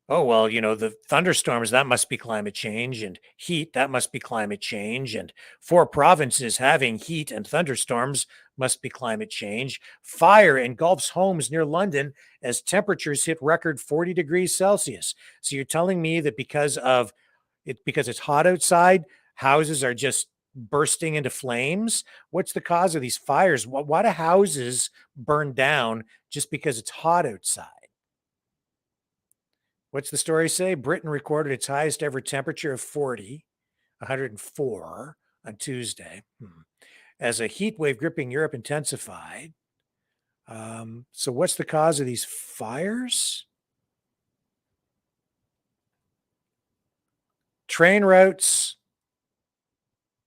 Oh, well, the thunderstorms, that must be climate change, and heat, that must be climate change, and 4 provinces having heat and thunderstorms must be climate change. Fire engulfs homes near London as temperatures hit record 40 degrees Celsius. So you're telling me that because it's hot outside, houses are just bursting into flames? What's the cause of these fires? Why do houses burn down just because it's hot outside? What's the story say? Britain recorded its highest ever temperature of 104 on Tuesday, as a heat wave gripping Europe intensified. So what's the cause of these fires? Train routes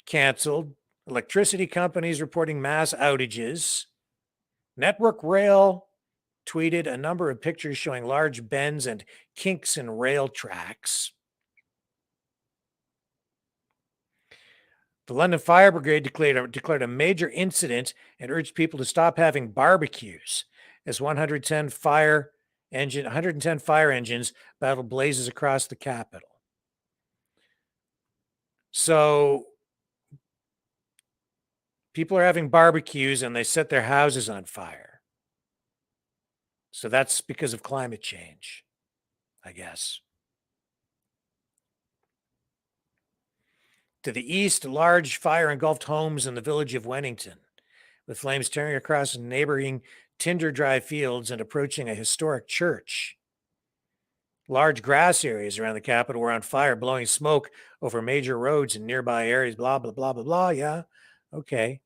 canceled. Electricity companies reporting mass outages. Network Rail tweeted a number of pictures showing large bends and kinks in rail tracks. The London Fire Brigade declared a major incident and urged people to stop having barbecues as 110 fire engines battled blazes across the capital. So people are having barbecues and they set their houses on fire. So that's because of climate change, I guess. To the east, a large fire engulfed homes in the village of Wennington, with flames tearing across neighboring tinder-dry fields and approaching a historic church. Large grass areas around the capital were on fire, blowing smoke over major roads and nearby areas, blah, blah, blah, blah, blah. Yeah. Okay.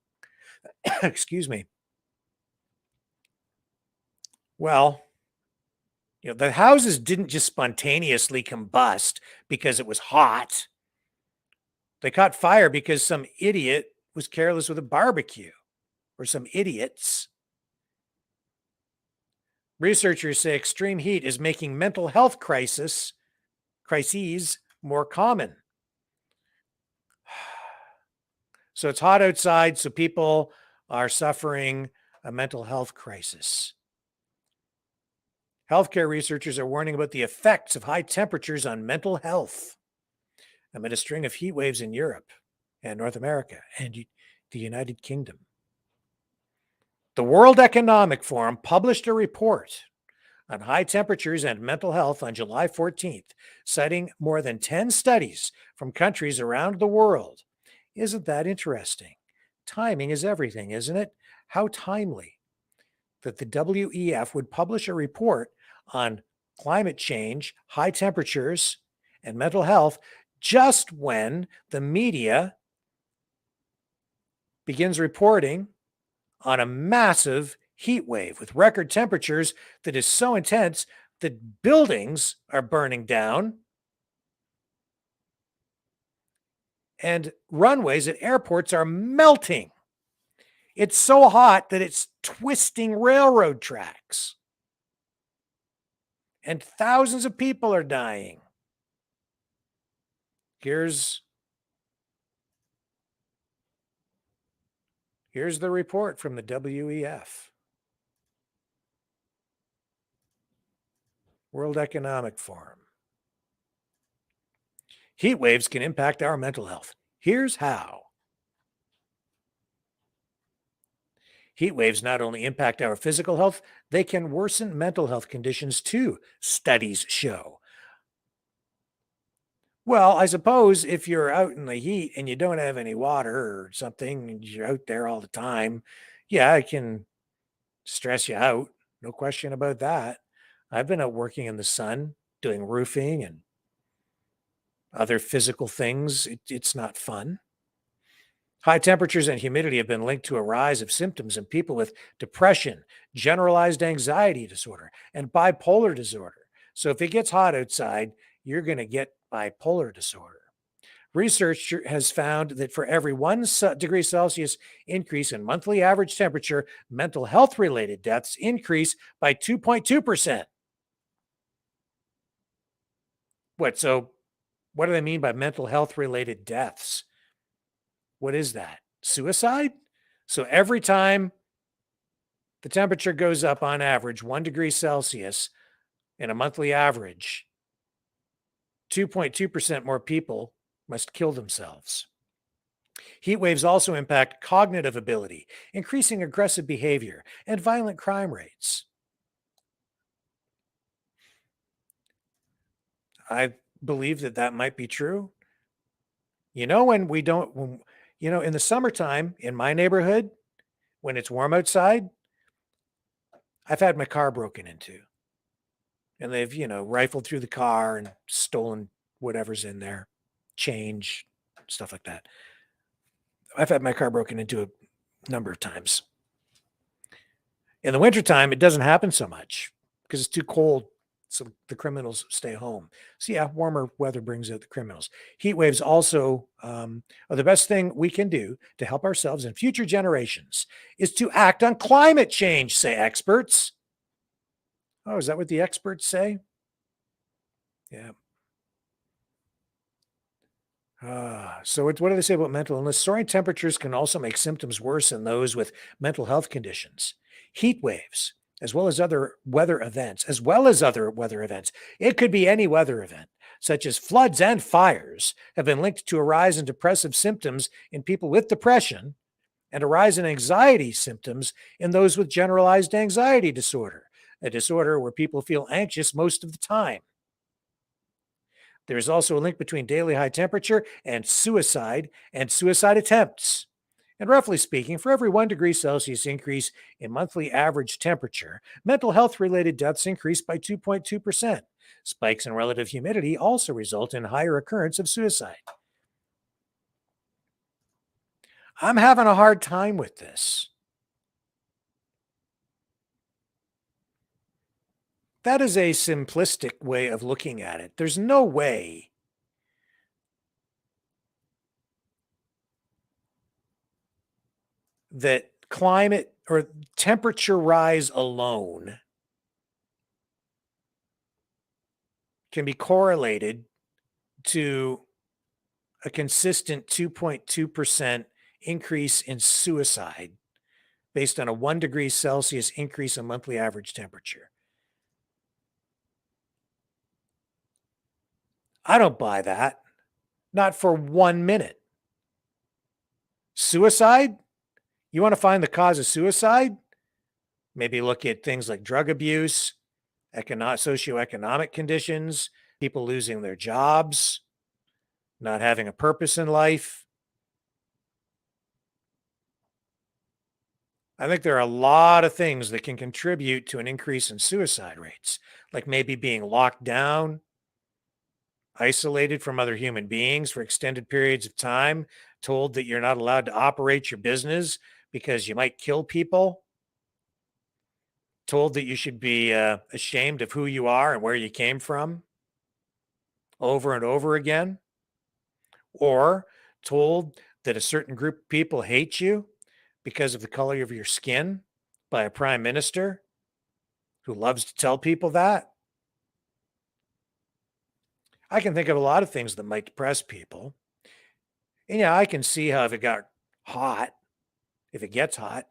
Excuse me. Well, the houses didn't just spontaneously combust because it was hot. They caught fire because some idiot was careless with a barbecue, or some idiots. Researchers say extreme heat is making mental health crises more common. So it's hot outside, so people are suffering a mental health crisis. Healthcare researchers are warning about the effects of high temperatures on mental health amid a string of heat waves in Europe and North America and the United Kingdom. The World Economic Forum published a report on high temperatures and mental health on July 14th, citing more than 10 studies from countries around the world. Isn't that interesting? Timing is everything, isn't it? How timely that the WEF would publish a report on climate change, high temperatures, and mental health just when the media begins reporting on a massive heat wave with record temperatures that is so intense that buildings are burning down and runways at airports are melting. It's so hot that it's twisting railroad tracks. And thousands of people are dying. Here's the report from the WEF. World Economic Forum. Heat waves can impact our mental health. Here's how. Heat waves not only impact our physical health, they can worsen mental health conditions too, studies show. Well, I suppose if you're out in the heat and you don't have any water or something, and you're out there all the time, yeah, it can stress you out. No question about that. I've been out working in the sun, doing roofing and other physical things. It's not fun. High temperatures and humidity have been linked to a rise of symptoms in people with depression, generalized anxiety disorder, and bipolar disorder. So if it gets hot outside, you're going to get bipolar disorder. Research has found that for every 1 degree Celsius increase in monthly average temperature, mental health related deaths increase by 2.2%. So what do they mean by mental health related deaths? What is that? Suicide? So every time the temperature goes up on average 1 degree Celsius in a monthly average, 2.2% more people must kill themselves. Heat waves also impact cognitive ability, increasing aggressive behavior and violent crime rates. I believe that might be true. In the summertime in my neighborhood, when it's warm outside, I've had my car broken into. And they've, rifled through the car and stolen whatever's in there, change, stuff like that. I've had my car broken into a number of times. In the wintertime, it doesn't happen so much because it's too cold, so the criminals stay home. So yeah, warmer weather brings out the criminals. Heat waves also are the best thing we can do to help ourselves and future generations is to act on climate change, say experts. Oh, is that what the experts say? Yeah. So what do they say about mental illness? Soaring temperatures can also make symptoms worse in those with mental health conditions. Heat waves, as well as other weather events. It could be any weather event, such as floods and fires, have been linked to a rise in depressive symptoms in people with depression and a rise in anxiety symptoms in those with generalized anxiety disorder, a disorder where people feel anxious most of the time. There is also a link between daily high temperature and suicide attempts. And roughly speaking, for every 1 degree Celsius increase in monthly average temperature, mental health related deaths increase by 2.2%. Spikes in relative humidity also result in higher occurrence of suicide. I'm having a hard time with this. That is a simplistic way of looking at it. There's no way that climate or temperature rise alone can be correlated to a consistent 2.2% increase in suicide based on a 1 degree Celsius increase in monthly average temperature. I don't buy that. Not for 1 minute. Suicide? You want to find the cause of suicide? Maybe look at things like drug abuse, socioeconomic conditions, people losing their jobs, not having a purpose in life. I think there are a lot of things that can contribute to an increase in suicide rates, like maybe being locked down, isolated from other human beings for extended periods of time, told that you're not allowed to operate your business because you might kill people, told that you should be ashamed of who you are and where you came from over and over again, or told that a certain group of people hate you because of the color of your skin by a prime minister who loves to tell people that. I can think of a lot of things that might depress people. And yeah, I can see how if it got hot, if it gets hot,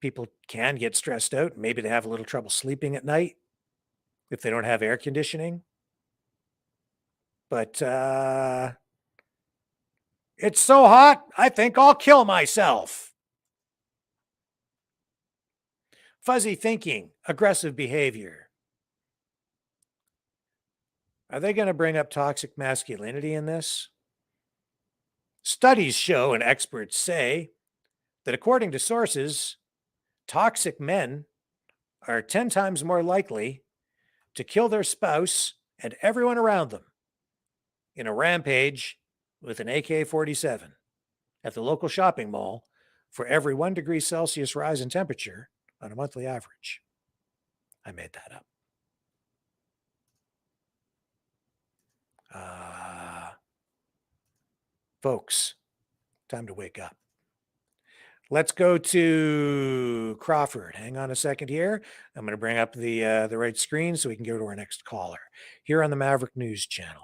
people can get stressed out. Maybe they have a little trouble sleeping at night if they don't have air conditioning. But it's so hot, I think I'll kill myself. Fuzzy thinking, aggressive behavior. Are they going to bring up toxic masculinity in this? Studies show and experts say that according to sources, toxic men are 10 times more likely to kill their spouse and everyone around them in a rampage with an AK-47 at the local shopping mall for every 1 degree Celsius rise in temperature on a monthly average. I made that up. Folks, time to wake up. Let's go to Crawford. Hang on a second here. I'm going to bring up the right screen so we can go to our next caller here on the Maverick News Channel.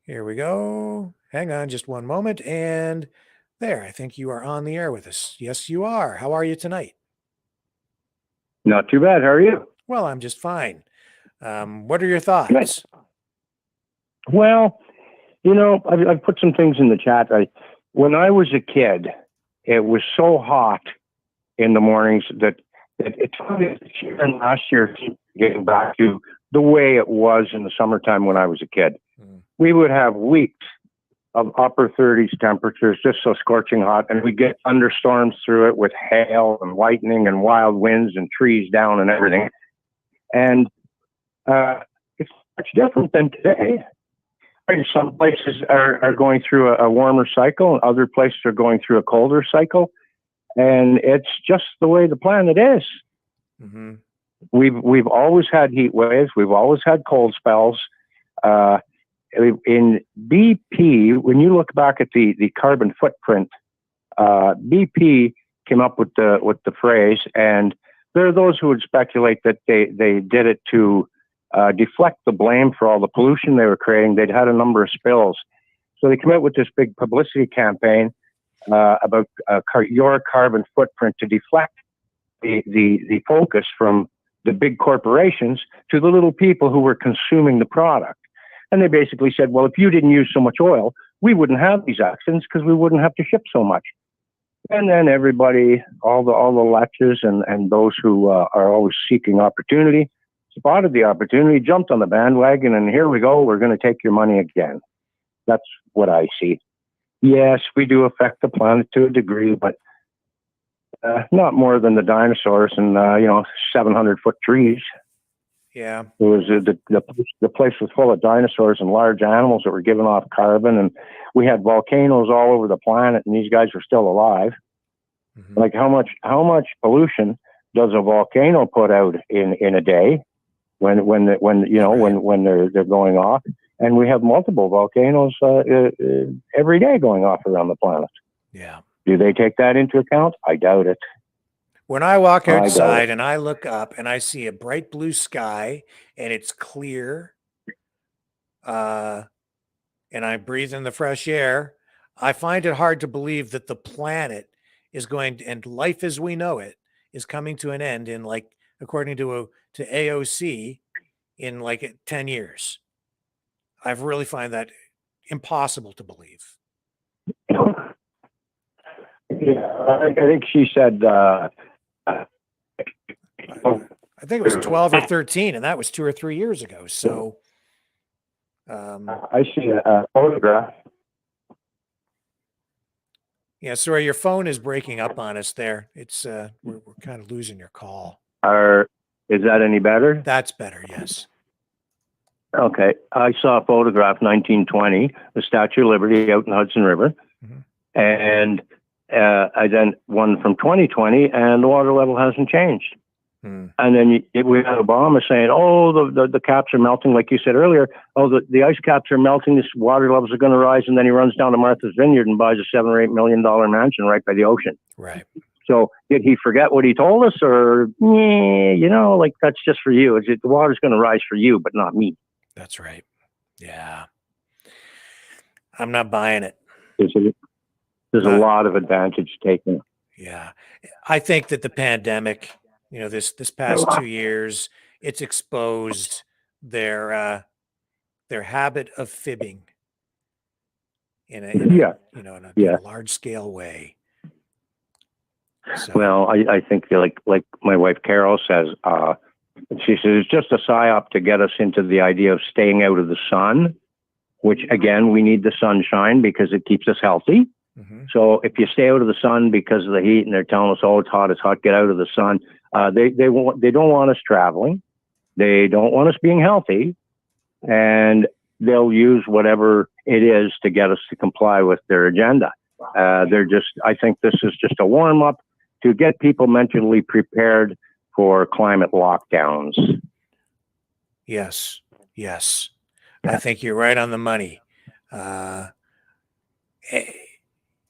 Here we go. Hang on just one moment. And there, I think you are on the air with us. Yes, you are. How are you tonight? Not too bad. How are you? Well, I'm just fine. What are your thoughts? Good. Well, you know, I've put some things in the chat. When I was a kid, it was so hot in the mornings that it took me this year and last year getting back to the way it was in the summertime when I was a kid. We would have weeks of upper 30s temperatures, just so scorching hot, and we'd get thunderstorms through it with hail and lightning and wild winds and trees down and everything. And it's much different than today. Some places are going through a warmer cycle, and other places are going through a colder cycle, and it's just the way the planet is. Mm-hmm. We've always had heat waves. We've always had cold spells. In BP, when you look back at the carbon footprint, BP came up with the phrase, and there are those who would speculate that they did it to deflect the blame for all the pollution they were creating. They'd had a number of spills. So they came out with this big publicity campaign about your carbon footprint to deflect the focus from the big corporations to the little people who were consuming the product. And they basically said, well, if you didn't use so much oil, we wouldn't have these accidents because we wouldn't have to ship so much. And then everybody, all the lechers and those who are always seeking opportunity, spotted the opportunity, jumped on the bandwagon, and here we go. We're going to take your money again. That's what I see. Yes, we do affect the planet to a degree, but not more than the dinosaurs and 700-foot trees. Yeah. It was the place was full of dinosaurs and large animals that were giving off carbon, and we had volcanoes all over the planet, and these guys were still alive. Mm-hmm. Like how much pollution does a volcano put out in a day when they're going off? And we have multiple volcanoes every day going off around the planet. Yeah. Do they take that into account? I doubt it. When I walk outside and I look up and I see a bright blue sky and it's clear, and I breathe in the fresh air, I find it hard to believe that the planet is going to, and life as we know it is coming to an end in, like, according to AOC, in like 10 years. I really find that impossible to believe. Yeah, I think she said. I think it was 12 or 13, and that was 2 or 3 years ago. So, I see a photograph. Yeah, sorry, your phone is breaking up on us there. It's we're kind of losing your call. Is that any better? That's better, yes. Okay, I saw a photograph, 1920, the Statue of Liberty out in the Hudson River, and I then one from 2020, and the water level hasn't changed. And then we had Obama saying, "Oh, the caps are melting," like you said earlier. Oh, the ice caps are melting. This water levels are going to rise, and then he runs down to Martha's Vineyard and buys a $7 or $8 million mansion right by the ocean. Right. So did he forget what he told us, or like that's just for you? The water's going to rise for you, but not me. That's right. Yeah, I'm not buying it. There's a lot of advantage taken. Yeah, I think that the pandemic, this past 2 years, it's exposed their habit of fibbing in a large scale way. So. Well, I think like my wife Carol says, she says it's just a psyop to get us into the idea of staying out of the sun, which again, we need the sunshine because it keeps us healthy. So if you stay out of the sun because of the heat and they're telling us, oh, it's hot, get out of the sun. They don't want us traveling. They don't want us being healthy, and they'll use whatever it is to get us to comply with their agenda. I think this is just a warm up to get people mentally prepared for climate lockdowns. Yes. I think you're right on the money.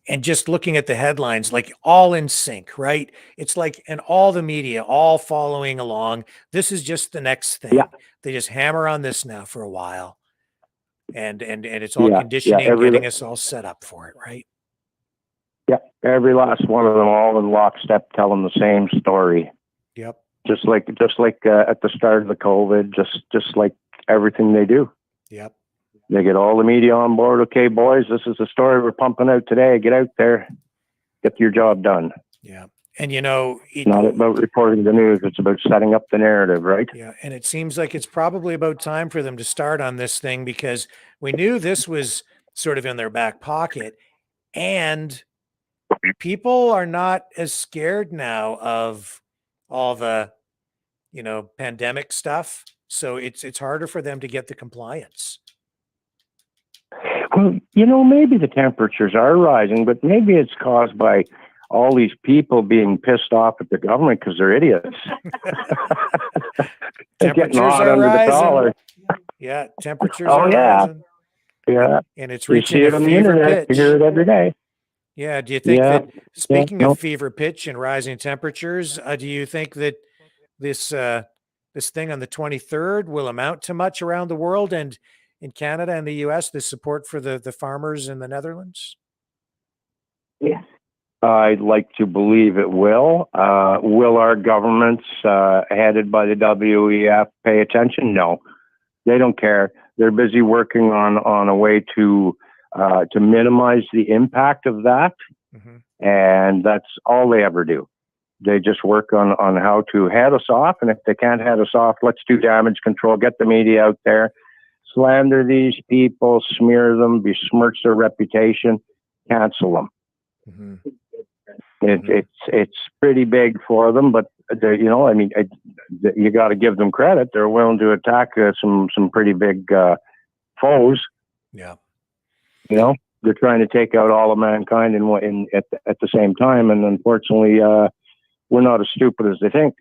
And just looking at the headlines, like all in sync, right? It's like, and all the media, all following along. This is just the next thing. Yeah. They just hammer on this now for a while. And it's all conditioning, getting us all set up for it, right? Yeah. Every last one of them, all in lockstep, telling the same story. Yep. Just like at the start of the COVID, just like everything they do. Yep. They get all the media on board. Okay, boys, this is the story we're pumping out today. Get out there, get your job done. Yeah. And it's not about reporting the news. It's about setting up the narrative, right? Yeah. And it seems like it's probably about time for them to start on this thing, because we knew this was sort of in their back pocket, and people are not as scared now of all the, pandemic stuff. So it's harder for them to get the compliance. Well, maybe the temperatures are rising, but maybe it's caused by all these people being pissed off at the government because they're idiots. Temperatures are rising. Yeah, temperatures are rising. Yeah. And it's reaching a fever pitch. You hear it every day. Yeah. Do you think that, speaking of fever pitch and rising temperatures, do you think that this thing on the 23rd will amount to much around the world, and in Canada and the US, the support for the farmers in the Netherlands? Yeah. I'd like to believe it will. Will our governments, headed by the WEF, pay attention? No, they don't care. They're busy working on a way to minimize the impact of that. And that's all they ever do. They just work on how to head us off. And if they can't head us off, let's do damage control, get the media out there, slander these people, smear them, besmirch their reputation, cancel them. It's pretty big for them, but you got to give them credit. They're willing to attack some pretty big foes. Yeah. You know, they're trying to take out all of mankind at the same time. And unfortunately, we're not as stupid as they think.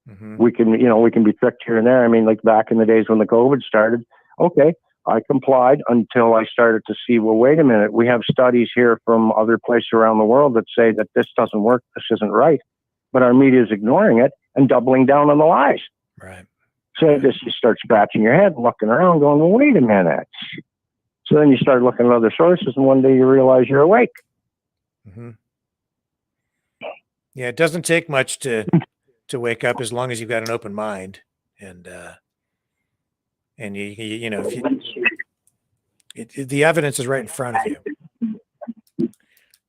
Mm-hmm. We can be tricked here and there. I mean, like back in the days when the COVID started, okay, I complied until I started to see, well, wait a minute, we have studies here from other places around the world that say that this doesn't work, this isn't right. But our media is ignoring it and doubling down on the lies. Right. So you start scratching your head, looking around, going, well, wait a minute. So then you start looking at other sources, and one day you realize you're awake. Mm-hmm. Yeah, it doesn't take much to wake up as long as you've got an open mind, and you know, if the evidence is right in front of you. A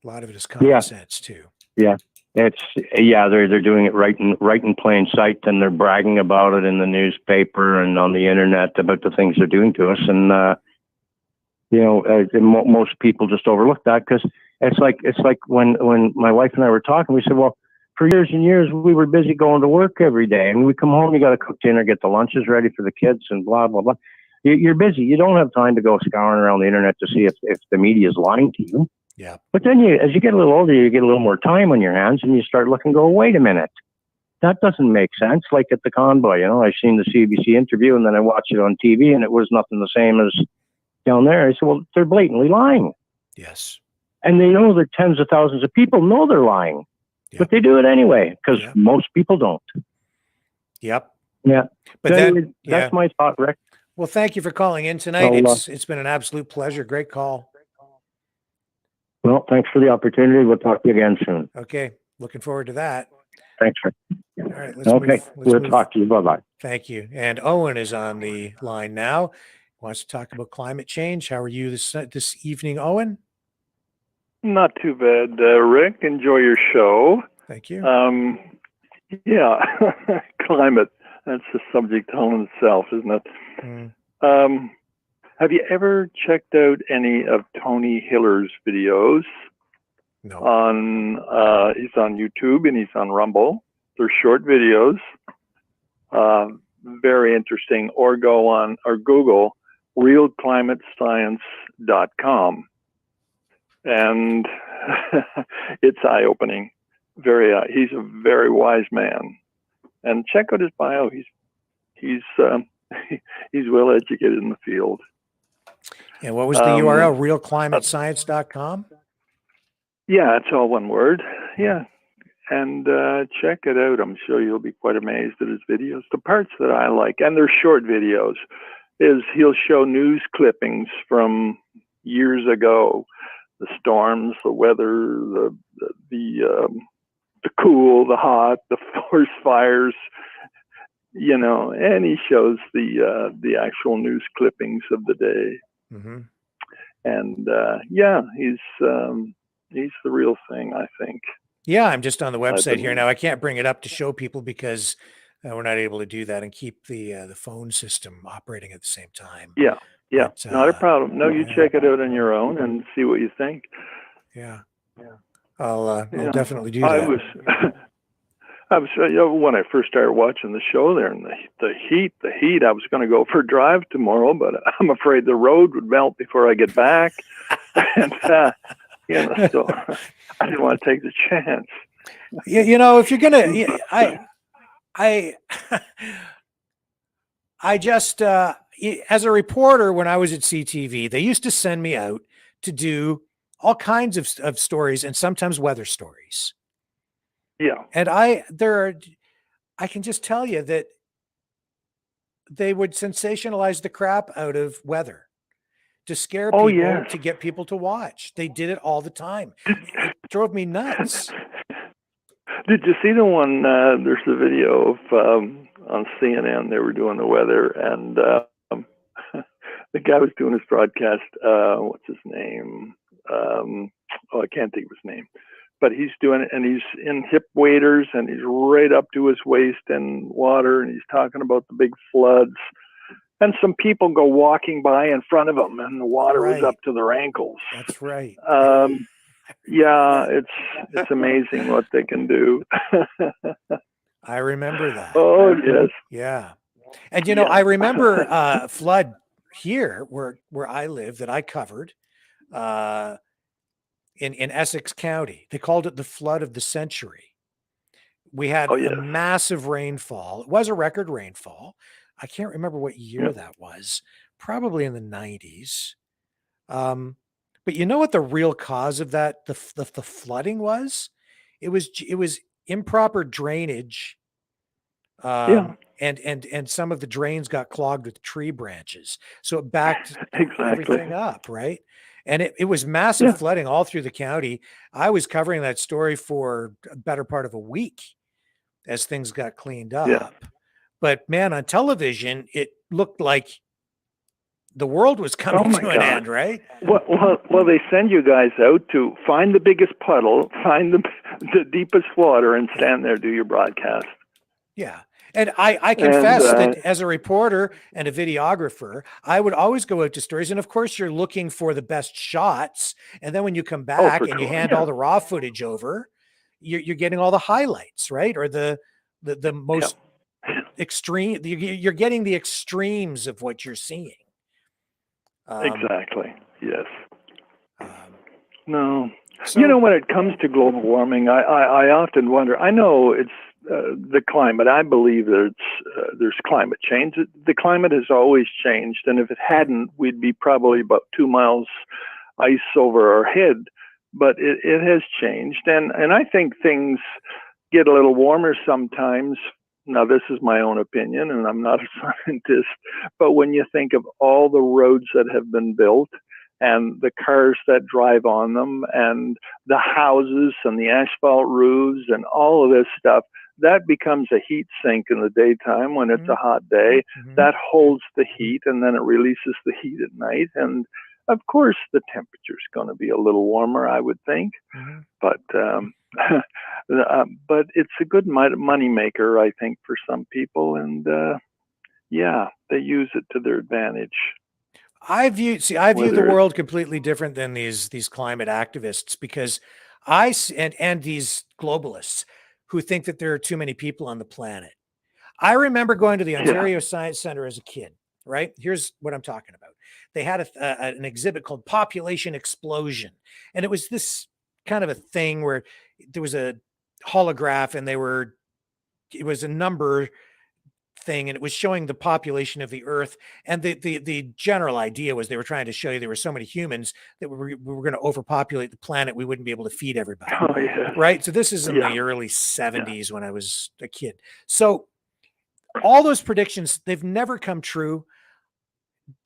lot of it is common sense too. Yeah. They're doing it right in plain sight, and they're bragging about it in the newspaper and on the internet about the things they're doing to us. And most people just overlook that, because it's like when my wife and I were talking, we said, well, for years and years we were busy going to work every day, and we come home, you got to cook dinner, get the lunches ready for the kids, and blah blah blah. You're busy. You don't have time to go scouring around the internet to see if the media is lying to you. Yeah. But then as you get a little older, you get a little more time on your hands, and you start looking, go, wait a minute, that doesn't make sense. Like at the convoy, you know, I seen the CBC interview, and then I watched it on TV, and it was nothing the same as down there. I said, well, they're blatantly lying. Yes. And they know that tens of thousands of people know they're lying, but they do it anyway, because most people don't. Yep. Yeah. But then that's my thought, Rick. Well, thank you for calling in tonight. It's been an absolute pleasure. Great call. Well, thanks for the opportunity. We'll talk to you again soon. Okay. Looking forward to that. Thanks, Rick. All right. We'll talk to you. Bye-bye. Thank you. And Owen is on the line now. He wants to talk about climate change. How are you this evening, Owen? Not too bad, Rick. Enjoy your show. Thank you. Yeah, climate. That's a subject all in itself, isn't it? Mm. Have you ever checked out any of Tony Hiller's videos? No. He's on YouTube and he's on Rumble. They're short videos. Very interesting. Or go on or Google realclimatescience.com. And it's eye-opening. He's a very wise man. And check out his bio. He's well educated in the field. And what was the URL? Realclimatescience.com? Yeah, it's all one word. Yeah. And check it out. I'm sure you'll be quite amazed at his videos. The parts that I like, and they're short videos, is he'll show news clippings from years ago. The storms, the weather, the cool, the hot, the forest fires, you know, and he shows the actual news clippings of the day. Mm-hmm. And he's the real thing, I think. Yeah, I'm just on the website here now. I can't bring it up to show people because we're not able to do that and keep the phone system operating at the same time. Yeah, but, not a problem. No, you check it out on your own and see what you think. Yeah. I'll definitely do that. I was when I first started watching the show there, and the heat. I was going to go for a drive tomorrow, but I'm afraid the road would melt before I get back, and so I didn't want to take the chance. You know, if you're gonna, I just as a reporter when I was at CTV, they used to send me out to do all kinds of stories and sometimes weather stories. Yeah. And I can just tell you that they would sensationalize the crap out of weather to scare people, to get people to watch. They did it all the time. It drove me nuts. Did you see the one, there's a video of, on CNN, they were doing the weather, and the guy was doing his broadcast, what's his name? I can't think of his name, but he's doing it, and he's in hip waders, and he's right up to his waist in water, and he's talking about the big floods, and some people go walking by in front of him, and the water was up to their ankles. That's right. Yeah, it's amazing what they can do. I remember that. Oh, yes. Yeah. And, you know, I remember flood here where I live that I covered in Essex County. They called it the flood of the century. We had a massive rainfall. It was a record rainfall. I can't remember what year that was, probably in the 90s. But you know what the real cause of that, the flooding was? It was improper drainage. And some of the drains got clogged with tree branches. So it backed everything up, right? And it was massive flooding all through the county. I was covering that story for a better part of a week as things got cleaned up. But man, on television, it looked like the world was coming to an end, right? Well, they send you guys out to find the biggest puddle, find the deepest water, and stand there, do your broadcast. Yeah. And I confess that as a reporter and a videographer, I would always go out to stories. And of course, you're looking for the best shots. And then when you come back and you hand all the raw footage over, you're getting all the highlights, right? Or the most extreme. You're getting the extremes of what you're seeing. Exactly. Yes. No. So, you know, when it comes to global warming, I often wonder. I know it's the climate. I believe that there's climate change. The climate has always changed, and if it hadn't, we'd be probably about 2 miles ice over our head. But it has changed, and I think things get a little warmer sometimes. Now, this is my own opinion, and I'm not a scientist, but when you think of all the roads that have been built and the cars that drive on them and the houses and the asphalt roofs and all of this stuff, that becomes a heat sink in the daytime when it's a hot day. That holds the heat, and then it releases the heat at night. And of course, the temperature's going to be a little warmer, I would think. But it's a good money maker, I think, for some people, and they use it to their advantage. I view the world completely different than these climate activists, because and these globalists who think that there are too many people on the planet. I remember going to the Ontario Science Center as a kid. Right? Here's what I'm talking about. They had an exhibit called Population Explosion, and it was this kind of a thing where there was a holograph, and it was a number thing, and it was showing the population of the Earth. And the general idea was they were trying to show you there were so many humans that we were going to overpopulate the planet. We wouldn't be able to feed everybody. Right? So this is in the early 70s when I was a kid. So all those predictions, they've never come true.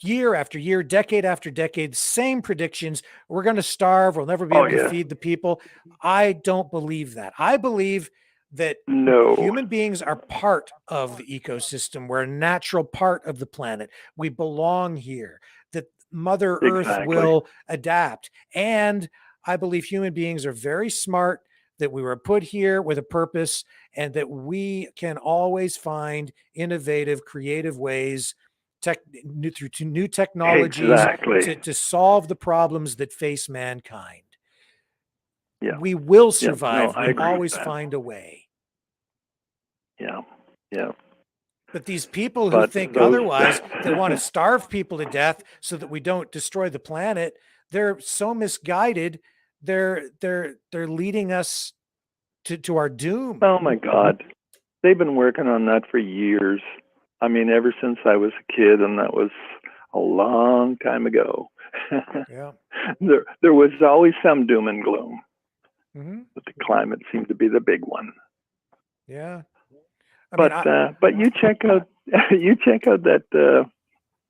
Year after year, decade after decade, same predictions. We're going to starve. We'll never be able to feed the people. I don't believe that. I believe that human beings are part of the ecosystem. We're a natural part of the planet. We belong here, that Mother Earth will adapt. And I believe human beings are very smart, that we were put here with a purpose, and that we can always find innovative, creative ways through new technologies to solve the problems that face mankind. We will survive. We always find a way. But these people who think otherwise, they want to starve people to death so that we don't destroy the planet. They're so misguided. They're leading us to our doom. Oh my God. They've been working on that for years. I mean, ever since I was a kid, and that was a long time ago. There was always some doom and gloom, but the climate seemed to be the big one. But you check out that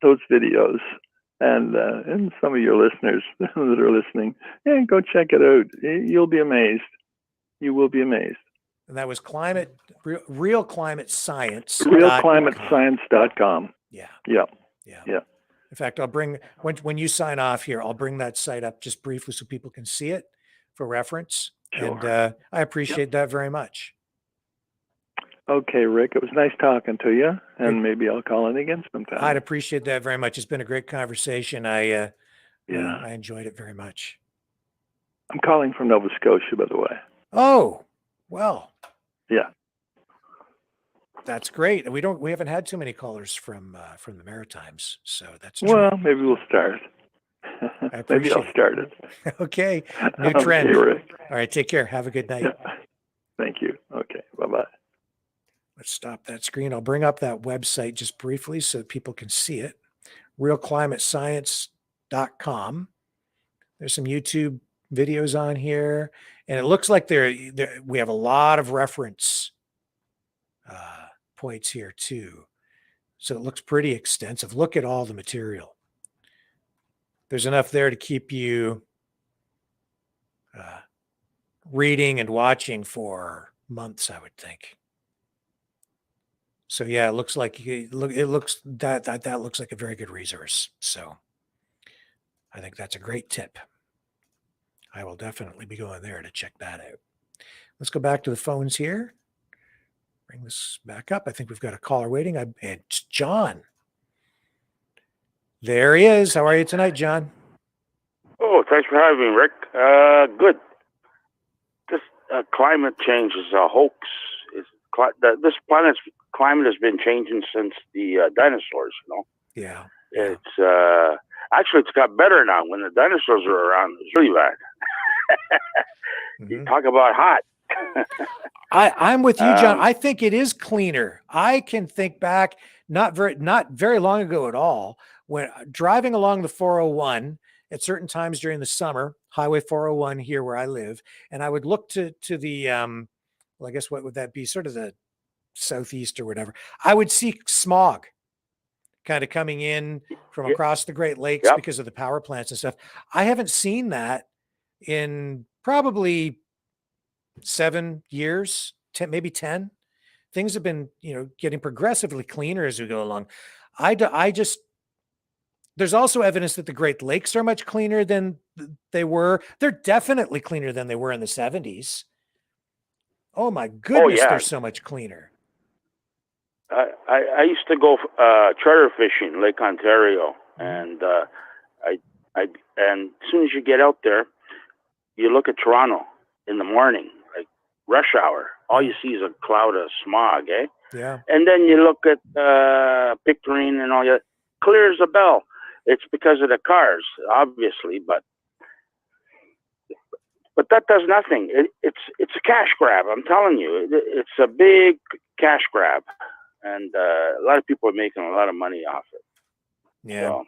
those videos, and some of your listeners that are listening, go check it out. You'll be amazed. You will be amazed. And that was real climate science. Realclimatescience.com. Yeah. In fact, I'll bring, when you sign off here, I'll bring that site up just briefly so people can see it for reference. And I appreciate that very much. Okay, Rick, it was nice talking to you, and maybe I'll call in again sometime. I'd appreciate that very much. It's been a great conversation. I enjoyed it very much. I'm calling from Nova Scotia, by the way. Oh, well. Yeah. That's great. We haven't had too many callers from the Maritimes, so that's true. Well, maybe we'll start. Maybe I'll start it. Okay. New trend. Okay, Rick. All right. Take care. Have a good night. Yeah. Thank you. Okay. Bye-bye. Let's stop that screen. I'll bring up that website just briefly so that people can see it. realclimatescience.com. There's some YouTube videos on here, and it looks like we have a lot of reference points here too. So it looks pretty extensive. Look at all the material. There's enough there to keep you reading and watching for months, I would think. So yeah, it looks like that looks like a very good resource. So I think that's a great tip. I will definitely be going there to check that out. Let's go back to the phones here. Bring this back up. I think we've got a caller waiting. It's John. There he is. How are you tonight, John? Oh, thanks for having me, Rick. Good. This climate change is a hoax. This planet's climate has been changing since the dinosaurs, Yeah. It's actually, it's got better now. When the dinosaurs were around, it was really bad. You talk about hot. I'm with you, John. I think it is cleaner. I can think back not very long ago at all, when driving along the 401 at certain times during the summer, Highway 401 here where I live, and I would look to the well, I guess what would that be? Sort of the southeast or whatever. I would see smog kind of coming in from across the Great Lakes because of the power plants and stuff. I haven't seen that in probably 7 years, 10, maybe 10. Things have been, getting progressively cleaner as we go along. There's also evidence that the Great Lakes are much cleaner than they were. They're definitely cleaner than they were in the 70s. Oh my goodness, they're so much cleaner. I used to go charter fishing Lake Ontario, and and as soon as you get out there, you look at Toronto in the morning, like rush hour. All you see is a cloud of smog, eh? Yeah. And then you look at Pickering and all that, clear as a bell. It's because of the cars, obviously, but that does nothing. It's a cash grab. I'm telling you, it's a big cash grab, and a lot of people are making a lot of money off it. Yeah. So,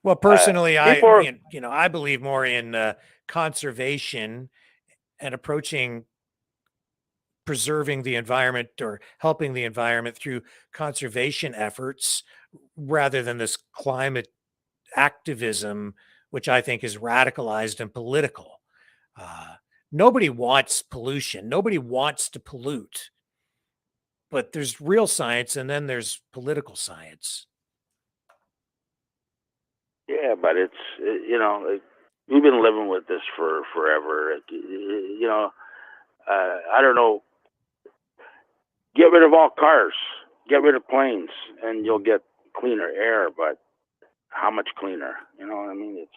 well, personally, I believe more in conservation and approaching preserving the environment or helping the environment through conservation efforts rather than this climate activism, which I think is radicalized and political. Nobody wants pollution. Nobody wants to pollute. But there's real science, and then there's political science. Yeah, but it's, we've been living with this for forever. I don't know. Get rid of all cars, get rid of planes, and you'll get cleaner air. But how much cleaner? You know what I mean? It's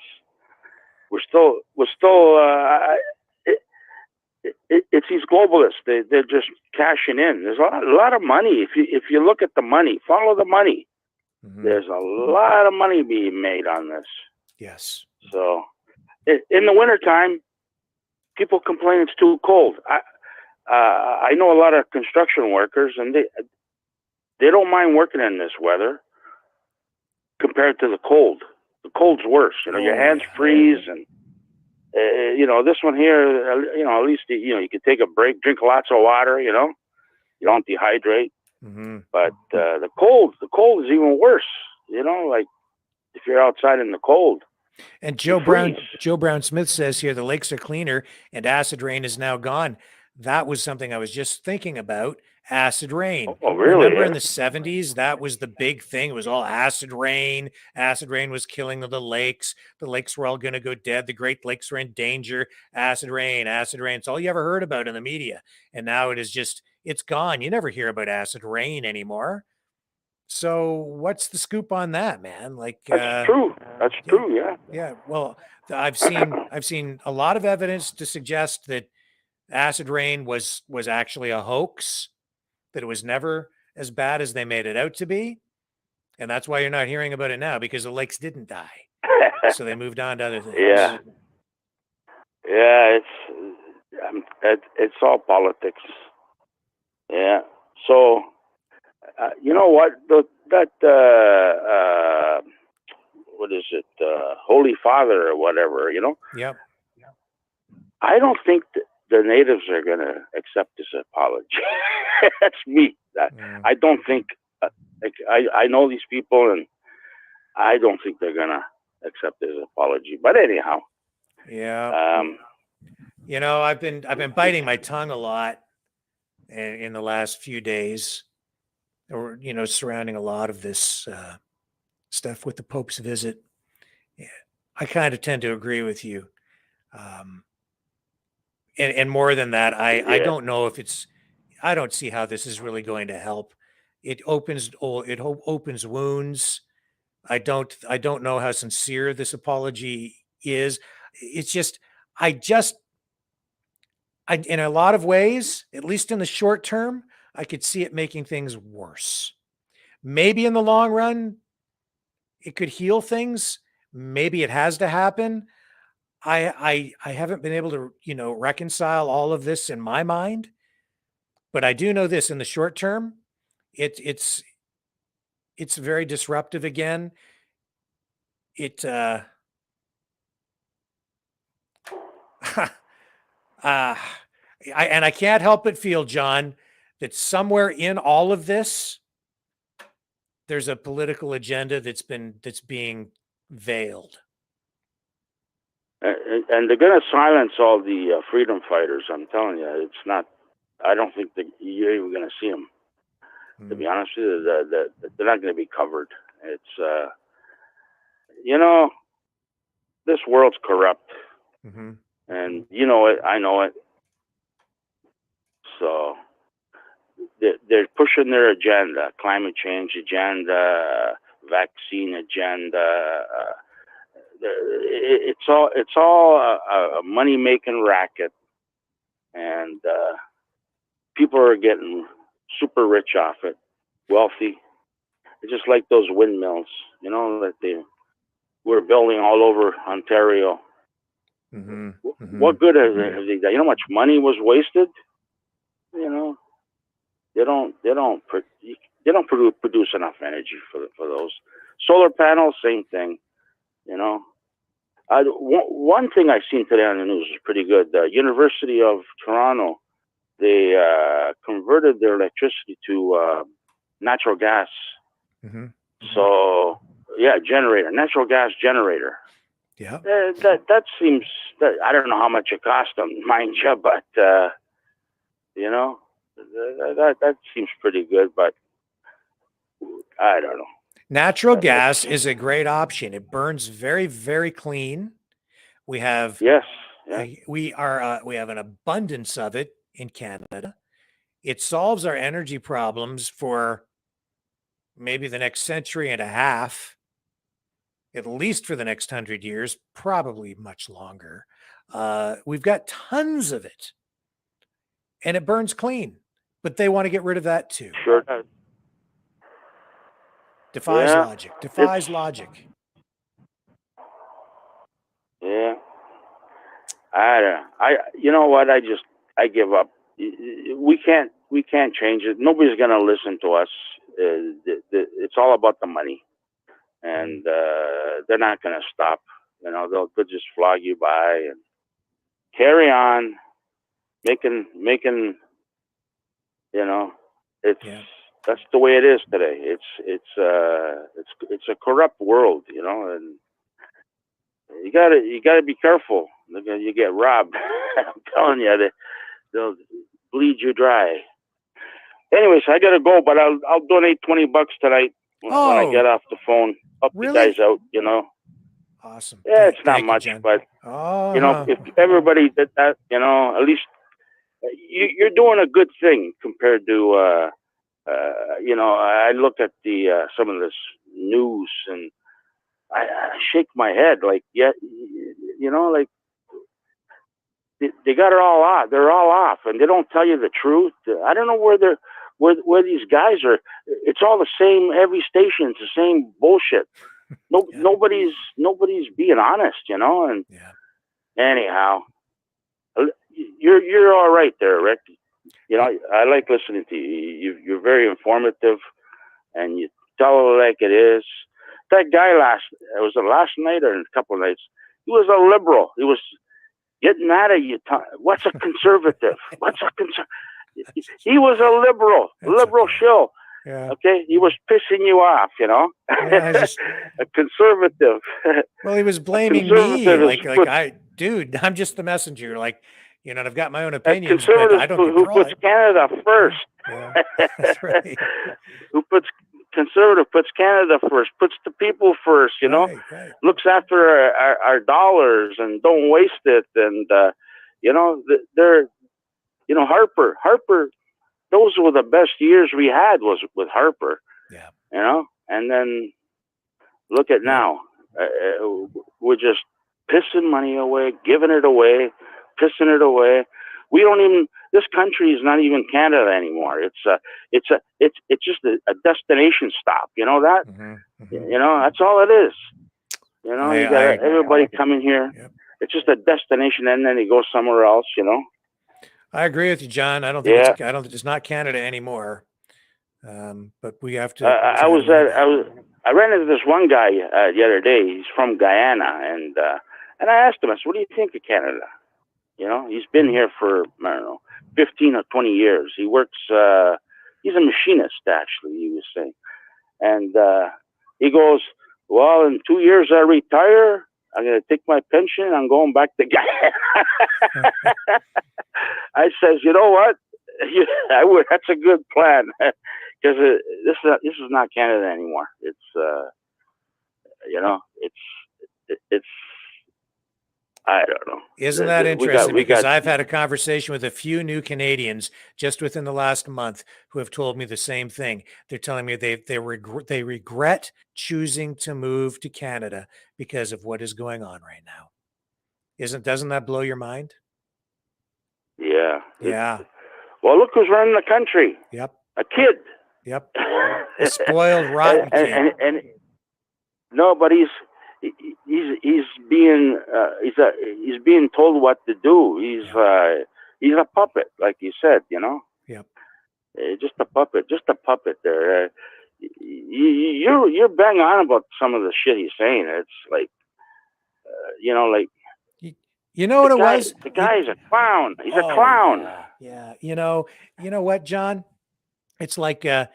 these globalists. They're just cashing in. There's a lot of money. If you look at the money, follow the money. Mm-hmm. There's a lot of money being made on this. Yes. So in the wintertime, people complain it's too cold. I know a lot of construction workers, and they don't mind working in this weather compared to the cold. The cold's worse. Your hands freeze, and this one here, at least you can take a break, drink lots of water. You don't dehydrate. Mm-hmm. But the cold is even worse. Like if you're outside in the cold. And Joe Brown Smith says here the lakes are cleaner and acid rain is now gone. That was something I was just thinking about. Acid rain. Oh, really? Remember in the 70s, that was the big thing. It was all acid rain. Acid rain was killing the lakes. The lakes were all going to go dead. The Great Lakes were in danger. Acid rain, acid rain. It's all you ever heard about in the media. And now it is just, it's gone. You never hear about acid rain anymore. So what's the scoop on that, man? Like that's true. That's true. Yeah. Yeah. Well, I've seen a lot of evidence to suggest that acid rain was actually a hoax, that it was never as bad as they made it out to be. And that's why you're not hearing about it now, because the lakes didn't die. So they moved on to other things. Yeah. Yeah, it's all politics. Yeah. So, you know what? What is it? Holy Father or whatever, you know? Yep. I don't think the natives are going to accept this apology. That's me. I don't think, I know these people, and I don't think they're going to accept his apology. But anyhow. Yeah. You know, I've been biting my tongue a lot in the last few days, or, you know, surrounding a lot of this stuff with the Pope's visit. Yeah, I kind of tend to agree with you. And more than that, I don't know if I don't see how this is really going to help. It opens wounds. I don't know how sincere this apology is. It's just, in a lot of ways, at least in the short term, I could see it making things worse. Maybe in the long run, it could heal things. Maybe it has to happen. I haven't been able to, you know, reconcile all of this in my mind, but I do know this: in the short term, it's very disruptive again. I can't help but feel, John, that somewhere in all of this, there's a political agenda that's being veiled. And they're going to silence all the freedom fighters. I'm telling you, it's not. I don't think that you're even going to see them. To be honest with you, they're not going to be covered. It's you know, this world's corrupt, and you know it. I know it. So they're pushing their agenda: climate change agenda, vaccine agenda. It's all a money making racket, and people are getting super rich off it, wealthy. It's just like those windmills, you know, that they were building all over Ontario. What good have they done? You know how much money was wasted? You know, they don't produce enough energy for those. Solar panels, same thing. You know, one thing I seen today on the news is pretty good. The University of Toronto, they converted their electricity to natural gas. So yeah, natural gas generator. Yeah. That seems. I don't know how much it cost them, mind you, but you know, that seems pretty good. But I don't know. Natural gas is a great option. It burns very, very clean. We have we have an abundance of it in Canada. It solves our energy problems for maybe the next century and a half, at least for the next 100 years, probably much longer. We've got tons of it, and it burns clean, but they want to get rid of that too. Sure does. Defies logic. Defies logic. Yeah. You know what? I give up. We can't change it. Nobody's going to listen to us. It's all about the money, and they're not going to stop. You know, they'll just flog you by and carry on making. You know, that's the way it is today. It's a corrupt world. You know, and you gotta be careful. You get robbed. I'm telling you, they'll bleed you dry. Anyways, I gotta go, but I'll donate $20 tonight when I get off the phone. Help you guys out, you know. Awesome. Yeah, it's not much, but you know, if everybody did that, you know, at least you're doing a good thing compared to you know. I look at some of this news and I shake my head, like, yeah, you know, like they got it all off. They're all off, and they don't tell you the truth. I don't know where where these guys are. It's all the same. Every station, it's the same bullshit. No, nobody's being honest, you know. And anyhow, you're all right there, Rick. You know, I like listening to you. You're very informative, and you tell it like it is. That guy was it last night or a couple of nights? He was a liberal. He was getting mad at you. What's a conservative? What's a conservative? He was a liberal shill. Yeah. Okay, he was pissing you off, you know. Yeah, a conservative. Well, he was blaming me, dude, I'm just the messenger. Like, you know, I've got my own opinions, but I don't who puts Canada first. Yeah, that's right. Conservative puts Canada first, puts the people first, you know, right. Looks after our dollars and don't waste it. And, you know, they're, you know, Harper, those were the best years we had was with Harper. Yeah. You know, and then look at now. We're just pissing money away, giving it away, pissing it away. We don't even. This country is not even Canada anymore. It's just a destination stop. You know that. You know, that's all it is. You know, you got everybody coming here. Yep. It's just a destination, and then they go somewhere else. You know. I agree with you, John. I don't think it's not Canada anymore. But we have to. I ran into this one guy the other day. He's from Guyana, and I asked him, I said, "What do you think of Canada?" You know, he's been here for, I don't know, 15 or 20 years. He works. He's a machinist, actually. He was saying, and he goes, "Well, in 2 years I retire. I'm going to take my pension. I'm going back to Guyana." I says, "You know what? That's a good plan, because this is not Canada anymore. It's you know, it's I don't know." Isn't that interesting? Because I've had a conversation with a few new Canadians just within the last month who have told me the same thing. They're telling me they regret choosing to move to Canada because of what is going on right now. Doesn't that blow your mind? Yeah. Yeah. Well, look who's running the country. Yep. A kid. Yep. A spoiled, rotten kid. And no, but he's being told what to do. He's a puppet, like you said. You know. Yep. Just a puppet there. You're bang on about some of the shit he's saying. It's like, you know, like. You know what it was? The guy's a clown. He's a clown. Yeah. You know what, John? It's like I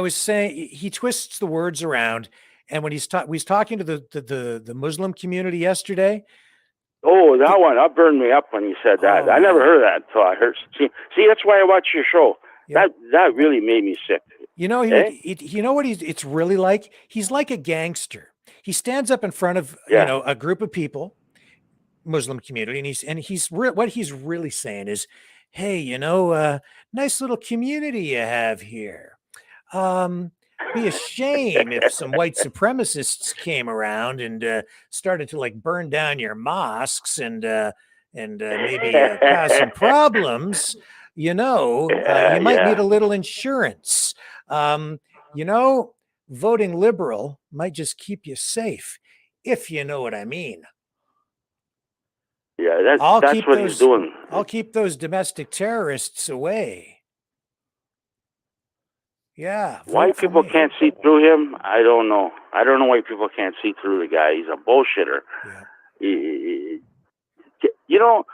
was saying, he twists the words around, and when he's talking to the Muslim community yesterday. Oh, that burned me up when you said that. I never heard that until I heard. See, that's why I watch your show. Yep. That really made me sick. You know, you know what it's really like? He's like a gangster. He stands up in front of you know, a group of people, Muslim community, what he's really saying is, "Hey, you know, nice little community you have here. Be a shame if some white supremacists came around and started to like burn down your mosques and maybe cause some problems. You know, you might need a little insurance. You know, voting liberal might just keep you safe, if you know what I mean." Yeah, that's what he's doing. I'll keep those domestic terrorists away. Yeah. Why people can't see through him, I don't know. I don't know why people can't see through the guy. He's a bullshitter. Yeah. You know,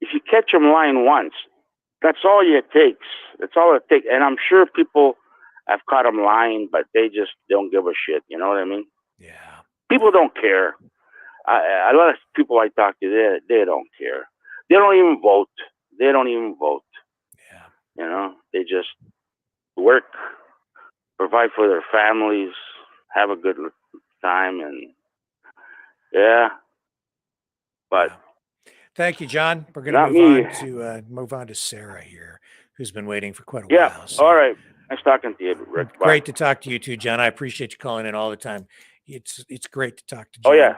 if you catch him lying once, that's all it takes. That's all it takes. And I'm sure people have caught him lying, but they just don't give a shit. You know what I mean? Yeah. People don't care. A lot of people I talk to, they don't care. They don't even vote. Yeah. You know, they just work, provide for their families, have a good time, and but. Thank you, John. We're going to move on to Sarah here, who's been waiting for quite a while. So. All right. Nice talking to you, Rick. Bye. Great to talk to you too, John. I appreciate you calling in all the time. It's great to talk to John. Oh yeah,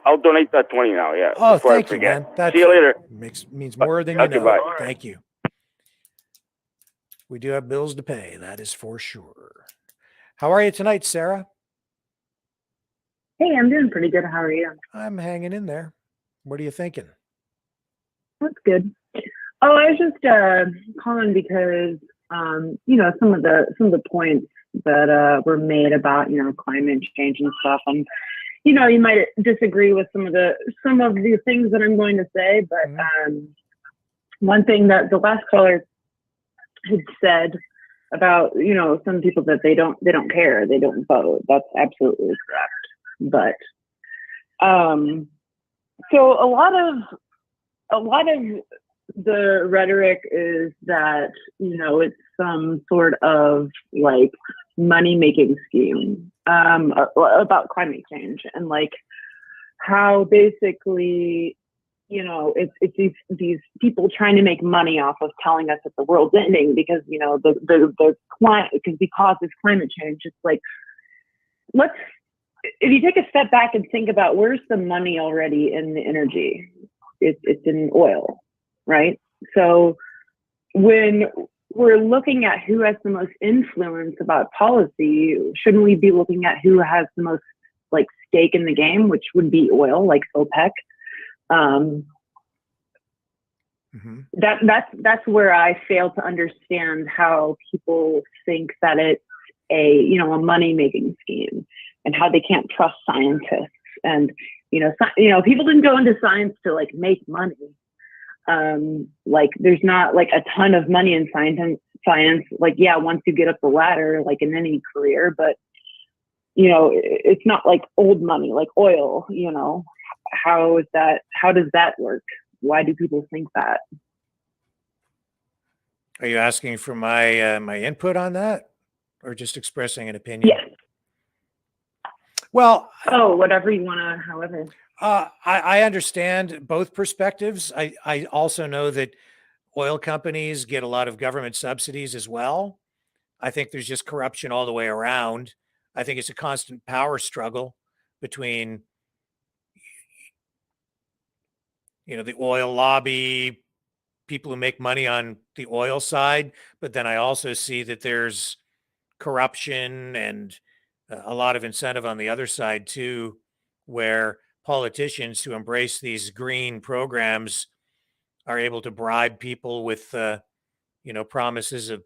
I'll donate that 20 now. Yeah. Oh, thank you, man. See you later. Means more than you know. Bye. Thank you. We do have bills to pay. That is for sure. How are you tonight, Sarah? Hey, I'm doing pretty good. How are you? I'm hanging in there. What are you thinking? That's good. Oh, I was just calling because some of the points that were made about climate change and stuff, and you might disagree with some of the things that I'm going to say, but one thing that the last caller had said about some people that they don't care, they don't vote. That's absolutely correct. But so a lot of the rhetoric is that it's some sort of like money making scheme about climate change, and like how basically it's these people trying to make money off of telling us that the world's ending because the climate, because it's climate change. It's like, if you take a step back and think about where's the money already in the energy, it's in oil, right? So when we're looking at who has the most influence about policy, shouldn't we be looking at who has the most like stake in the game, which would be oil, like OPEC? That's where I fail to understand how people think that it's a money making scheme, and how they can't trust scientists. And people didn't go into science to like make money. Like there's not like a ton of money in science. Like, yeah, once you get up the ladder, like in any career, but it's not like old money, like oil. How does that work? Why do people think that? Are you asking for my my input on that, or just expressing an opinion? Yes. Well, whatever you want to, however. I understand both perspectives. I also know that oil companies get a lot of government subsidies as well. I think there's just corruption all the way around. I think it's a constant power struggle between the oil lobby, people who make money on the oil side, but then I also see that there's corruption and a lot of incentive on the other side too, where politicians who embrace these green programs are able to bribe people with promises of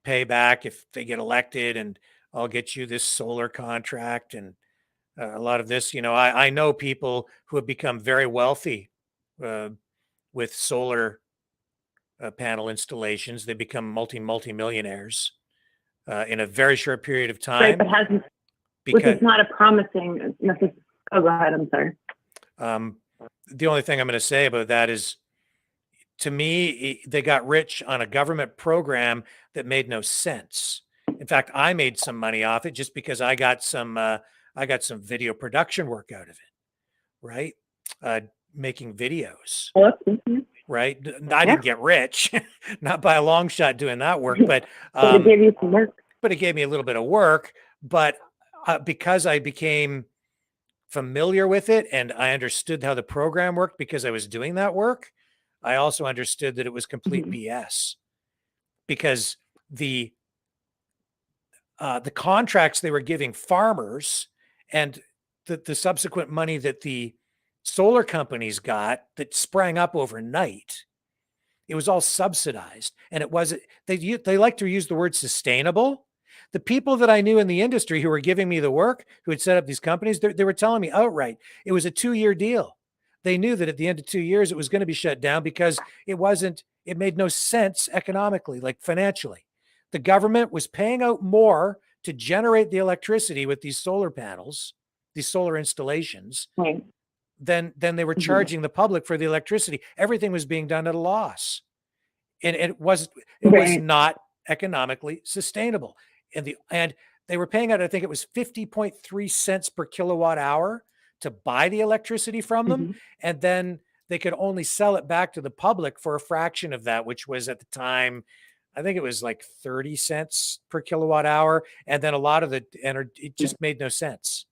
payback if they get elected, and I'll get you this solar contract. And a lot of this, I know people who have become very wealthy with solar panel installations. They become multi-millionaires in a very short period of time. Right, but hasn't, which is not a promising necessary. Oh, go ahead. I'm sorry. The only thing I'm going to say about that is, to me, they got rich on a government program that made no sense. In fact, I made some money off it just because I got some video production work out of it, right? Making videos. Right. I didn't get rich, not by a long shot doing that work, but it gave you some work. But it gave me a little bit of work. But because I became familiar with it and I understood how the program worked because I was doing that work, I also understood that it was complete BS, because the contracts they were giving farmers and the subsequent money that the solar companies got that sprang up overnight, it was all subsidized. And it wasn't, they like to use the word sustainable. The people that I knew in the industry who were giving me the work, who had set up these companies, they were telling me outright, it was a 2-year deal. They knew that at the end of 2 years, it was going to be shut down because it made no sense economically, like financially. The government was paying out more to generate the electricity with these solar panels, these solar installations, right, than they were charging the public for the electricity. Everything was being done at a loss. And it was not economically sustainable. And they were paying out, I think it was 50.3 cents per kilowatt hour to buy the electricity from them. And then they could only sell it back to the public for a fraction of that, which was at the time, I think it was like 30 cents per kilowatt hour. And then a lot of the energy, it just made no sense.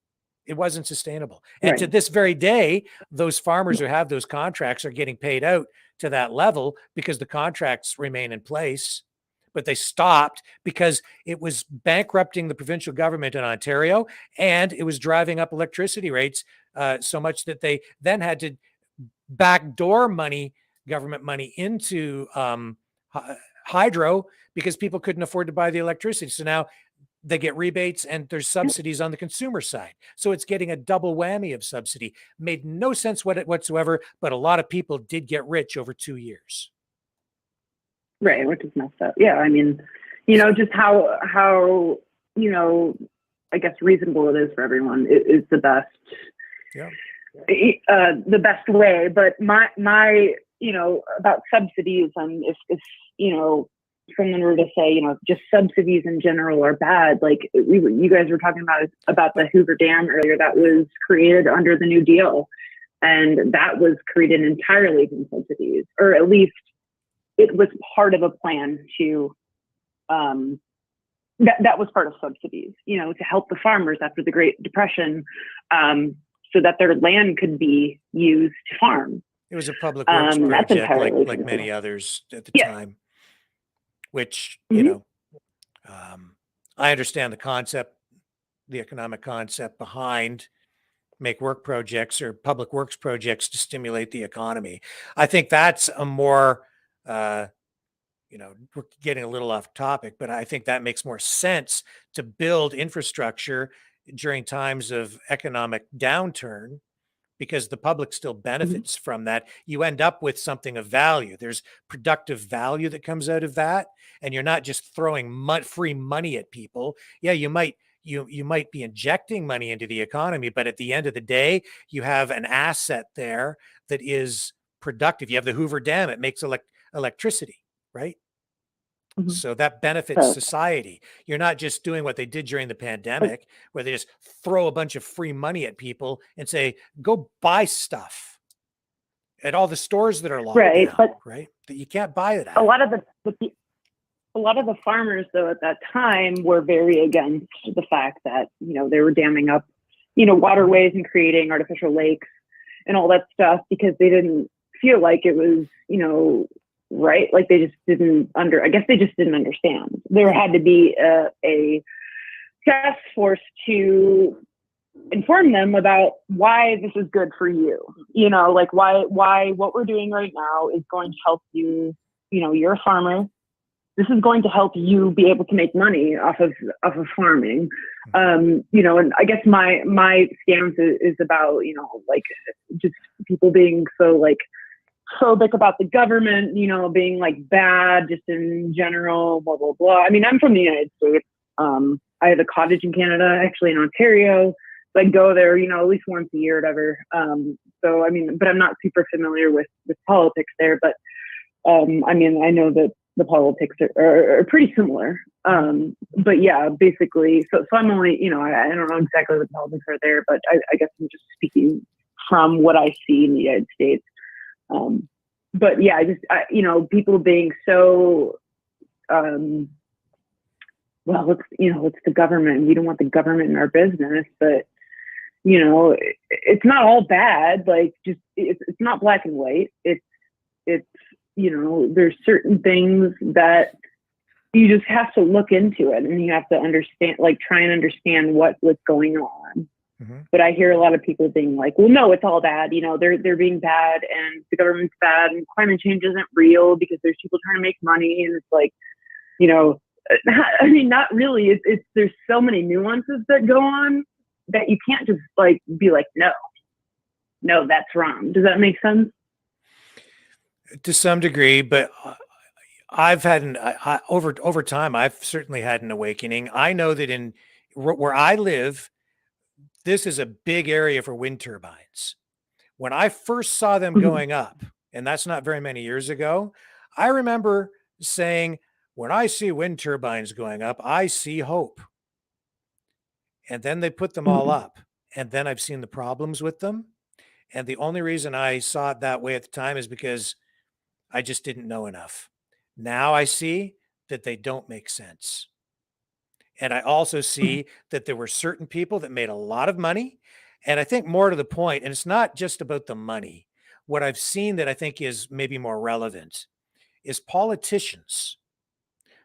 It wasn't sustainable. And to this very day, those farmers who have those contracts are getting paid out to that level because the contracts remain in place. but they stopped because it was bankrupting the provincial government in Ontario, and it was driving up electricity rates so much that they then had to backdoor government money into hydro because people couldn't afford to buy the electricity. So now they get rebates and there's subsidies on the consumer side. So it's getting a double whammy of subsidy. Made no sense whatsoever, but a lot of people did get rich over 2 years. Right, which is messed up. Yeah, I mean, just how I guess reasonable it is for everyone is the best. Yeah. The best way. But my about subsidies, and if someone were to say just subsidies in general are bad, like you guys were talking about the Hoover Dam earlier, that was created under the New Deal, and that was created entirely from subsidies, or at least it was part of a plan to that was part of subsidies, to help the farmers after the Great Depression, so that their land could be used to farm. It was a public works project, like many others at the time, which, I understand the concept, the economic concept behind make work projects or public works projects to stimulate the economy. I think that's a more, we're getting a little off topic, but I think that makes more sense to build infrastructure during times of economic downturn, because the public still benefits from that. You end up with something of value. There's productive value that comes out of that, and you're not just throwing free money at people. Yeah, you might be injecting money into the economy, but at the end of the day, you have an asset there that is productive. You have the Hoover Dam; it makes electricity, right? So that benefits society. You're not just doing what they did during the pandemic, where they just throw a bunch of free money at people and say, go buy stuff at all the stores that are locked down, right? That you can't buy it at. A lot of the farmers, though, at that time were very against the fact that, they were damming up, waterways and creating artificial lakes and all that stuff, because they didn't feel like it was, right? Like they just didn't understand. There had to be a task force to inform them about why this is good for you. Like why what we're doing right now is going to help you. You're a farmer. This is going to help you be able to make money off of farming. And I guess my stance is about, like just people being so phobic about the government, being like bad just in general, blah, blah, blah. I mean, I'm from the United States. I have a cottage in Canada, actually in Ontario. So I go there, at least once a year or whatever. So, I mean, but I'm not super familiar with politics there. But, I mean, I know that the politics are pretty similar. But yeah, basically, so I'm only, I don't know exactly what the politics are there, but I guess I'm just speaking from what I see in the United States. But yeah, people being so, well, it's the government. We don't want the government in our business, but it's not all bad. Like it's not black and white. It's, there's certain things that you just have to look into it, and you have to understand, try and understand what's going on. But I hear a lot of people being like, well, no, it's all bad. They're being bad, and the government's bad, and climate change isn't real because there's people trying to make money. And it's like, I mean, not really. It's there's so many nuances that go on that you can't just be like, no, that's wrong. Does that make sense? To some degree, but I've had over time, I've certainly had an awakening. I know that in where I live, this is a big area for wind turbines. When I first saw them going up, and that's not very many years ago, I remember saying, when I see wind turbines going up, I see hope. And then they put them all up. And then I've seen the problems with them. And the only reason I saw it that way at the time is because I just didn't know enough. Now I see that they don't make sense. And I also see that there were certain people that made a lot of money. And I think more to the point, and it's not just about the money. What I've seen that I think is maybe more relevant is politicians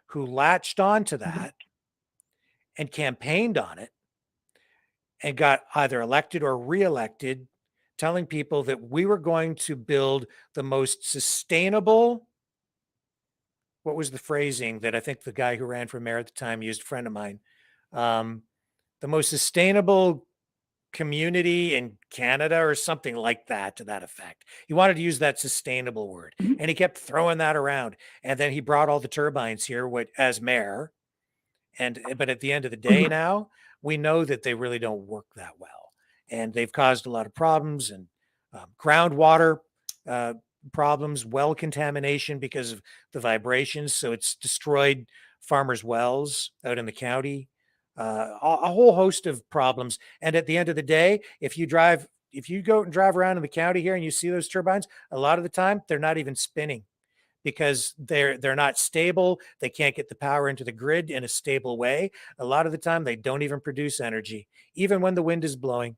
who latched onto that and campaigned on it and got either elected or reelected, telling people that we were going to build the most sustainable, what was the phrasing that I think the guy who ran for mayor at the time used, a friend of mine, the most sustainable community in Canada or something like that, to that effect. He wanted to use that sustainable word, and he kept throwing that around. And then he brought all the turbines here as mayor. But at the end of the day now, we know that they really don't work that well. And they've caused a lot of problems and groundwater problems, well contamination because of the vibrations. So it's destroyed farmers' wells out in the county. A whole host of problems. And at the end of the day, if you go and drive around in the county here and you see those turbines, a lot of the time they're not even spinning because they're not stable. They can't get the power into the grid in a stable way. A lot of the time they don't even produce energy, even when the wind is blowing.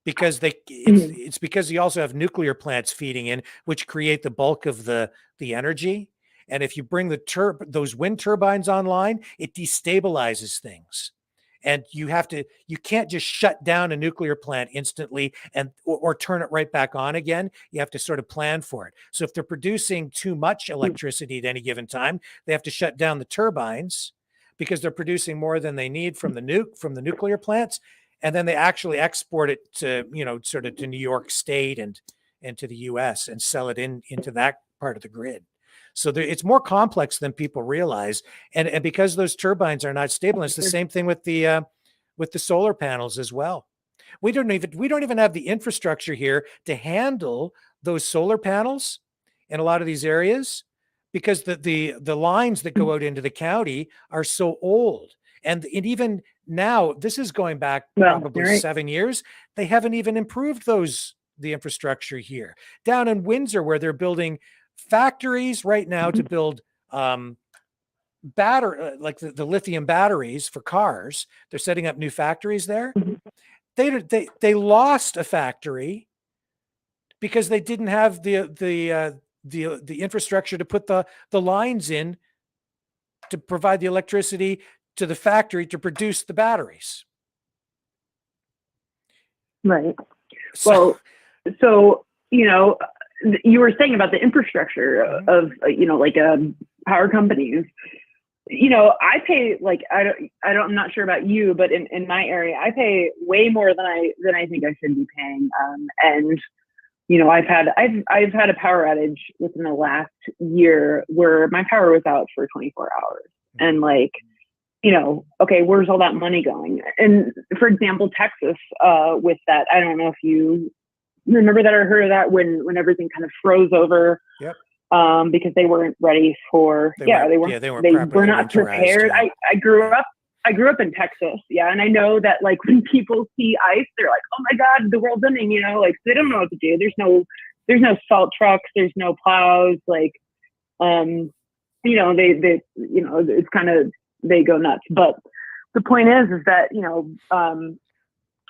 Because it's because you also have nuclear plants feeding in, which create the bulk of the energy. And if you bring those wind turbines online, it destabilizes things. And you can't just shut down a nuclear plant instantly or turn it right back on again. You have to sort of plan for it. So if they're producing too much electricity at any given time, they have to shut down the turbines because they're producing more than they need from the nuclear plants. And then they actually export it to, sort of to New York State and to the US and sell it into that part of the grid. So it's more complex than people realize. And because those turbines are not stable, it's the same thing with the solar panels as well. We don't even have the infrastructure here to handle those solar panels in a lot of these areas because the lines that go out into the county are so old. And even now, this is going back probably 7 years. They haven't even improved the infrastructure here. Down in Windsor, where they're building factories right now to build like the lithium batteries for cars. They're setting up new factories there. They lost a factory because they didn't have the infrastructure to put the lines in to provide the electricity to the factory to produce the batteries. Right. So you were saying about the infrastructure of, like power companies. I pay I'm not sure about you, but in my area, I pay way more than I think I should be paying. And I've had a power outage within the last year where my power was out for 24 hours, and okay, where's all that money going? And for example, Texas, with that, I don't know if you remember that or heard of that when everything kind of froze over. Yep. Because they weren't ready for they were not prepared. Yeah. I grew up in Texas, and I know that when people see ice, they're like, oh my God, the world's ending, they don't know what to do. There's no salt trucks, there's no plows, they it's kind of, they go nuts. But the point is that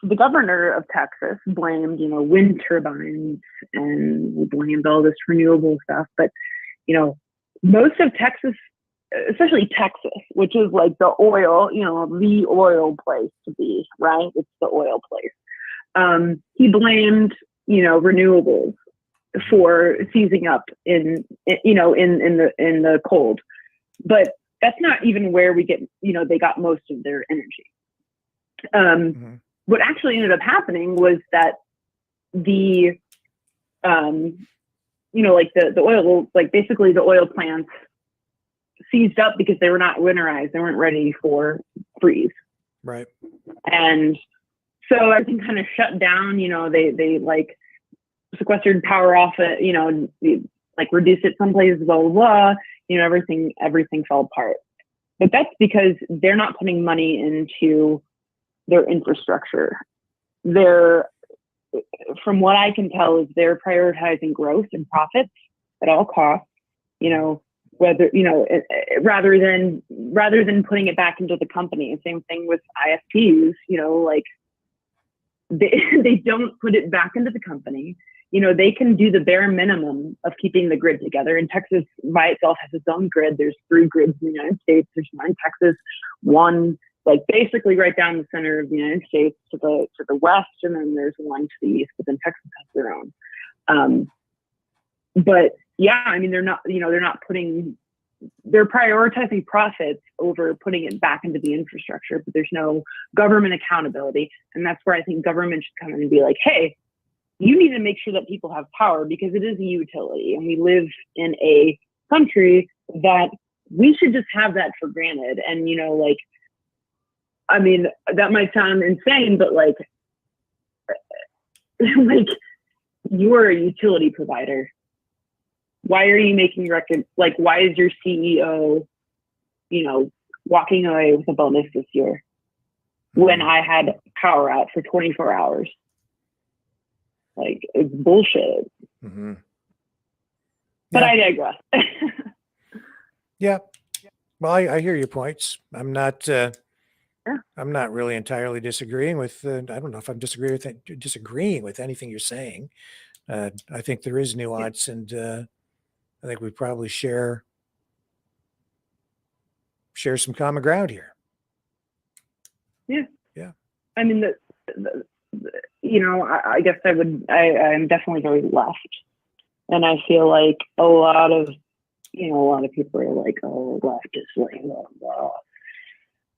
the governor of Texas blamed, wind turbines, and we blamed all this renewable stuff. But, most of Texas, especially Texas, which is like the oil, the oil place to be, right? It's the oil place. He blamed, renewables for seizing up in the cold. But that's not even where we get, they got most of their energy. What actually ended up happening was that the oil, basically the oil plants seized up because they were not winterized. They weren't ready for freeze. Right. And so everything kind of shut down. They sequestered power off it, reduced it some places, blah, blah, blah. Everything fell apart. But that's because they're not putting money into their infrastructure. From what I can tell, is they're prioritizing growth and profits at all costs, rather than putting it back into the company. Same thing with ISPs, they don't put it back into the company. You know, they can do the bare minimum of keeping the grid together. And Texas by itself has its own grid. There's 3 grids in the United States. There's one in Texas, one like basically right down the center of the United States to the west, and then there's one to the east, but then Texas has their own. But yeah, I mean, they're not they're prioritizing profits over putting it back into the infrastructure, but there's no government accountability. And that's where I think government should come in and be like, hey, you need to make sure that people have power because it is a utility. And we live in a country that we should just have that for granted. And, you know, like, I mean, that might sound insane, but like you're a utility provider. Why are you making records? Like, why is your CEO, you know, walking away with a bonus this year when I had power out for 24 hours? Like, it's bullshit. Mm-hmm. But I digress. Yeah. Well, I hear your points. I'm not really entirely disagreeing with. I don't know if I'm disagreeing with anything you're saying. I think there is nuance, and I think we probably share some common ground here. Yeah. Yeah. I mean, you know, I guess I'm definitely very left. And I feel like a lot of people are like, oh, left is like, blah, blah.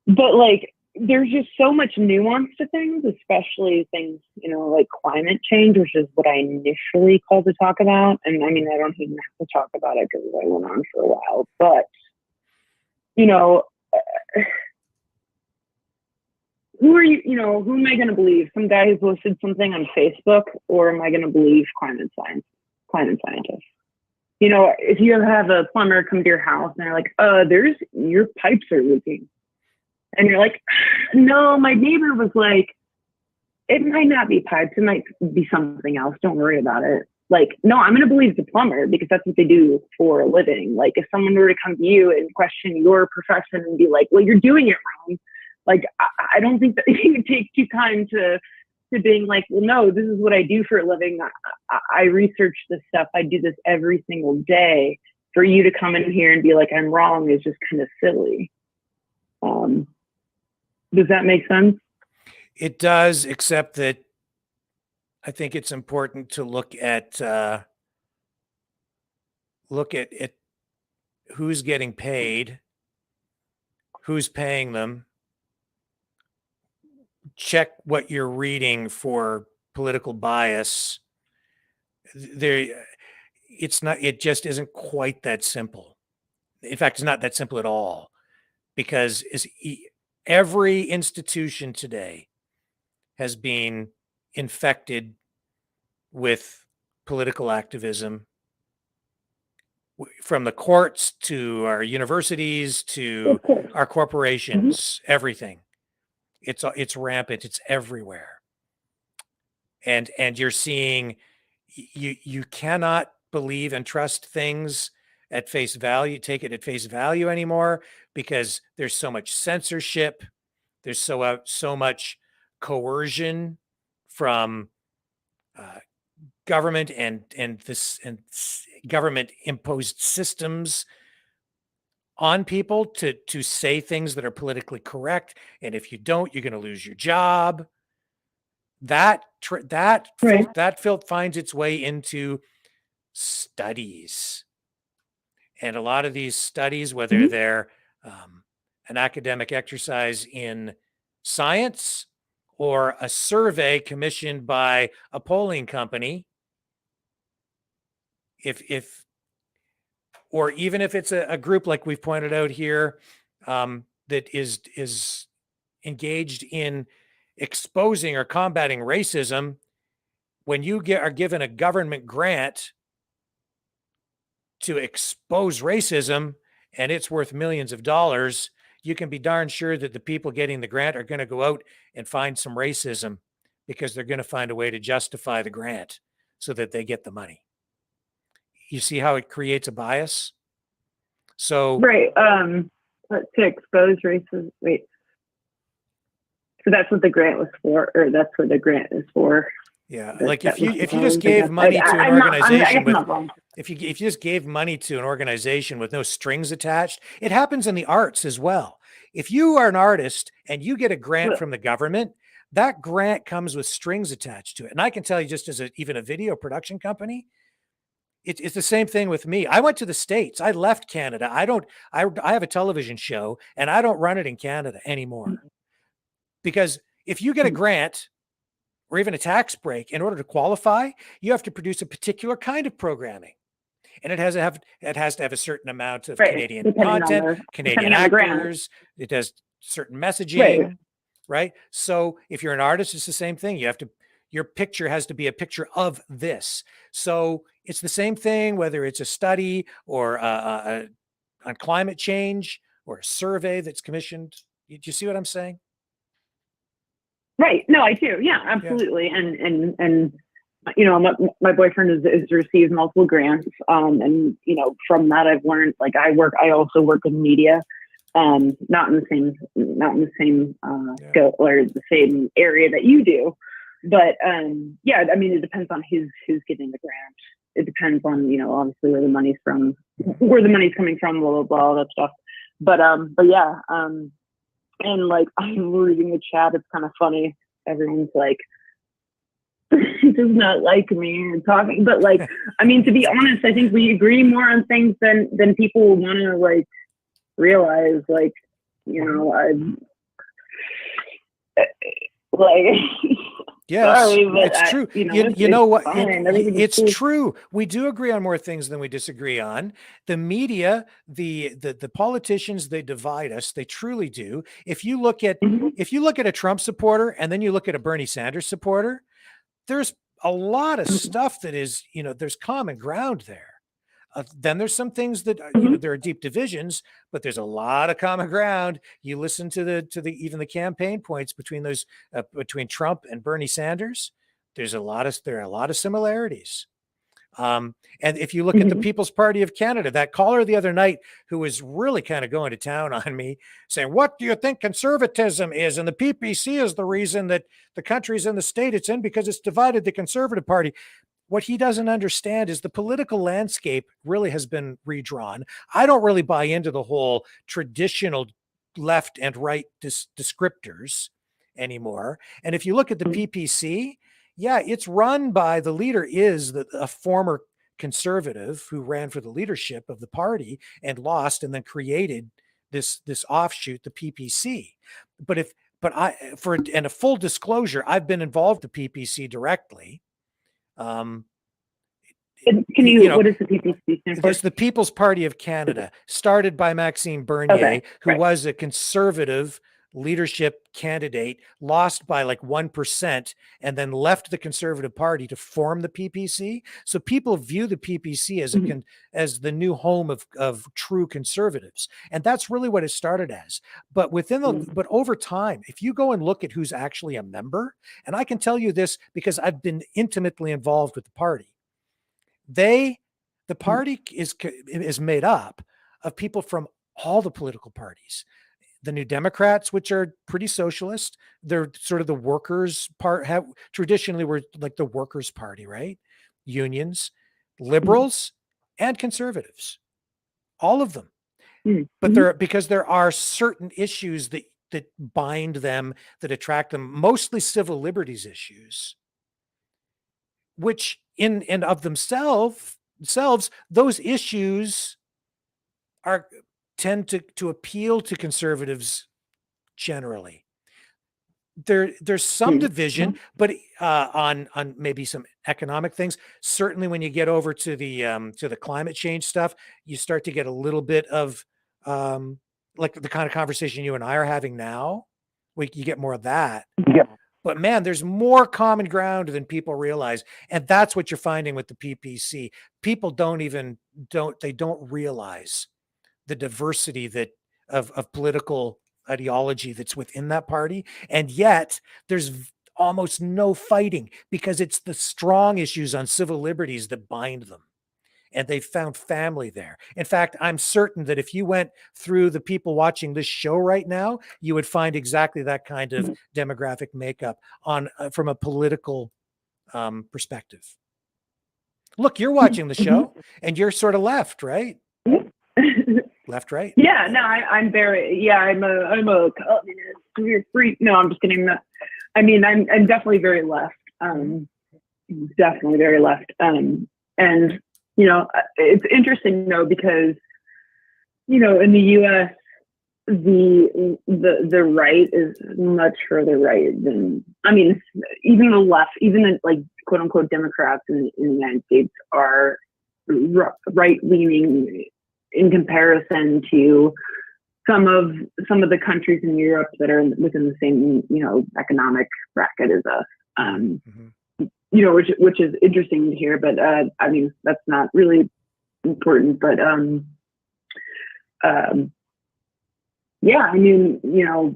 But like, there's just so much nuance to things, especially things, you know, like climate change, which is what I initially called to talk about. And I mean, I don't even have to talk about it because I went on for a while, but, you know, who am I going to believe? Some guy who posted something on Facebook, or am I going to believe climate scientists? You know, if you ever have a plumber come to your house and they're like, your pipes are leaking. And you're like, no, my neighbor was like, it might not be pipes. It might be something else. Don't worry about it. Like, no, I'm going to believe the plumber because that's what they do for a living. Like, if someone were to come to you and question your profession and be like, well, you're doing it wrong. Like, I don't think that you would take too time to being like, well, no, this is what I do for a living. I research this stuff. I do this every single day. For you to come in here and be like, I'm wrong is just kind of silly. Does that make sense? It does, except that I think it's important to look at who's getting paid, who's paying them, check what you're reading for political bias. It just isn't quite that simple. In fact, it's not that simple at all, because every institution today has been infected with political activism, from the courts to our universities to our corporations, everything. It's rampant. It's everywhere. And you're seeing, you cannot believe and trust things at face value, take it at face value anymore, because there's so much censorship. There's so much coercion from government and government imposed systems on people to say things that are politically correct. And if you don't, you're going to lose your job. That filth finds its way into studies. And a lot of these studies, whether they're an academic exercise in science or a survey commissioned by a polling company, or even if it's a group like we've pointed out here, that is engaged in exposing or combating racism, when you are given a government grant to expose racism and it's worth millions of dollars, you can be darn sure that the people getting the grant are going to go out and find some racism, because they're going to find a way to justify the grant so that they get the money. You see how it creates a bias? So right. To expose racism. Wait. So that's what the grant was for, or that's what the grant is for. Yeah, That- like that if you was just I gave guess. money Like, to an I'm not- I organization guess I'm with not wrong. if you just gave money to an organization with no strings attached, it happens in the arts as well. If you are an artist and you get a grant from the government, that grant comes with strings attached to it. And I can tell you, just as even a video production company, it's the same thing with me. I went to the States. I left Canada. I have a television show and I don't run it in Canada anymore. Because if you get a grant or even a tax break, in order to qualify, you have to produce a particular kind of programming. And it has to have a certain amount of Canadian content, Canadian actors. It has certain messaging, right? So if you're an artist, it's the same thing. Your picture has to be a picture of this. So it's the same thing, whether it's a study or on climate change or a survey that's commissioned. Do you see what I'm saying? Right. No, I do. Yeah, absolutely. And you know, my boyfriend has received multiple grants. And you know, from that I've learned, like I also work in media, not in the same scope or the same area that you do. But yeah, I mean, it depends on who's getting the grant. It depends on, you know, obviously where the money's coming from, blah blah blah, all that stuff. But yeah, and like I'm reading the chat, it's kind of funny. Everyone's like, he does not like me and talking, but like, I mean, to be honest, I think we agree more on things than people want to like realize. Like, you know, like. Yes, sorry, but it's true. You know what? It's true. We do agree on more things than we disagree on. The media, the politicians, they divide us. They truly do. If you look at a Trump supporter and then you look at a Bernie Sanders supporter, there's a lot of stuff that is, you know, there's common ground there. Then there's some things that you know, there are deep divisions, but there's a lot of common ground. You listen to the even the campaign points between those between Trump and Bernie Sanders. There are a lot of similarities. And if you look at the People's Party of Canada, that caller the other night who was really kind of going to town on me, saying, "What do you think conservatism is?" And the PPC is the reason that the country's in the state it's in because it's divided the Conservative Party. What he doesn't understand is the political landscape really has been redrawn. I don't really buy into the whole traditional left and right descriptors anymore. And if you look at the PPC, yeah, it's run by the leader is a former conservative who ran for the leadership of the party and lost and then created this offshoot, the PPC. But a full disclosure, I've been involved with the PPC directly. Can you what is the PPC stand for? It's the People's Party of Canada, started by Maxime Bernier, who was a conservative leadership candidate, lost by like 1%, and then left the Conservative Party to form the PPC. So people view the PPC as as the new home of true conservatives, and that's really what it started as. But but over time, if you go and look at who's actually a member, and I can tell you this because I've been intimately involved with the party. The party is made up of people from all the political parties. The New Democrats, which are pretty socialist, they're sort of the workers part, traditionally were like the workers' party, right? Unions, liberals, and conservatives, all of them. But because there are certain issues that bind them, that attract them, mostly civil liberties issues, which in and of themselves, those issues tend to appeal to conservatives generally. There's some division, but on maybe some economic things. Certainly, when you get over to the climate change stuff, you start to get a little bit of like the kind of conversation you and I are having now. You get more of that. Yeah. But man, there's more common ground than people realize. And that's what you're finding with the PPC. People don't realize the diversity of political ideology that's within that party. And yet there's almost no fighting because it's the strong issues on civil liberties that bind them. and they found family there. In fact, I'm certain that if you went through the people watching this show right now, you would find exactly that kind of demographic makeup on from a political perspective. Look, you're watching the show and you're sort of left, right? Left, right? Yeah, no, I'm very, I'm a communist. You're free. No, I'm just kidding. I mean, I'm definitely very left. Definitely very left. And you know, it's interesting though, because, you know, in the U.S., the right is much further right than, I mean, even the left, even the, like, quote unquote Democrats in the United States are right leaning in comparison to some of the countries in Europe that are within the same, you know, economic bracket as us. You know, which is interesting to hear, but I mean, that's not really important. But yeah, I mean, you know,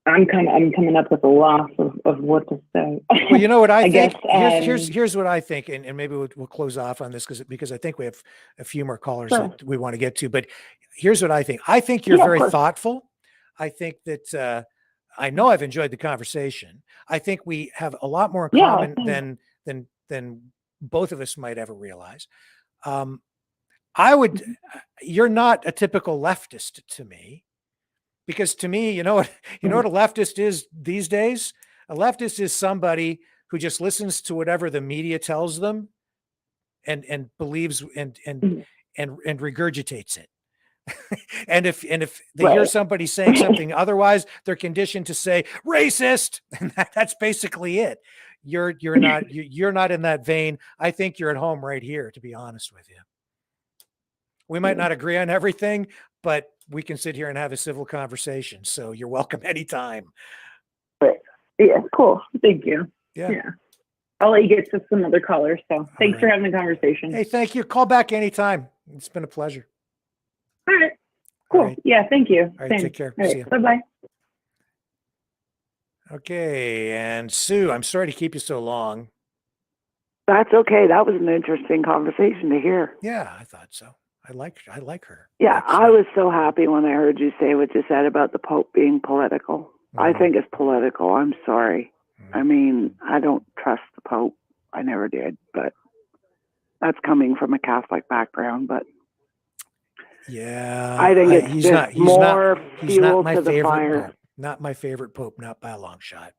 I'm coming up with a loss of what to say. Well, you know what I think? Guess, here's what I think, and maybe we'll close off on this because I think we have a few more callers that we want to get to. But here's what I think. I think you're very thoughtful. I think that I know I've enjoyed the conversation. I think we have a lot more in common than both of us might ever realize. You're not a typical leftist to me. Because to me, you know what a leftist is these days? A leftist is somebody who just listens to whatever the media tells them and believes and regurgitates it. and if they hear somebody saying something otherwise, they're conditioned to say racist. And that's basically it. You're not in that vein. I think you're at home right here, to be honest with you. We might not agree on everything, but we can sit here and have a civil conversation. So you're welcome anytime. Yeah, cool. Thank you. Yeah. I'll let you get to some other callers. So thanks for having the conversation. Hey, thank you. Call back anytime. It's been a pleasure. All right. Cool. Right. Yeah, thank you. All right, take care. See you. Bye-bye. Okay, and Sue, I'm sorry to keep you so long. That's okay. That was an interesting conversation to hear. Yeah, I thought so. I like her. Yeah, actually. I was so happy when I heard you say what you said about the Pope being political. I think it's political. I'm sorry. I mean, I don't trust the Pope. I never did, but that's coming from a Catholic background. But yeah, I think it's more fuel to the fire. Pope. Not my favorite Pope, not by a long shot.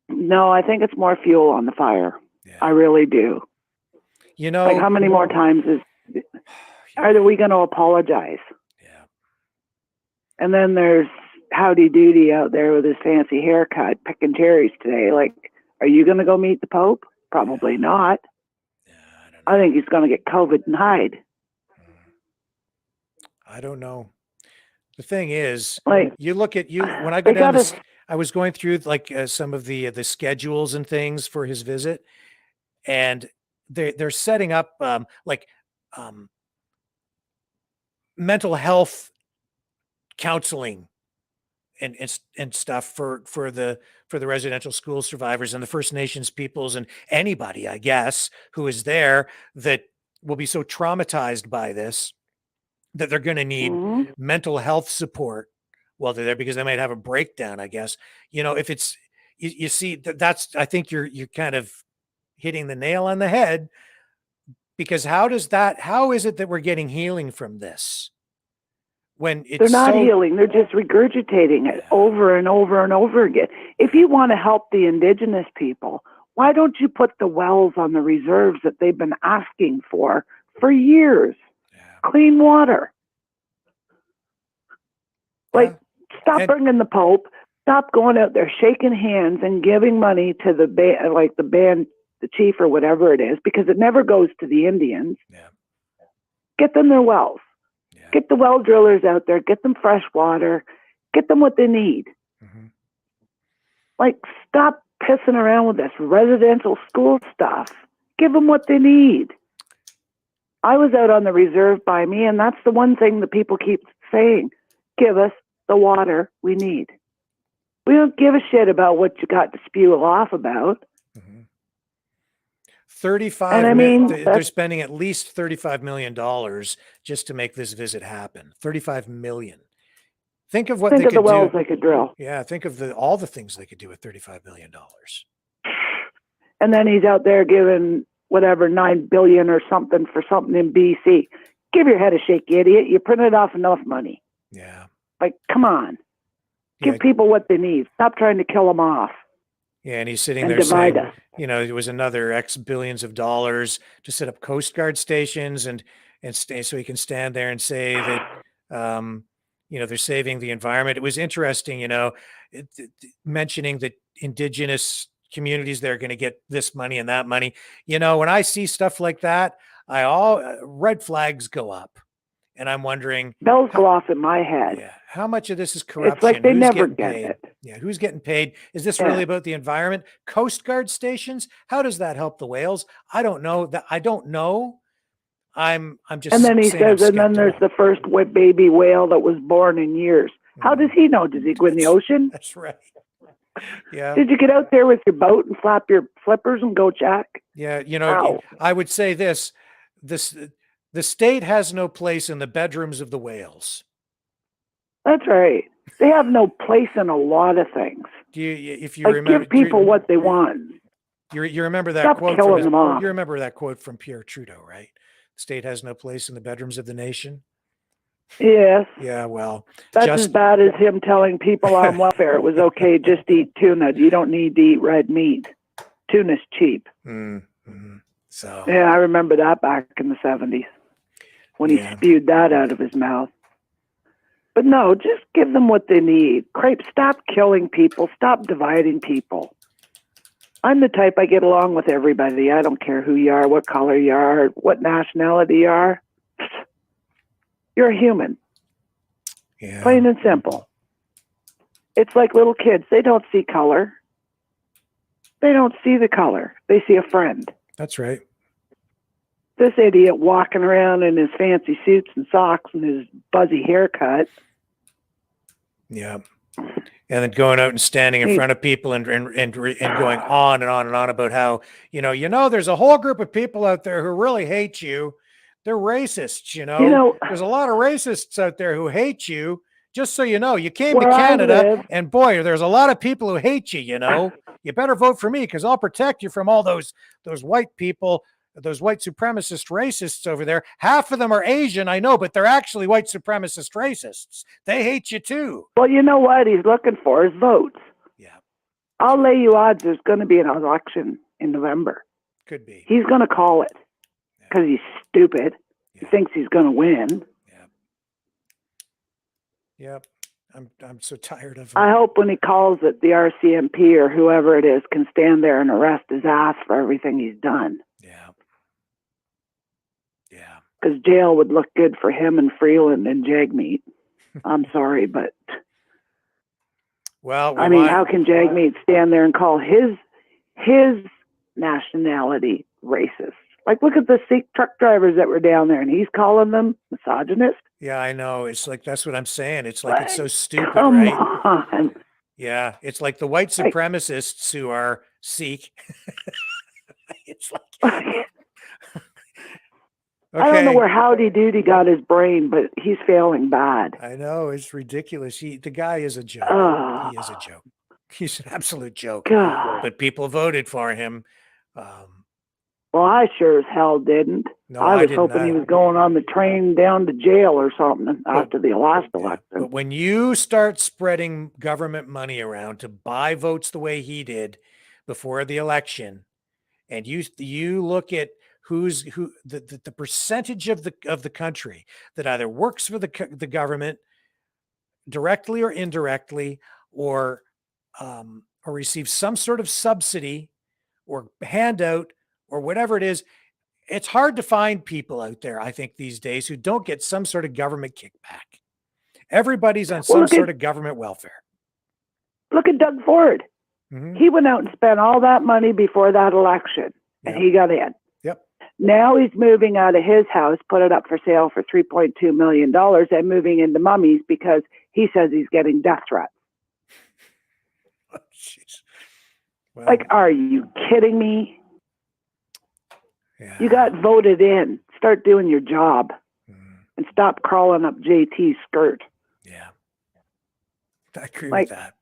No, I think it's more fuel on the fire. Yeah. I really do. You know, like how many more times are we going to apologize? Yeah. And then there's Howdy Doody out there with his fancy haircut picking cherries today. Like, are you going to go meet the Pope? Probably not. Yeah, I think he's going to get COVID and hide. I don't know. The thing is, like, you look at when I go down this, I was going through like some of the schedules and things for his visit, and they're setting up mental health counseling and stuff for the residential school survivors and the First Nations peoples and anybody, I guess, who is there that will be so traumatized by this that they're going to need mental health support while they're there because they might have a breakdown, I guess. You know, if it's you see that's I think you're kind of hitting the nail on the head, because how is it that we're getting healing from this? When they're not healing, they're just regurgitating it over and over and over again. If you want to help the indigenous people, why don't you put the wells on the reserves that they've been asking for years? Yeah. Clean water. Like, stop bringing the Pope. Stop going out there shaking hands and giving money to the band, the chief or whatever it is, because it never goes to the Indians. Yeah. Get them their wells. Yeah. Get the well drillers out there. Get them fresh water. Get them what they need. Mm-hmm. Like, stop pissing around with this residential school stuff. Give them what they need. I was out on the reserve by me, and that's the one thing that people keep saying. Give us the water we need. We don't give a shit about what you got to spew off about. Mm-hmm. 35 And I mi- mean, they're that's, spending at least $35 million just to make this visit happen. 35 million. Think of what think they of the could wells do. they could drill. Yeah, think of all the things they could do with $35 million. And then he's out there giving whatever 9 billion or something for something in BC. Give your head a shake, you idiot. You printed off enough money. Yeah. Like, come on. Give Yeah. people what they need. Stop trying to kill them off. Yeah, and he's sitting And there divide saying, us. it was another X billions of dollars to set up Coast Guard stations and stay so he can stand there and say that they're saving the environment. It was interesting, mentioning that indigenous communities they're going to get this money and that money. When I see stuff like that, red flags go up, and I'm wondering, bells go off in my head. yeah, how much of this is corruption? It's like they Who's never getting get paid? it. Yeah, who's getting paid? Is this Yeah. really about the environment? Coast Guard stations? How does that help the whales? I don't know. I don't know. I'm just. And then he saying I'm says, and then there's skeptical. the first baby whale that was born in years. How does he know? Does he go in the ocean? That's right. Yeah. Did you get out there with your boat and flap your flippers and go check? Yeah. Ow. I would say this: the state has no place in the bedrooms of the whales. That's right. They have no place in a lot of things. If you Like, remember, give people what they want. You remember that Stop quote killing them off. You remember that quote from Pierre Trudeau, right? The state has no place in the bedrooms of the nation. Yes. Yeah, well, That's as bad as him telling people on welfare it was okay just to eat tuna. You don't need to eat red meat. Tuna's cheap. Mm-hmm. So yeah, I remember that back in the 70s when he spewed that out of his mouth. But no, just give them what they need. Stop killing people. Stop dividing people. I'm the type I get along with everybody. I don't care who you are, what color you are, what nationality you are. You're a human. Yeah. Plain and simple. It's like little kids. They don't see color. They don't see the color. They see a friend. That's right. This idiot walking around in his fancy suits and socks and his buzzy haircut. Yeah. And then going out and standing in front of people and going on and on and on about how, there's a whole group of people out there who really hate you. They're racists, There's a lot of racists out there who hate you. Just so you know, you came to Canada, and boy, there's a lot of people who hate you, You better vote for me because I'll protect you from all those white people, those white supremacist racists over there. Half of them are Asian, I know, but they're actually white supremacist racists. They hate you too. Well, you know what he's looking for is votes. Yeah. I'll lay you odds there's going to be an election in November. Could be. He's going to call it because he's stupid. Yeah. He thinks he's going to win. Yep. I'm so tired of it. I hope when he calls it, the RCMP or whoever it is can stand there and arrest his ass for everything he's done. Yeah. Yeah. Because jail would look good for him and Freeland and Jagmeet. I'm sorry, but well, I mean, how can Jagmeet stand there and call his nationality racist? Like, look at the Sikh truck drivers that were down there, and he's calling them misogynist. Yeah, I know. It's like, that's what I'm saying. It's like, it's so stupid, Come right? on. Yeah, it's like the white supremacists who are Sikh. It's like, okay. I don't know where Howdy Doody got his brain, but he's failing bad. I know, it's ridiculous. The guy is a joke. He is a joke. He's an absolute joke. God. But people voted for him. Well, I sure as hell didn't. No, I was didn't hoping he was going on the train down to jail or something after the last election. But when you start spreading government money around to buy votes the way he did before the election, and you look at the percentage of the country that either works for the government directly or indirectly, or receives some sort of subsidy or handout or whatever it is, it's hard to find people out there, I think, these days who don't get some sort of government kickback. Everybody's on some sort of government welfare. Look at Doug Ford. Mm-hmm. He went out and spent all that money before that election, and he got in. Yep. Now he's moving out of his house, put it up for sale for $3.2 million, and moving into Mummies because he says he's getting death threats. Oh, well, like, are you kidding me? You got voted in. Start doing your job and stop crawling up JT's skirt. Yeah. I agree Like, with that.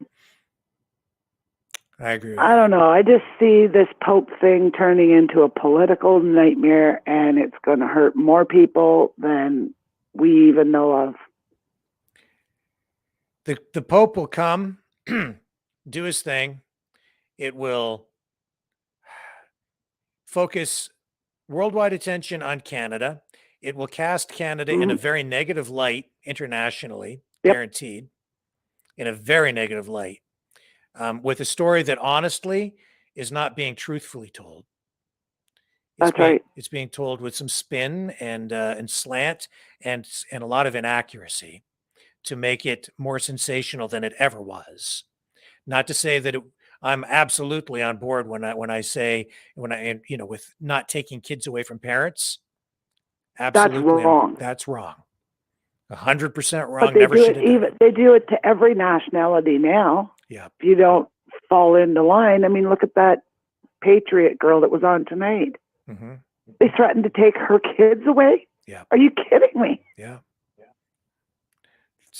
I agree with I don't know. I just see this Pope thing turning into a political nightmare, and it's going to hurt more people than we even know of. The Pope will come, do his thing. It will focus worldwide attention on Canada. It will cast Canada in a very negative light internationally, guaranteed, in a very negative light, with a story that honestly is not being truthfully told. That's right. It's being told with some spin and slant and a lot of inaccuracy to make it more sensational than it ever was. Not to say that I'm absolutely on board when I say with not taking kids away from parents. Absolutely, that's wrong. 100% wrong. But they Never do should it have done it. they do it to every nationality now. Yeah. If you don't fall into line, I mean, look at that Patriot girl that was on tonight. Mm-hmm. They threatened to take her kids away. Yeah. Are you kidding me? Yeah.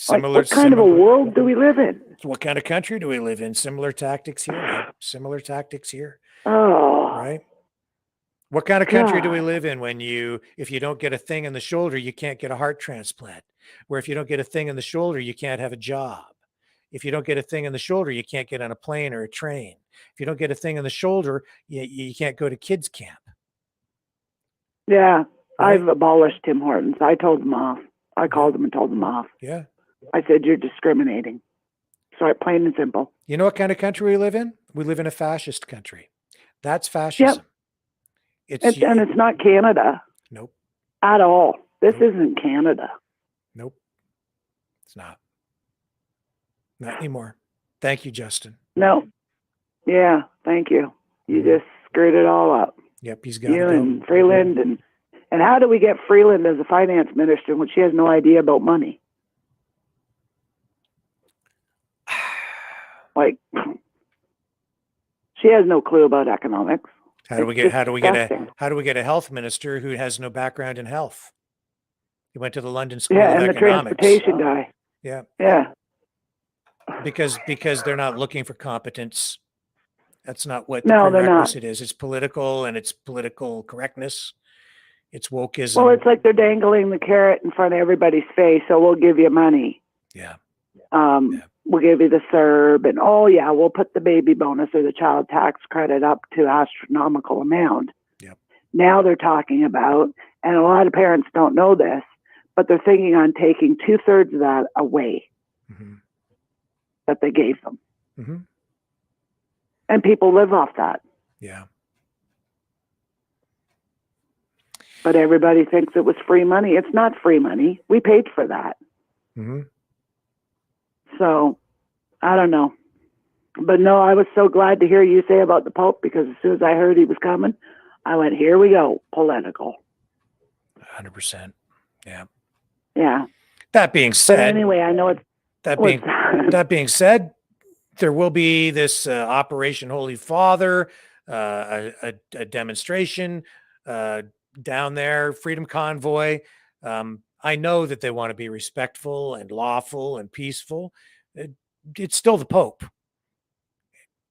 What kind of a world do we live in? What kind of country do we live in? Similar tactics here. Man. Similar tactics here. Oh. Right. What kind of country do we live in when if you don't get a thing in the shoulder, you can't get a heart transplant? Where if you don't get a thing in the shoulder, you can't have a job. If you don't get a thing in the shoulder, you can't get on a plane or a train. If you don't get a thing in the shoulder, you can't go to kids camp. Yeah. Right? I've abolished Tim Hortons. I told them off. I called them and told them off. Yeah. I said, you're discriminating. So plain and simple. You know what kind of country we live in? We live in a fascist country. That's fascism. Yep. And it's not Canada. Nope. At all. This isn't Canada. Nope. It's not. Not anymore. Thank you, Justin. No. Yeah, thank you. You just screwed it all up. Yep, he's got you and Freeland. And how do we get Freeland as a finance minister when she has no idea about money? Like, she has no clue about economics. How do we get a health minister who has no background in health? He went to the London School of and Economics. The transportation guy. Yeah. Yeah. Because they're not looking for competence. That's not what the prerequisite is. It's political and it's political correctness. It's wokeism. Well, it's like they're dangling the carrot in front of everybody's face. So we'll give you money. Yeah. We'll give you the CERB, and we'll put the baby bonus or the child tax credit up to astronomical amount. Yep. Now they're talking about, and a lot of parents don't know this, but they're thinking on taking 2/3 of that away that they gave them. Mm-hmm. And people live off that. Yeah. But everybody thinks it was free money. It's not free money. We paid for that. Mm-hmm. So, I don't know. But no, I was so glad to hear you say about the Pope, because as soon as I heard he was coming, I went, here we go, political. 100%. Yeah. Yeah. That being said. But anyway, I know it's. That being said, there will be this Operation Holy Father, a demonstration down there, Freedom Convoy. I know that they want to be respectful and lawful and peaceful. It's still the Pope.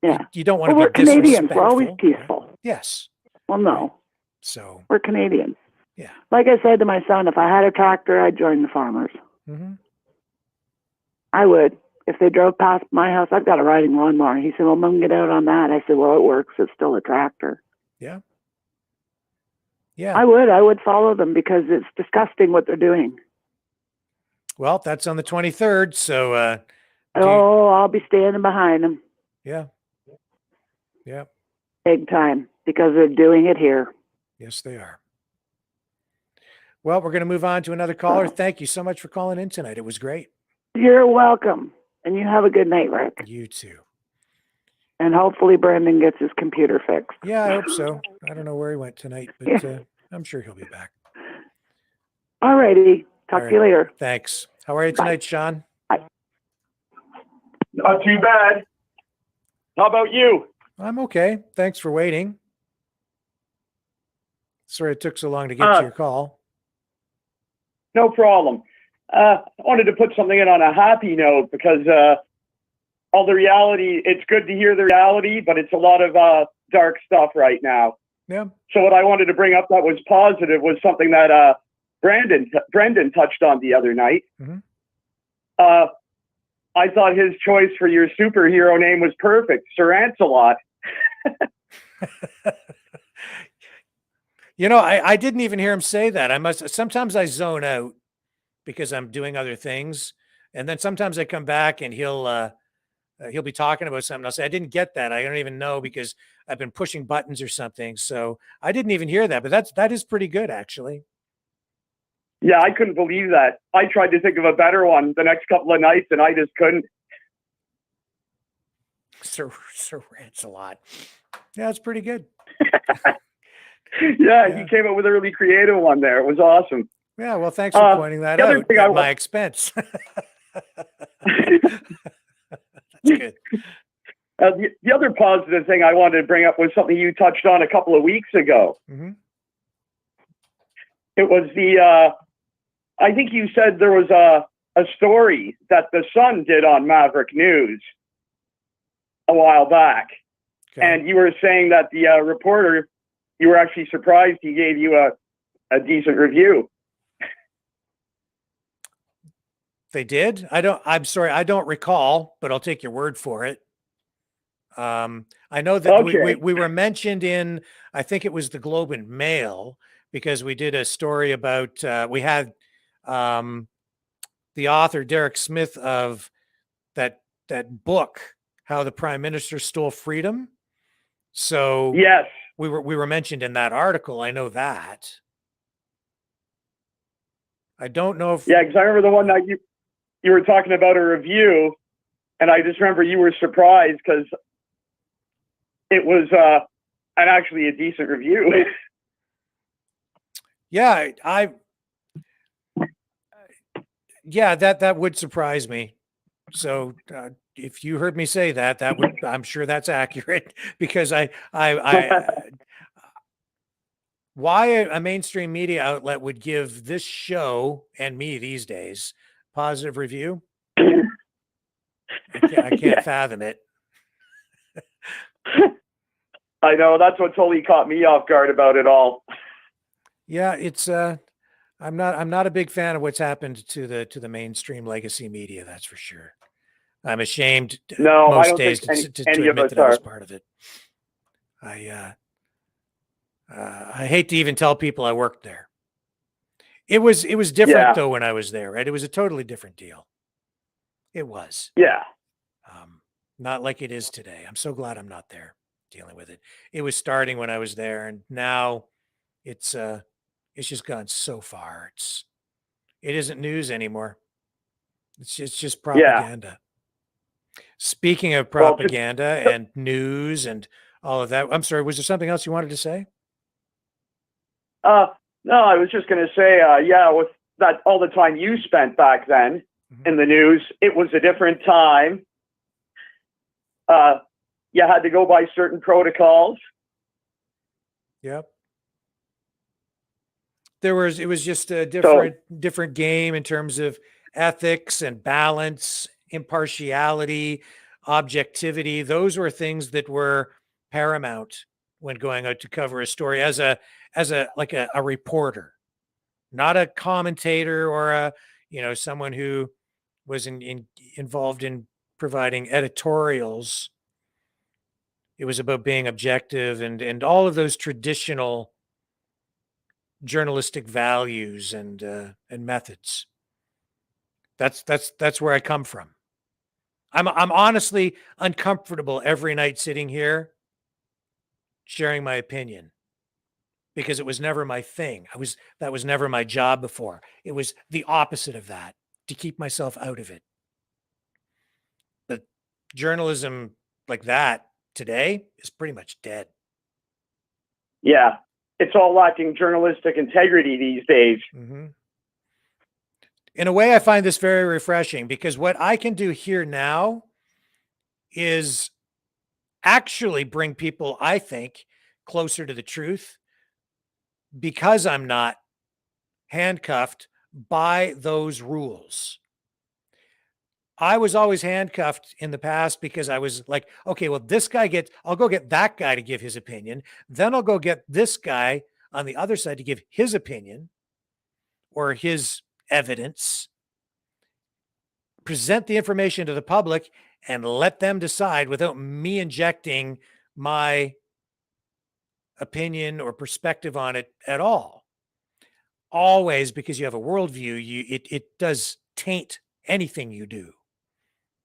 Yeah. You don't want to be we're Canadians. disrespectful. We're always peaceful. Yes. Well, no. So. We're Canadians. Yeah. Like I said to my son, if I had a tractor, I'd join the farmers. Mm-hmm. I would. If they drove past my house, I've got a riding lawnmower. He said, well, Mom, get out on that. I said, well, it works. It's still a tractor. Yeah. Yeah. I would follow them, because it's disgusting what they're doing. Well, that's on the 23rd. So, I'll be standing behind them. Yeah. Yeah. Big time, because they're doing it here. Yes, they are. Well, we're going to move on to another caller. Thank you so much for calling in tonight. It was great. You're welcome. And you have a good night, Rick. You too. And hopefully Brandon gets his computer fixed. Yeah, I hope so. I don't know where he went tonight, but I'm sure he'll be back. All righty. Talk to you later. Thanks. How are you tonight, Sean? Not too bad. How about you? I'm okay. Thanks for waiting. Sorry it took so long to get to your call. No problem. I wanted to put something in on a happy note because all the reality, it's good to hear the reality, but it's a lot of dark stuff right now. Yeah. So what I wanted to bring up that was positive was something that Brendan touched on the other night. Mm-hmm. I thought his choice for your superhero name was perfect, Sir Lancelot. You know, I didn't even hear him say that. Sometimes I zone out because I'm doing other things. And then sometimes I come back and he'll be talking about something. I'll say, I didn't get that. I don't even know because I've been pushing buttons or something. So I didn't even hear that, but that is pretty good actually. Yeah, I couldn't believe that. I tried to think of a better one the next couple of nights and I just couldn't. Sir Lancelot. Yeah, it's pretty good. Yeah, he came up with a really creative one there. It was awesome. Yeah, well, thanks for pointing that out at my expense. That's good. The other positive thing I wanted to bring up was something you touched on a couple of weeks ago. Mm-hmm. It was I think you said there was a story that the Sun did on Maverick News a while back. Okay. And you were saying that the reporter, you were actually surprised he gave you a decent review. They did? I'm sorry, I don't recall, but I'll take your word for it. I know that we were mentioned in, I think it was the Globe and Mail, because we did a story about, we had the author, Derek Smith, of that book, How the Prime Minister Stole Freedom. So yes, we were mentioned in that article. I know that. I don't know if... Yeah, because I remember the one that you were talking about a review, and I just remember you were surprised because it was actually a decent review. Yeah, that would surprise me. So if you heard me say that would, I'm sure that's accurate, because why a mainstream media outlet would give this show and me these days positive review, I can't fathom it. I know, that's what totally caught me off guard about it all. Yeah, it's I'm not a big fan of what's happened to the mainstream legacy media, that's for sure. I'm ashamed most days to admit that I was part of it. I hate to even tell people I worked there. It was different though when I was there, right? It was a totally different deal. It was. Yeah. Not like it is today. I'm so glad I'm not there dealing with it. It was starting when I was there, and now it's just gone so far. It isn't news anymore. It's just propaganda. Yeah. Speaking of propaganda and news and all of that, I'm sorry, was there something else you wanted to say? No, I was just going to say, with that, all the time you spent back then in the news, it was a different time. You had to go by certain protocols. Yep. It was just a different game in terms of ethics and balance, impartiality, objectivity. Those were things that were paramount when going out to cover a story as a reporter, not a commentator or someone who was involved in providing editorials. It was about being objective and all of those traditional journalistic values and methods. That's where I come from. I'm honestly uncomfortable every night sitting here sharing my opinion, because it was never my thing. That was never my job before. It was the opposite of that, to keep myself out of it. But journalism like that today is pretty much dead. Yeah. It's all lacking journalistic integrity these days. Mm-hmm. In a way, I find this very refreshing, because what I can do here now is actually bring people, I think, closer to the truth because I'm not handcuffed by those rules. I was always handcuffed in the past because I was like, okay, well, I'll go get that guy to give his opinion. Then I'll go get this guy on the other side to give his opinion or his evidence, present the information to the public and let them decide without me injecting my opinion or perspective on it at all. Always, because you have a worldview, it does taint anything you do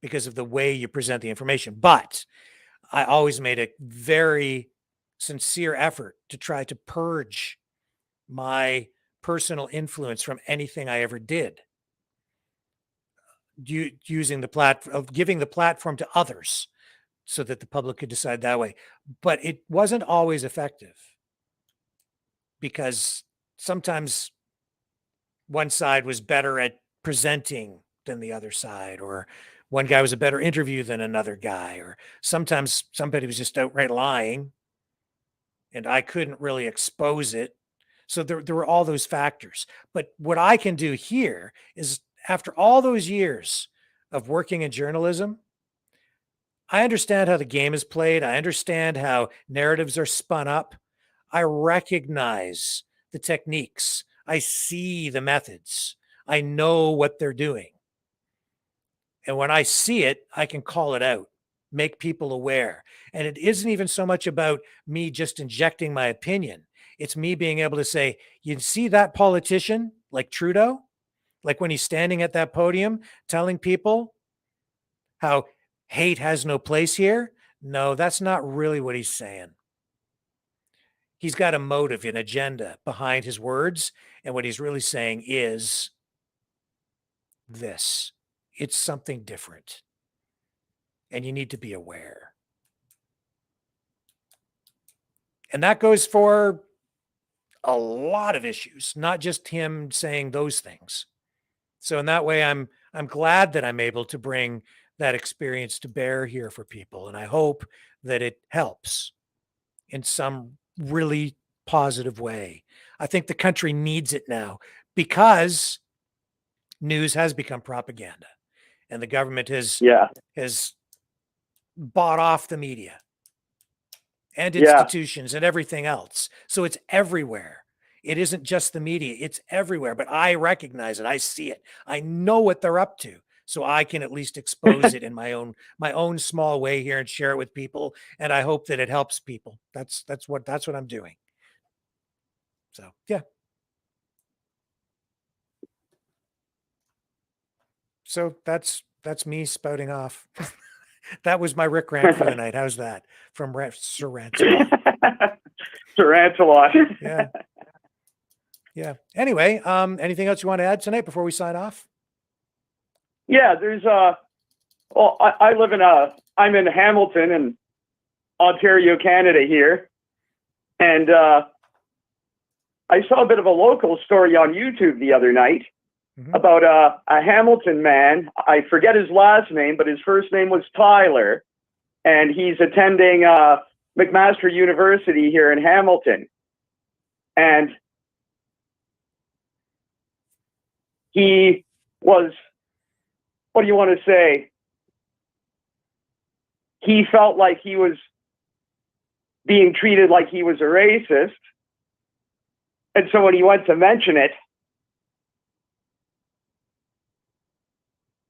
because of the way you present the information. But I always made a very sincere effort to try to purge my personal influence from anything I ever did, using giving the platform to others so that the public could decide that way. But it wasn't always effective because sometimes one side was better at presenting than the other side, or one guy was a better interview than another guy, or sometimes somebody was just outright lying and I couldn't really expose it. So there were all those factors. But what I can do here is, after all those years of working in journalism, I understand how the game is played. I understand how narratives are spun up. I recognize the techniques. I see the methods. I know what they're doing. And when I see it, I can call it out, make people aware. And it isn't even so much about me just injecting my opinion. It's me being able to say, you see that politician like Trudeau, like when he's standing at that podium telling people how hate has no place here? No, that's not really what he's saying. He's got a motive, an agenda behind his words. And what he's really saying is this. It's something different. And you need to be aware. And that goes for a lot of issues, not just him saying those things. So in that way, I'm glad that I'm able to bring that experience to bear here for people. And I hope that it helps in some really positive way. I think the country needs it now because news has become propaganda and the government has bought off the media and institutions and everything else. So it's everywhere. It isn't just the media, it's everywhere, but I recognize it. I see it. I know what they're up to. So I can at least expose it in my own small way here and share it with people. And I hope that it helps people. That's what I'm doing. So, yeah. So that's me spouting off. That was my Rick rant for the night. How's that? From Sir Rancelot. Sir Rancelot. Yeah. Yeah. Anyway, anything else you want to add tonight before we sign off? Yeah, there's I'm in Hamilton in Ontario, Canada here. And I saw a bit of a local story on YouTube the other night about a Hamilton man. I forget his last name, but his first name was Tyler. And he's attending McMaster University here in Hamilton. And he was, what do you want to say? He felt like he was being treated like he was a racist. And so when he went to mention it,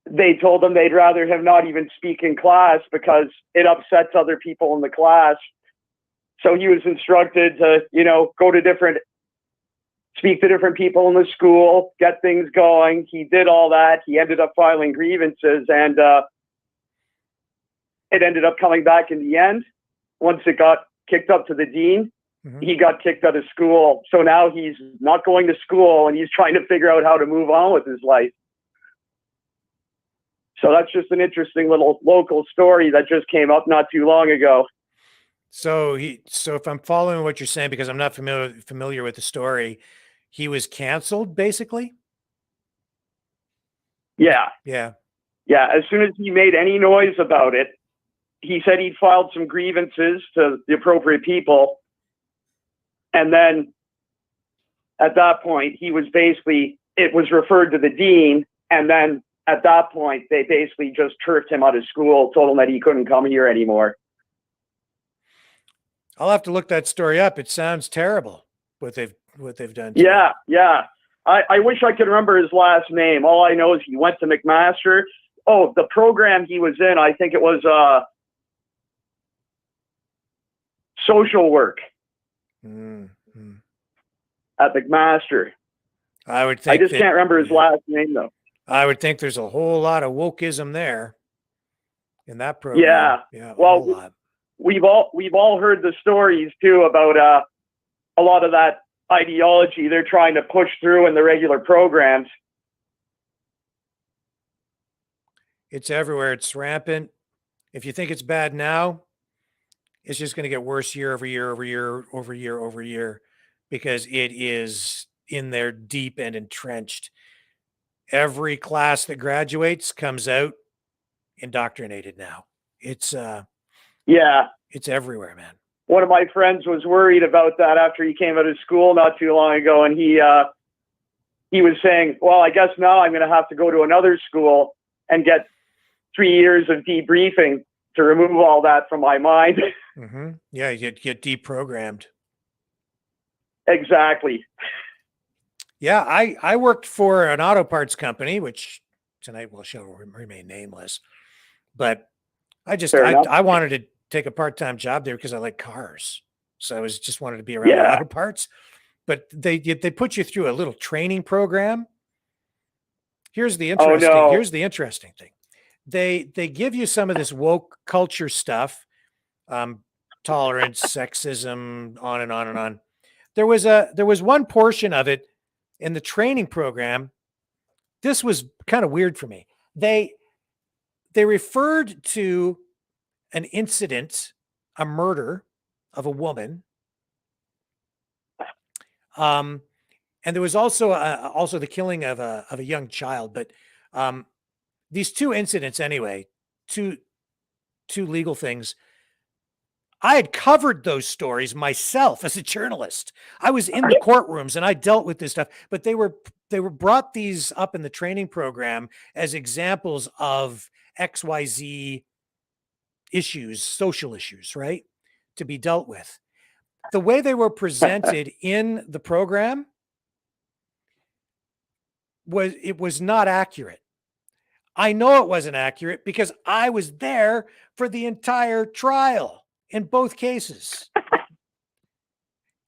they told him they'd rather him not even speak in class because it upsets other people in the class. So he was instructed to, speak to different people in the school, get things going. He did all that. He ended up filing grievances, and it ended up coming back in the end. Once it got kicked up to the dean, he got kicked out of school. So now he's not going to school, and he's trying to figure out how to move on with his life. So that's just an interesting little local story that just came up not too long ago. So if I'm following what you're saying, because I'm not familiar with the story, he was canceled basically? Yeah. Yeah. Yeah. As soon as he made any noise about it, he said he'd filed some grievances to the appropriate people. And then at that point, he was basically, it was referred to the dean. And then at that point, they basically just turfed him out of school, told him that he couldn't come here anymore. I'll have to look that story up. It sounds terrible what they've done. Yeah, yeah. I wish I could remember his last name. All I know is he went to McMaster. Oh, the program he was in, I think it was social work at McMaster. I would think I just can't remember his last name though. I would think there's a whole lot of wokeism there in that program. Yeah. Well, we've all heard the stories too about a lot of that ideology they're trying to push through in the regular programs. It's everywhere. It's rampant. If you think it's bad now, it's just going to get worse year over year over year over year over year, because it is in there deep and entrenched. Every class that graduates comes out indoctrinated now. It's it's everywhere, man. One of my friends was worried about that after he came out of school not too long ago, and he was saying, well, I guess now I'm going to have to go to another school and get 3 years of debriefing to remove all that from my mind. Yeah, you get deprogrammed. Exactly. Yeah, I worked for an auto parts company, which tonight shall remain nameless. But I wanted to take a part-time job there because I like cars. So I just wanted to be around auto parts. But they put you through a little training program. Here's the interesting thing. They give you some of this woke culture stuff, tolerance, sexism, on and on and on. There was one portion of it in the training program. This was kind of weird for me. They referred to an incident, a murder of a woman. And there was also the killing of a young child. But these two incidents, anyway, two legal things. I had covered those stories myself as a journalist. I was in the courtrooms and I dealt with this stuff, but they were brought these up in the training program as examples of XYZ issues, social issues, right? To be dealt with. The way they were presented in the program was not accurate. I know it wasn't accurate because I was there for the entire trial in both cases.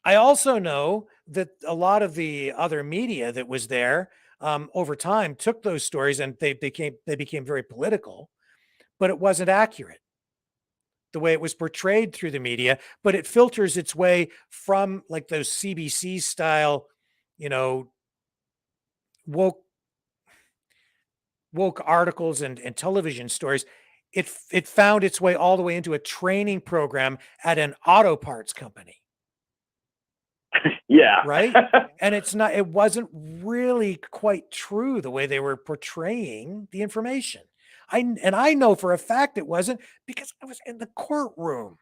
I also know that a lot of the other media that was there over time took those stories and they became very political, but it wasn't accurate the way it was portrayed through the media. But it filters its way from like those CBC style, woke articles and television stories. It found its way all the way into a training program at an auto parts company. Yeah. Right. And it wasn't really quite true the way they were portraying the information. I know for a fact it wasn't, because I was in the courtroom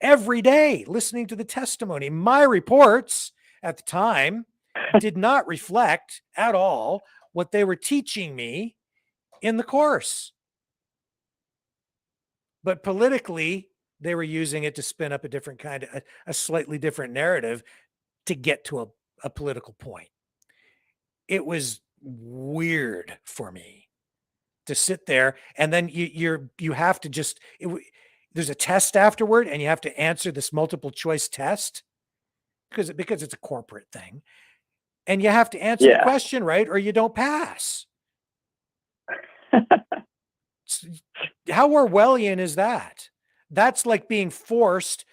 every day listening to the testimony. My reports at the time did not reflect at all what they were teaching me in the course. But politically, they were using it to spin up a different kind of, a slightly different narrative to get to a political point. It was weird for me to sit there, and then you have to just, there's a test afterward, and you have to answer this multiple choice test because it's a corporate thing, and you have to answer the question right, or you don't pass. How Orwellian is that? That's like being forced,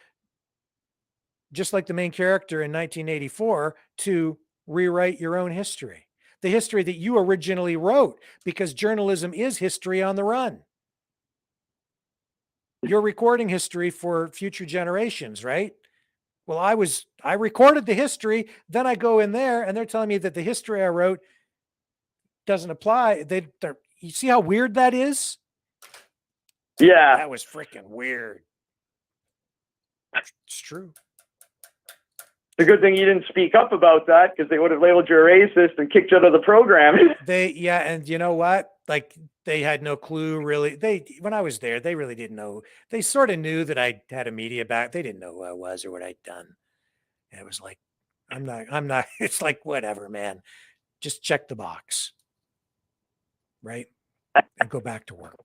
just like the main character in 1984, to rewrite your own history. The history that you originally wrote, because journalism is history on the run. You're recording history for future generations, right? Well, I recorded the history, then I go in there and they're telling me that the history I wrote doesn't apply. You see how weird that is? Yeah. That was freaking weird. It's true. a good thing you didn't speak up about that, because they would have labeled you a racist and kicked you out of the program. Yeah, and you know what? Like, they had no clue really. When I was there, they really didn't know. They sort of knew that I had a media back. They didn't know who I was or what I'd done. And it was like, I'm not. It's like, whatever, man. Just check the box, right? And go back to work.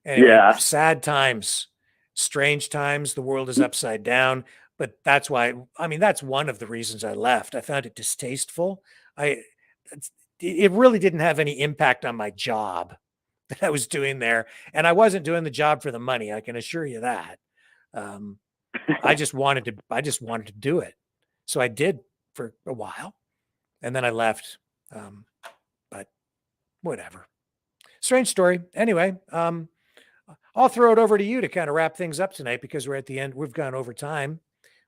Anyway, Yeah. sad times, strange times. The world is upside down. But that's why, I mean, that's one of the reasons I left. I found it distasteful. It really didn't have any impact on my job that I was doing there. And I wasn't doing the job for the money. I can assure you that. I just wanted to do it. So I did for a while, and then I left. But whatever. Strange story. Anyway, I'll throw it over to you to kind of wrap things up tonight, because we're at the end. We've gone over time,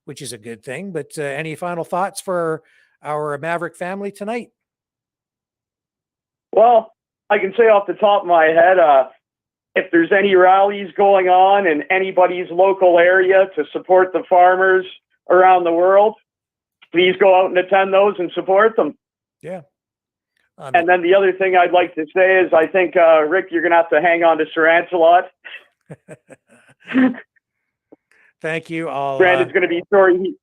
which is a good thing. But any final thoughts for our Maverick family tonight? Well, I can say off the top of my head, if there's any rallies going on in anybody's local area to support the farmers around the world, please go out and attend those and support them. Yeah. And then the other thing I'd like to say is, I think, Rick, you're going to have to hang on to Sir Lancelot. Thank you. Brandon's going to be sorry.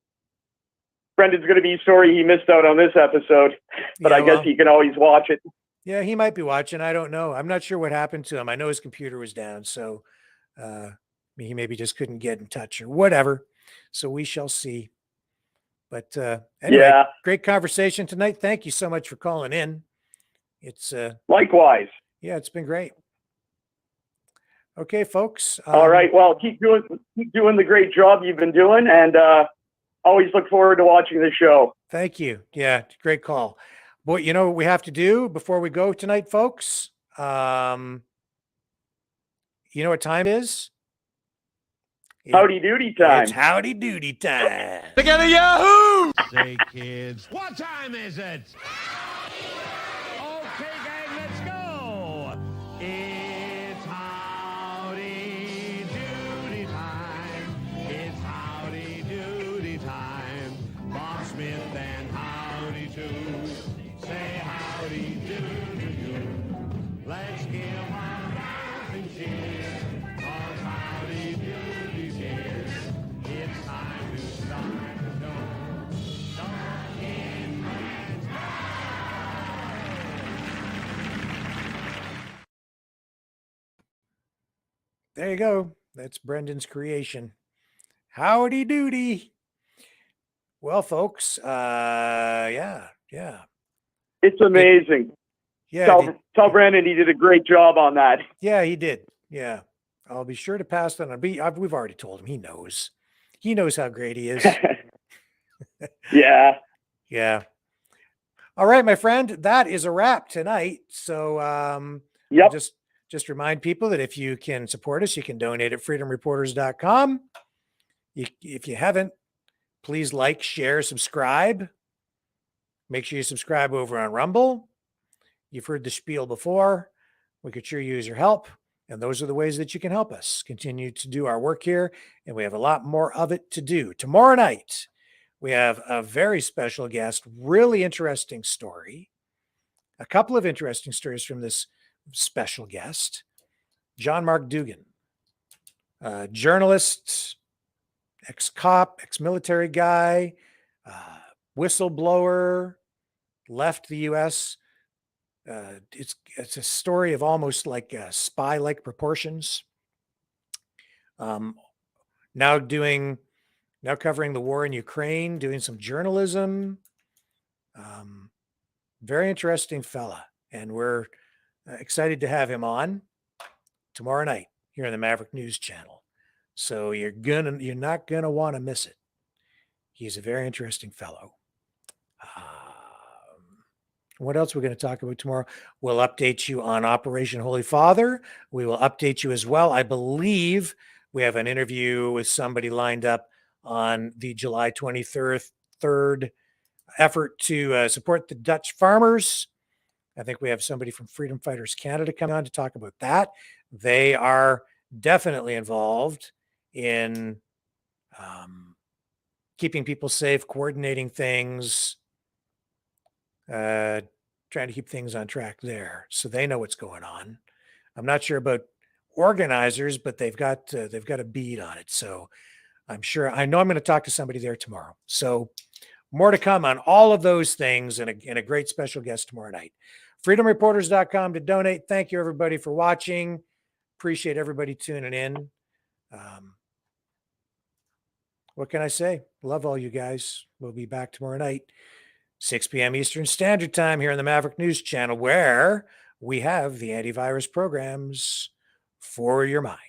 Brendan's going to be sorry he missed out on this episode, but Yeah, I guess he can always watch it. Yeah, he might be watching. I don't know. I'm not sure what happened to him. I know his computer was down, so he maybe just couldn't get in touch or whatever. So we shall see. But anyway, Yeah. Great conversation tonight. Thank you so much for calling in. It's likewise. Yeah, it's been great. Okay, folks. All right. Well, keep doing the great job you've been doing, and always look forward to watching the show. Thank you. Yeah, great call. Boy, you know what we have to do before we go tonight, folks? You know what time it is? Howdy doody time. It's howdy doody time. Together, Yahoo! Say, kids, what time is it? Okay, gang, let's go. It's howdy doody time. It's howdy doody time. Bob Smith and howdy too. Say howdy doody. Let's give a rousing cheer. 'Cause howdy doody's here. It's time to start the show. Start in man's There you go. That's Brendan's creation. Howdy doody. Well, folks, yeah. It's amazing. Tell Brandon he did a great job on that. Yeah, he did. Yeah. I'll be sure to pass that on. We've already told him. He knows. He knows how great he is. Yeah. Yeah. All right, my friend, that is a wrap tonight. So just remind people that if you can support us, you can donate at freedomreporters.com. If you haven't, please like, share, subscribe. Make sure you subscribe over on Rumble. You've heard the spiel before. We could sure use your help. And those are the ways that you can help us continue to do our work here. And we have a lot more of it to do. Tomorrow night, we have a very special guest, really interesting story. A couple of interesting stories from this special guest, John Mark Dugan, journalist, ex-cop, ex-military guy, whistleblower, left the U.S. It's a story of almost like spy-like proportions. Now covering the war in Ukraine, doing some journalism. Very interesting fella, and we're excited to have him on tomorrow night here on the Maverick News Channel. So you're not gonna want to miss it. He's a very interesting fellow. What else we're going to talk about tomorrow? We'll update you on Operation Holy Father. We will update you as well. I believe we have an interview with somebody lined up on the July 23rd effort to support the Dutch farmers. I think we have somebody from Freedom Fighters Canada coming on to talk about that. They are definitely involved in keeping people safe, coordinating things, trying to keep things on track there, so they know what's going on. I'm not sure about organizers, but they've got a bead on it. So I know I'm going to talk to somebody there tomorrow. So more to come on all of those things, and a great special guest tomorrow night. freedomreporters.com to donate. Thank you, everybody, for watching. Appreciate everybody tuning in. What can I say? Love all you guys. We'll be back tomorrow night, 6 p.m. Eastern Standard Time here on the Maverick News Channel, where we have the antivirus programs for your mind.